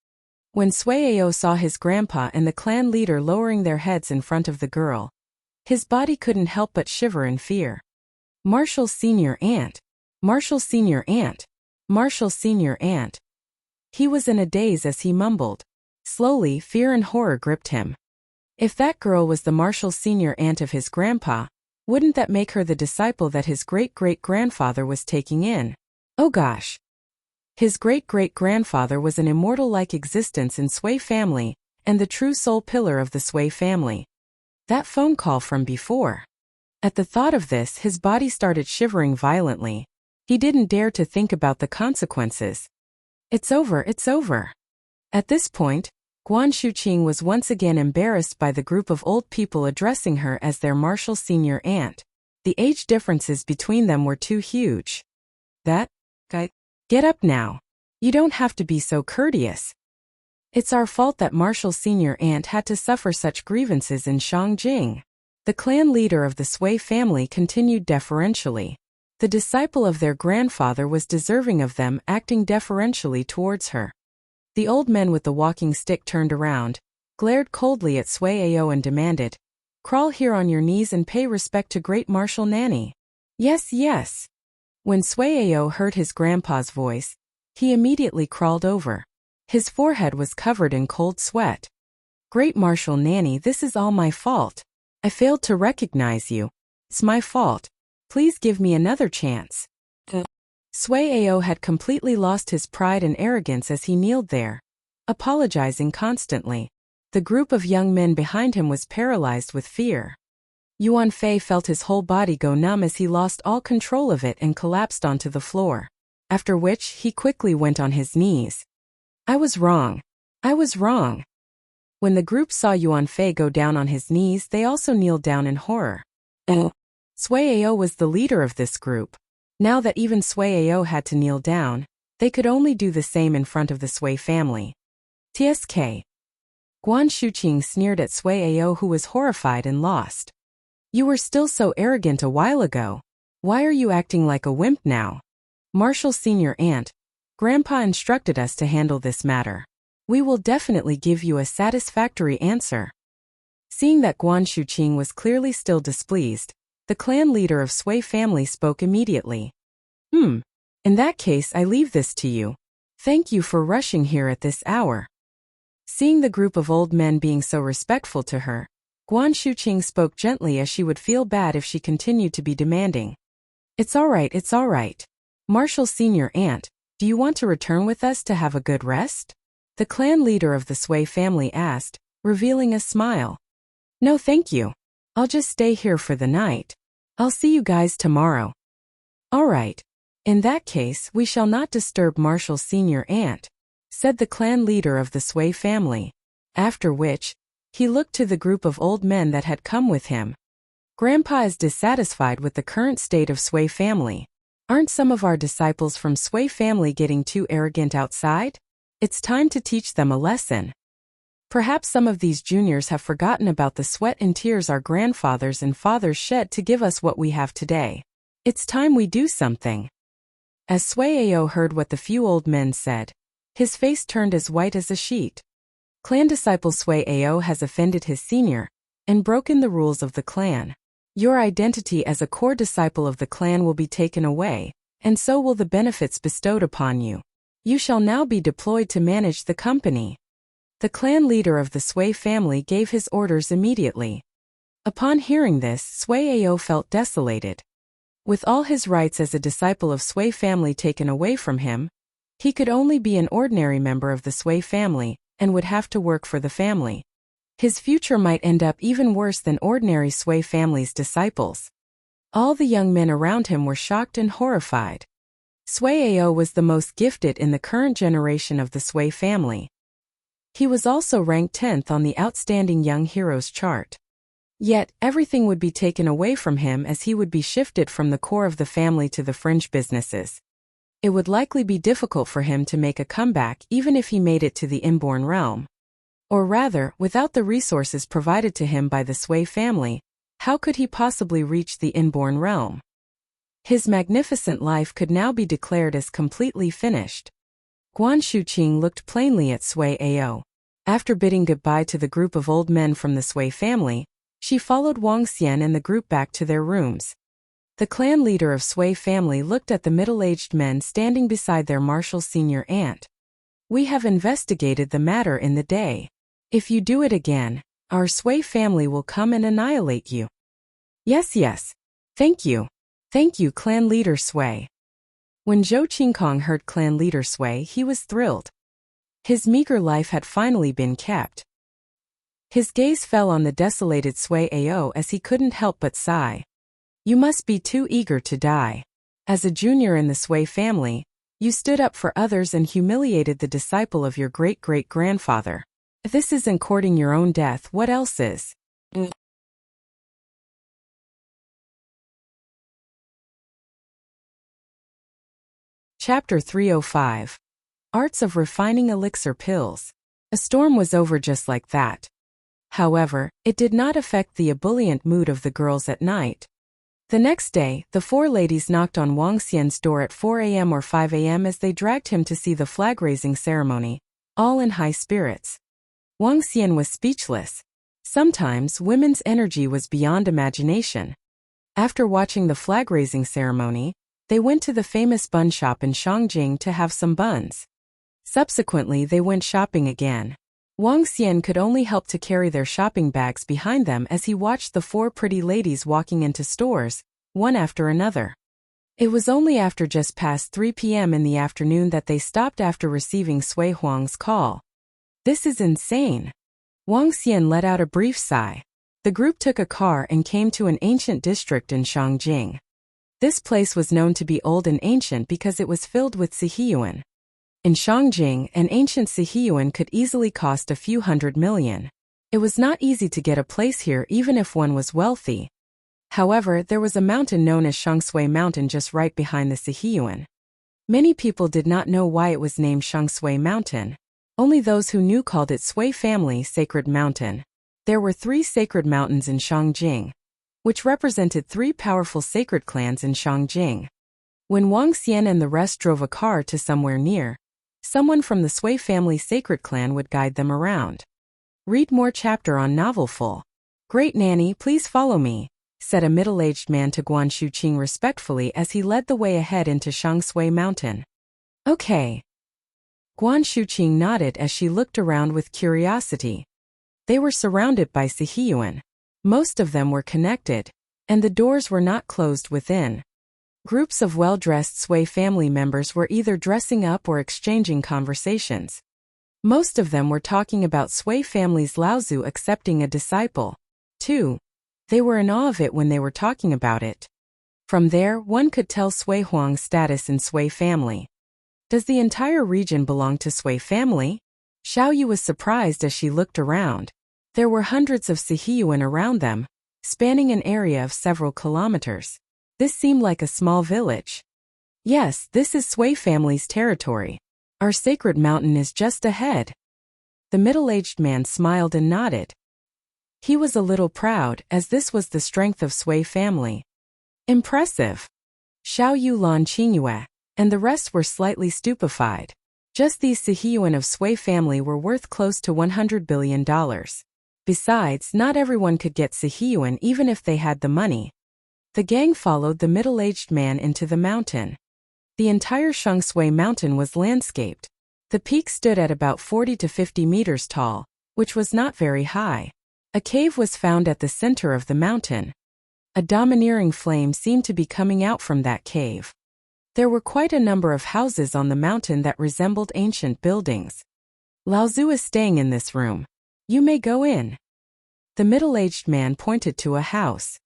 When Sui Ao saw his grandpa and the clan leader lowering their heads in front of the girl, his body couldn't help but shiver in fear. Marshal Senior Aunt. Marshal Senior Aunt. Marshal Senior Aunt. He was in a daze as he mumbled. Slowly, fear and horror gripped him. If that girl was the Marshal Senior Aunt of his grandpa, wouldn't that make her the disciple that his great-great-grandfather was taking in? Oh gosh. His great-great-grandfather was an immortal-like existence in Sui family and the true soul pillar of the Sui family. That phone call from before. At the thought of this, his body started shivering violently. He didn't dare to think about the consequences. It's over, it's over. At this point, Guan Shuqing was once again embarrassed by the group of old people addressing her as their martial senior aunt. The age differences between them were too huge. That guy, get up now. You don't have to be so courteous. It's our fault that martial senior aunt had to suffer such grievances in Shangjing. The clan leader of the Sui family continued deferentially. The disciple of their grandfather was deserving of them acting deferentially towards her. The old man with the walking stick turned around, glared coldly at Sui Ao and demanded, "Crawl here on your knees and pay respect to great martial nanny." "Yes, yes." When Sui Ao heard his grandpa's voice, he immediately crawled over. His forehead was covered in cold sweat. "Great martial nanny, this is all my fault. I failed to recognize you. It's my fault. Please give me another chance." Sui Ao had completely lost his pride and arrogance as he kneeled there, apologizing constantly. The group of young men behind him was paralyzed with fear. Yuan Fei felt his whole body go numb as he lost all control of it and collapsed onto the floor, after which he quickly went on his knees. "I was wrong. I was wrong." When the group saw Yuan Fei go down on his knees, they also kneeled down in horror. Sui Ao was the leader of this group. Now that even Sui Ao had to kneel down, they could only do the same in front of the Sui family. "Tsk." Guan Shuqing sneered at Sui Ao, who was horrified and lost. "You were still so arrogant a while ago. Why are you acting like a wimp now? Martial senior aunt, Grandpa instructed us to handle this matter. We will definitely give you a satisfactory answer." Seeing that Guan Shuqing was clearly still displeased, the clan leader of Sui family spoke immediately. In that case, I leave this to you. Thank you for rushing here at this hour." Seeing the group of old men being so respectful to her, Guan Shuqing spoke gently as she would feel bad if she continued to be demanding. It's all right. Martial senior aunt, do you want to return with us to have a good rest?" The clan leader of the Sui family asked, revealing a smile. "No thank you. I'll just stay here for the night. I'll see you guys tomorrow." "All right. In that case, we shall not disturb Martial senior aunt," said the clan leader of the Sui family, after which, he looked to the group of old men that had come with him. "Grandpa is dissatisfied with the current state of Sui family. Aren't some of our disciples from Sui family getting too arrogant outside? It's time to teach them a lesson. Perhaps some of these juniors have forgotten about the sweat and tears our grandfathers and fathers shed to give us what we have today. It's time we do something." As Sui Ao heard what the few old men said, his face turned as white as a sheet. Clan disciple Sui Ao has offended his senior and broken the rules of the clan. Your identity as a core disciple of the clan will be taken away, and so will the benefits bestowed upon you. You shall now be deployed to manage the company. The clan leader of the Sui family gave his orders immediately. Upon hearing this, Sui Ao felt desolated. With all his rights as a disciple of Sui family taken away from him, he could only be an ordinary member of the Sui family and would have to work for the family. His future might end up even worse than ordinary Sui family's disciples. All the young men around him were shocked and horrified. Sui Ao was the most gifted in the current generation of the Sui family. He was also ranked 10th on the Outstanding Young Heroes chart. Yet, everything would be taken away from him as he would be shifted from the core of the family to the fringe businesses. It would likely be difficult for him to make a comeback even if he made it to the inborn realm. Or rather, without the resources provided to him by the Sui family, how could he possibly reach the inborn realm? His magnificent life could now be declared as completely finished. Guan Shuqing looked plainly at Sui Ao. After bidding goodbye to the group of old men from the Sui family, she followed Wang Xian and the group back to their rooms. The clan leader of Sui family looked at the middle-aged men standing beside their martial senior aunt. "We have investigated the matter in the day. If you do it again, our Sui family will come and annihilate you." Yes. Thank you, clan leader Sui." When Zhou Qingkong heard clan leader Sui, he was thrilled. His meager life had finally been kept. His gaze fell on the desolated Sui Ao as he couldn't help but sigh. "You must be too eager to die. As a junior in the Sui family, you stood up for others and humiliated the disciple of your great-great-grandfather. If this isn't courting your own death, what else is? Chapter 305. Arts of Refining Elixir Pills. A storm was over just like that. However, it did not affect the ebullient mood of the girls at night. The next day, the four ladies knocked on Wang Xian's door at 4 a.m. or 5 a.m. as they dragged him to see the flag-raising ceremony, all in high spirits. Wang Xian was speechless. Sometimes women's energy was beyond imagination. After watching the flag-raising ceremony, they went to the famous bun shop in Shangjing to have some buns. Subsequently, they went shopping again. Wang Xian could only help to carry their shopping bags behind them as he watched the four pretty ladies walking into stores, one after another. It was only after just past 3 p.m. in the afternoon that they stopped after receiving Sui Huang's call. This is insane. Wang Xian let out a brief sigh. The group took a car and came to an ancient district in Shangjing. This place was known to be old and ancient because it was filled with Sihiyuan. In Shangjing, an ancient Sihiyuan could easily cost a few $100 million. It was not easy to get a place here even if one was wealthy. However, there was a mountain known as Shangshui Mountain just right behind the Sihiyuan. Many people did not know why it was named Shangshui Mountain. Only those who knew called it Sui Family Sacred Mountain. There were 3 sacred mountains in Shangjing, which represented 3 powerful sacred clans in Shangjing. When Wang Xian and the rest drove a car to somewhere near, someone from the Sui family sacred clan would guide them around. Read more chapter on novel full. Great Nanny, please follow me, said a middle-aged man to Guan Shuqing respectfully as he led the way ahead into Shangshui Mountain. Okay. Guan Shuqing nodded as she looked around with curiosity. They were surrounded by Sihiyuan. Most of them were connected, and the doors were not closed within. Groups of well-dressed Sui family members were either dressing up or exchanging conversations. Most of them were talking about Sui family's Laozu accepting a disciple, too. They were in awe of it when they were talking about it. From there, one could tell Sui Huang's status in Sui family. Does the entire region belong to Sui family? Xiao Yu was surprised as she looked around. There were hundreds of Sihiyuan around them, spanning an area of several kilometers. This seemed like a small village. Yes, this is Sui family's territory. Our sacred mountain is just ahead. The middle-aged man smiled and nodded. He was a little proud, as this was the strength of Sui family. Impressive. Xiao Yu Lan Qingyue, and the rest were slightly stupefied. Just these Sihiyuan of Sui family were worth close to $100 billion. Besides, not everyone could get Sihiyuan even if they had the money. The gang followed the middle-aged man into the mountain. The entire Shangshui Mountain was landscaped. The peak stood at about 40 to 50 meters tall, which was not very high. A cave was found at the center of the mountain. A domineering flame seemed to be coming out from that cave. There were quite a number of houses on the mountain that resembled ancient buildings. Laozu is staying in this room. You may go in. The middle-aged man pointed to a house.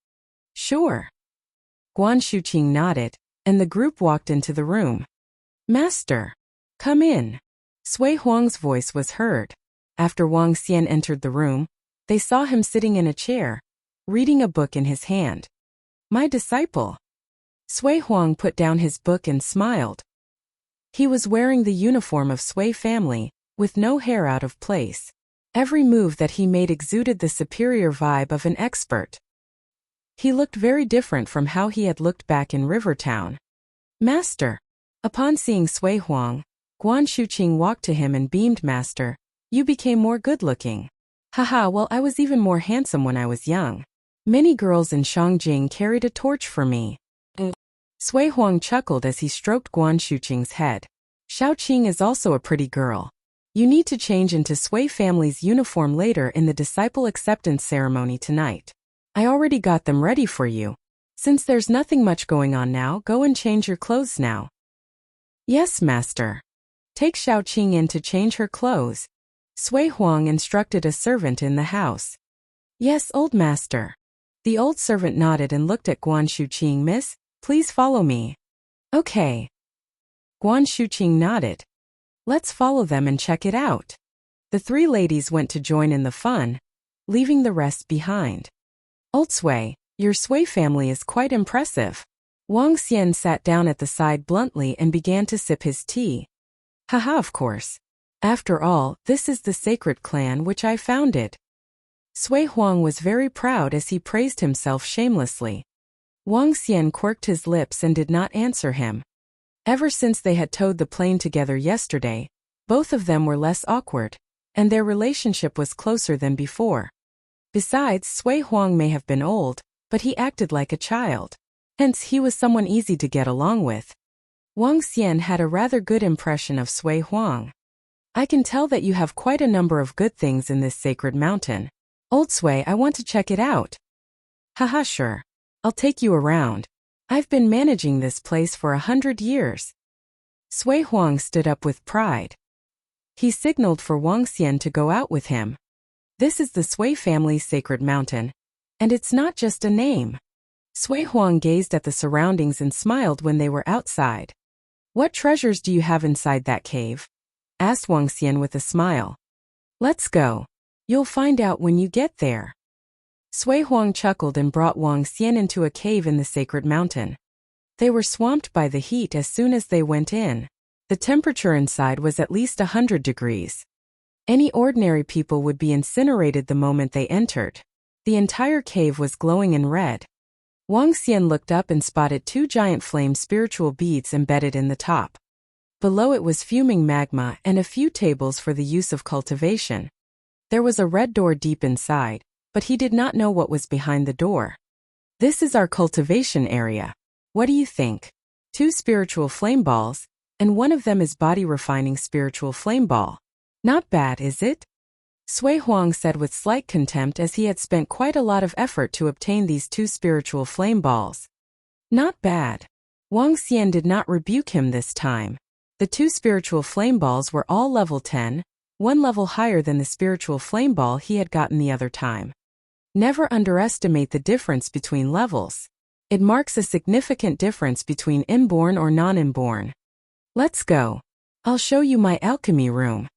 Sure. Guan Shuqing nodded, and the group walked into the room. Master, come in. Sui Huang's voice was heard. After Wang Xian entered the room, they saw him sitting in a chair, reading a book in his hand. My disciple. Sui Huang put down his book and smiled. He was wearing the uniform of Sui family, with no hair out of place. Every move that he made exuded the superior vibe of an expert. He looked very different from how he had looked back in Rivertown. Master. Upon seeing Sui Huang, Guan Shuqing walked to him and beamed. Master, you became more good-looking. Haha, well, I was even more handsome when I was young. Many girls in Shangjing carried a torch for me. Sui Huang chuckled as he stroked Guan Shuqing's head. Xiaoqing is also a pretty girl. You need to change into Sui family's uniform later in the disciple acceptance ceremony tonight. I already got them ready for you. Since there's nothing much going on now, go and change your clothes now. Yes, master. Take Xiaoqing in to change her clothes. Sui Huang instructed a servant in the house. Yes, old master. The old servant nodded and looked at Guan Shuqing. Miss, please follow me. Okay. Guan Shuqing nodded. Let's follow them and check it out. The three ladies went to join in the fun, leaving the rest behind. Old Sui, your Sui family is quite impressive. Wang Xian sat down at the side bluntly and began to sip his tea. Haha, of course. After all, this is the sacred clan which I founded. Sui Huang was very proud as he praised himself shamelessly. Wang Xian quirked his lips and did not answer him. Ever since they had towed the plane together yesterday, both of them were less awkward, and their relationship was closer than before. Besides, Sui Huang may have been old, but he acted like a child. Hence, he was someone easy to get along with. Wang Xian had a rather good impression of Sui Huang. I can tell that you have quite a number of good things in this sacred mountain. Old Sui, I want to check it out. Haha, sure. I'll take you around. I've been managing this place for 100 years. Sui Huang stood up with pride. He signaled for Wang Xian to go out with him. This is the Sui family's sacred mountain, and it's not just a name. Sui Huang gazed at the surroundings and smiled when they were outside. What treasures do you have inside that cave? Asked Wang Xian with a smile. Let's go. You'll find out when you get there. Sui Huang chuckled and brought Wang Xian into a cave in the sacred mountain. They were swamped by the heat as soon as they went in. The temperature inside was at least 100 degrees. Any ordinary people would be incinerated the moment they entered. The entire cave was glowing in red. Wang Xian looked up and spotted two giant flame spiritual beads embedded in the top. Below it was fuming magma and a few tables for the use of cultivation. There was a red door deep inside, but he did not know what was behind the door. This is our cultivation area. What do you think? 2 spiritual flame balls, and one of them is body refining spiritual flame ball. Not bad, is it? Sui Huang said with slight contempt as he had spent quite a lot of effort to obtain these 2 spiritual flame balls. Not bad. Wang Xian did not rebuke him this time. The 2 spiritual flame balls were all level 10, one level higher than the spiritual flame ball he had gotten the other time. Never underestimate the difference between levels. It marks a significant difference between inborn or non-inborn. Let's go. I'll show you my alchemy room.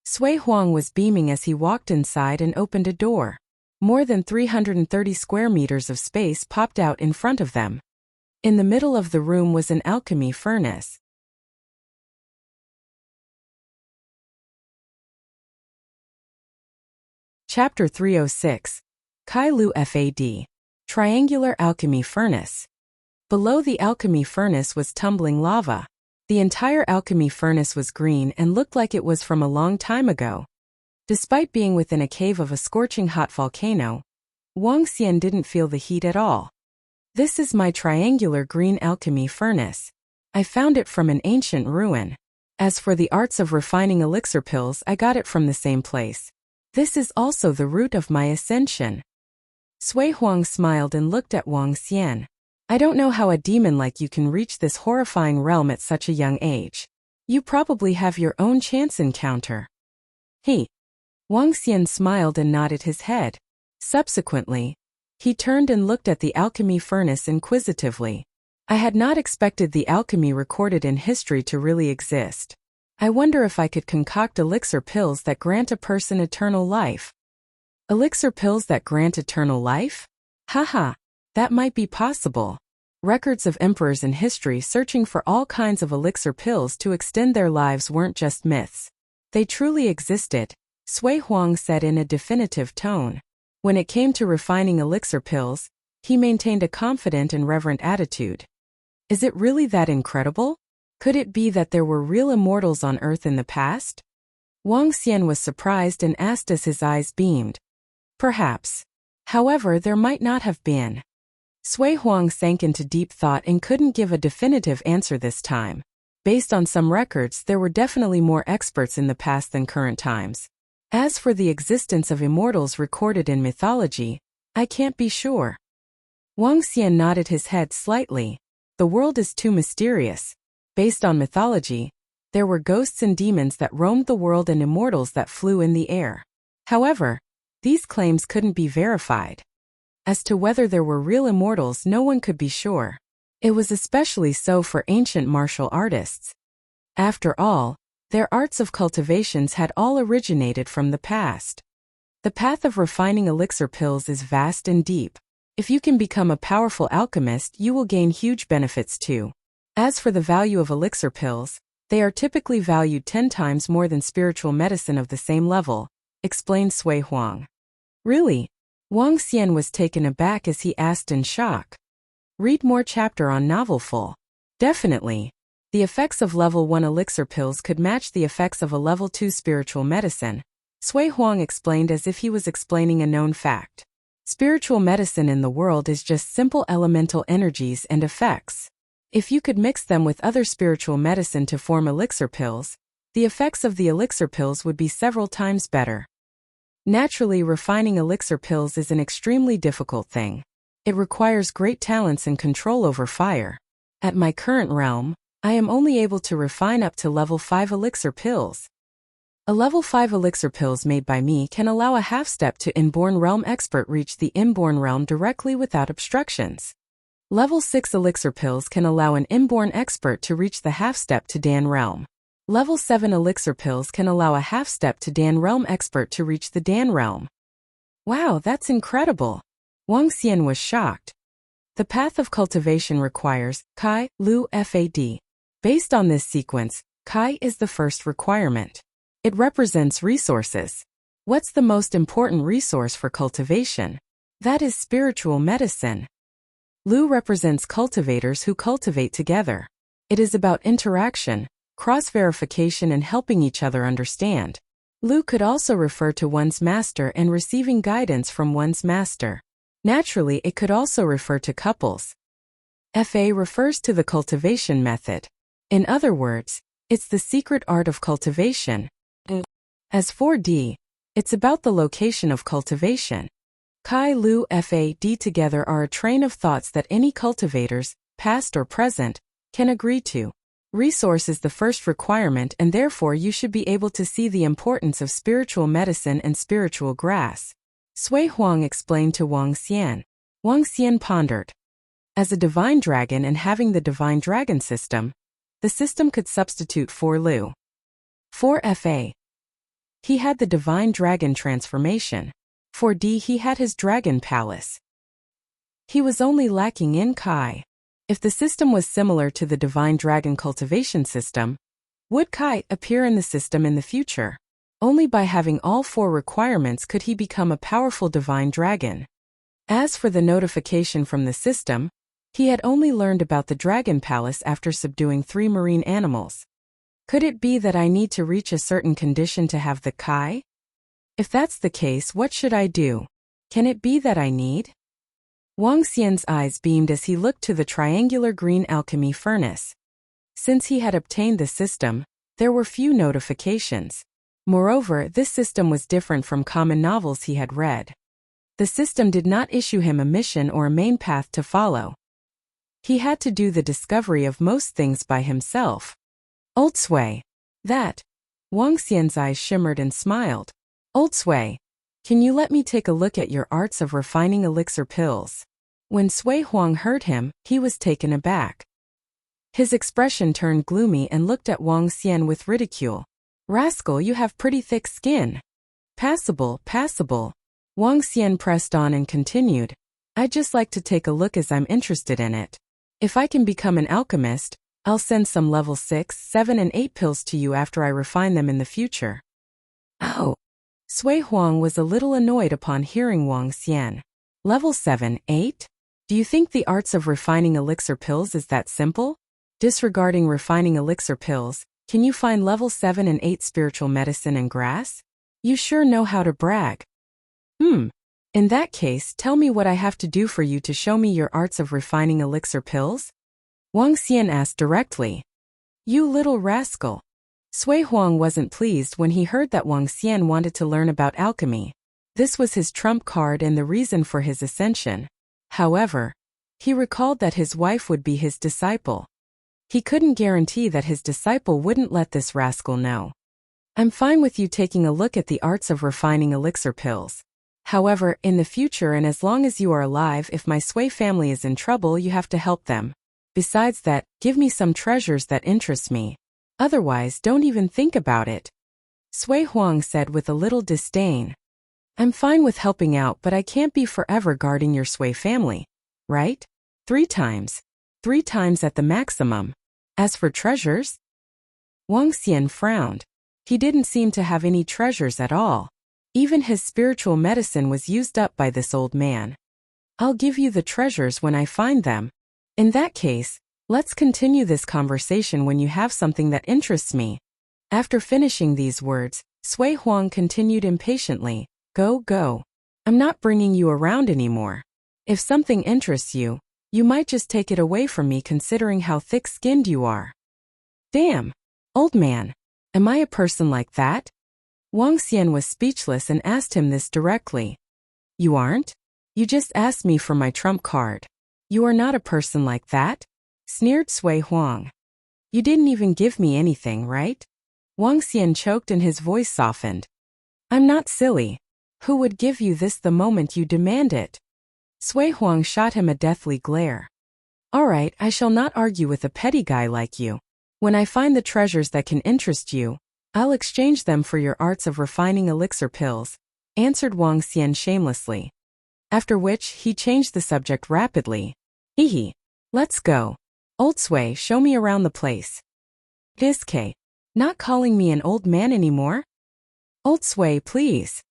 Sui Huang was beaming as he walked inside and opened a door. More than 330 square meters of space popped out in front of them. In the middle of the room was an alchemy furnace. Chapter 306. Kai Lu FAD. Triangular Alchemy Furnace. Below the alchemy furnace was tumbling lava. The entire alchemy furnace was green and looked like it was from a long time ago. Despite being within a cave of a scorching hot volcano, Wang Xian didn't feel the heat at all. This is my triangular green alchemy furnace. I found it from an ancient ruin. As for the arts of refining elixir pills, I got it from the same place. This is also the root of my ascension. Sui Huang smiled and looked at Wang Xian. I don't know how a demon like you can reach this horrifying realm at such a young age. You probably have your own chance encounter. Wang Xian smiled and nodded his head. Subsequently, he turned and looked at the alchemy furnace inquisitively. I had not expected the alchemy recorded in history to really exist. I wonder if I could concoct elixir pills that grant a person eternal life. Elixir pills that grant eternal life? Haha. That might be possible. Records of emperors in history searching for all kinds of elixir pills to extend their lives weren't just myths. They truly existed, Sui Huang said in a definitive tone. When it came to refining elixir pills, he maintained a confident and reverent attitude. Is it really that incredible? Could it be that there were real immortals on Earth in the past? Wang Xian was surprised and asked as his eyes beamed. Perhaps. However, there might not have been. Sui Huang sank into deep thought and couldn't give a definitive answer this time. Based on some records, there were definitely more experts in the past than current times. As for the existence of immortals recorded in mythology, I can't be sure. Wang Xian nodded his head slightly. The world is too mysterious. Based on mythology, there were ghosts and demons that roamed the world and immortals that flew in the air. However, these claims couldn't be verified. As to whether there were real immortals, no one could be sure. It was especially so for ancient martial artists. After all, Their arts of cultivations had all originated from the past. The path of refining elixir pills is vast and deep. If you can become a powerful alchemist, you will gain huge benefits too. As for the value of elixir pills, they are typically valued 10 times more than spiritual medicine of the same level, explained Sui Huang. Really? Wang Xian was taken aback as he asked in shock. Read more chapter on novel full. Definitely. The effects of level 1 elixir pills could match the effects of a level 2 spiritual medicine, Sui Huang explained as if he was explaining a known fact. Spiritual medicine in the world is just simple elemental energies and effects. If you could mix them with other spiritual medicine to form elixir pills, the effects of the elixir pills would be several times better. Naturally, refining elixir pills is an extremely difficult thing. It requires great talents and control over fire. At my current realm, I am only able to refine up to level 5 elixir pills. A level 5 elixir pills made by me can allow a half-step to inborn realm expert reach the inborn realm directly without obstructions. Level 6 elixir pills can allow an inborn expert to reach the half-step to Dan realm. Level 7 elixir pills can allow a half-step to Dan realm expert to reach the Dan realm. Wow, that's incredible! Wang Xian was shocked. The path of cultivation requires Kai, Lu, Fad. Based on this sequence, Kai is the first requirement. It represents resources. What's the most important resource for cultivation? That is spiritual medicine. Lu represents cultivators who cultivate together. It is about interaction, cross-verification and helping each other understand. Lu could also refer to one's master and receiving guidance from one's master. Naturally, it could also refer to couples. Fa refers to the cultivation method. In other words, it's the secret art of cultivation. As for D, it's about the location of cultivation. Kai, Lu, Fad together are a train of thoughts that any cultivators, past or present, can agree to. Resource is the first requirement and therefore you should be able to see the importance of spiritual medicine and spiritual grass. Sui Huang explained to Wang Xian. Wang Xian pondered. As a divine dragon and having the divine dragon system, the system could substitute for Lu. For Fa, he had the divine dragon transformation. For D, he had his dragon palace. He was only lacking in Kai. If the system was similar to the divine dragon cultivation system, would Kai appear in the system in the future? Only by having all 4 requirements could he become a powerful divine dragon. As for the notification from the system, he had only learned about the dragon palace after subduing 3 marine animals. Could it be that I need to reach a certain condition to have the Kai? If that's the case, what should I do? Can it be that I need? Wang Xian's eyes beamed as he looked to the triangular green alchemy furnace. Since he had obtained the system, there were few notifications. Moreover, this system was different from common novels he had read. The system did not issue him a mission or a main path to follow. He had to do the discovery of most things by himself. Old Sui. That. Wang Xian's eyes shimmered and smiled. Old Sui, can you let me take a look at your arts of refining elixir pills? When Sui Huang heard him, he was taken aback. His expression turned gloomy and looked at Wang Xian with ridicule. Rascal, you have pretty thick skin. Passable, passable. Wang Xian pressed on and continued. I'd just like to take a look as I'm interested in it. If I can become an alchemist, I'll send some level 6, 7 and 8 pills to you after I refine them in the future. Oh. Sui Huang was a little annoyed upon hearing Wang Xian. Level 7, 8? Do you think the arts of refining elixir pills is that simple? Disregarding refining elixir pills, can you find level 7 and 8 spiritual medicine and grass? You sure know how to brag. In that case, tell me what I have to do for you to show me your arts of refining elixir pills? Wang Xian asked directly. You little rascal. Sui Huang wasn't pleased when he heard that Wang Xian wanted to learn about alchemy. This was his trump card and the reason for his ascension. However, he recalled that his wife would be his disciple. He couldn't guarantee that his disciple wouldn't let this rascal know. I'm fine with you taking a look at the arts of refining elixir pills. However, in the future and as long as you are alive, if my Sui family is in trouble, you have to help them. Besides that, give me some treasures that interest me. Otherwise, don't even think about it. Sui Huang said with a little disdain. I'm fine with helping out, but I can't be forever guarding your Sui family, right? 3 times. 3 times at the maximum. As for treasures? Wang Xian frowned. He didn't seem to have any treasures at all. Even his spiritual medicine was used up by this old man. I'll give you the treasures when I find them. In that case, let's continue this conversation when you have something that interests me. After finishing these words, Sui Huang continued impatiently, Go. I'm not bringing you around anymore. If something interests you, you might just take it away from me considering how thick-skinned you are. Damn, old man, am I a person like that? Wang Xian was speechless and asked him this directly. You aren't? You just asked me for my trump card. You are not a person like that? Sneered Sui Huang. You didn't even give me anything, right? Wang Xian choked and his voice softened. I'm not silly. Who would give you this the moment you demand it? Sui Huang shot him a deathly glare. All right, I shall not argue with a petty guy like you. When I find the treasures that can interest you, I'll exchange them for your arts of refining elixir pills, answered Wang Xian shamelessly. After which, he changed the subject rapidly. Hehe. Let's go. Old Sui, show me around the place. Hiske. Not calling me an old man anymore? Old Sui, please.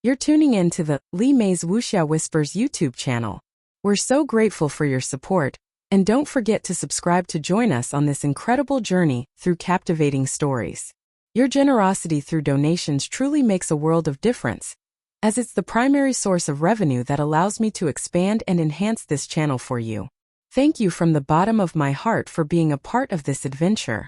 You're tuning in to the Li Mei's Wuxia Whispers YouTube channel. We're so grateful for your support, and don't forget to subscribe to join us on this incredible journey through captivating stories. Your generosity through donations truly makes a world of difference, as it's the primary source of revenue that allows me to expand and enhance this channel for you. Thank you from the bottom of my heart for being a part of this adventure.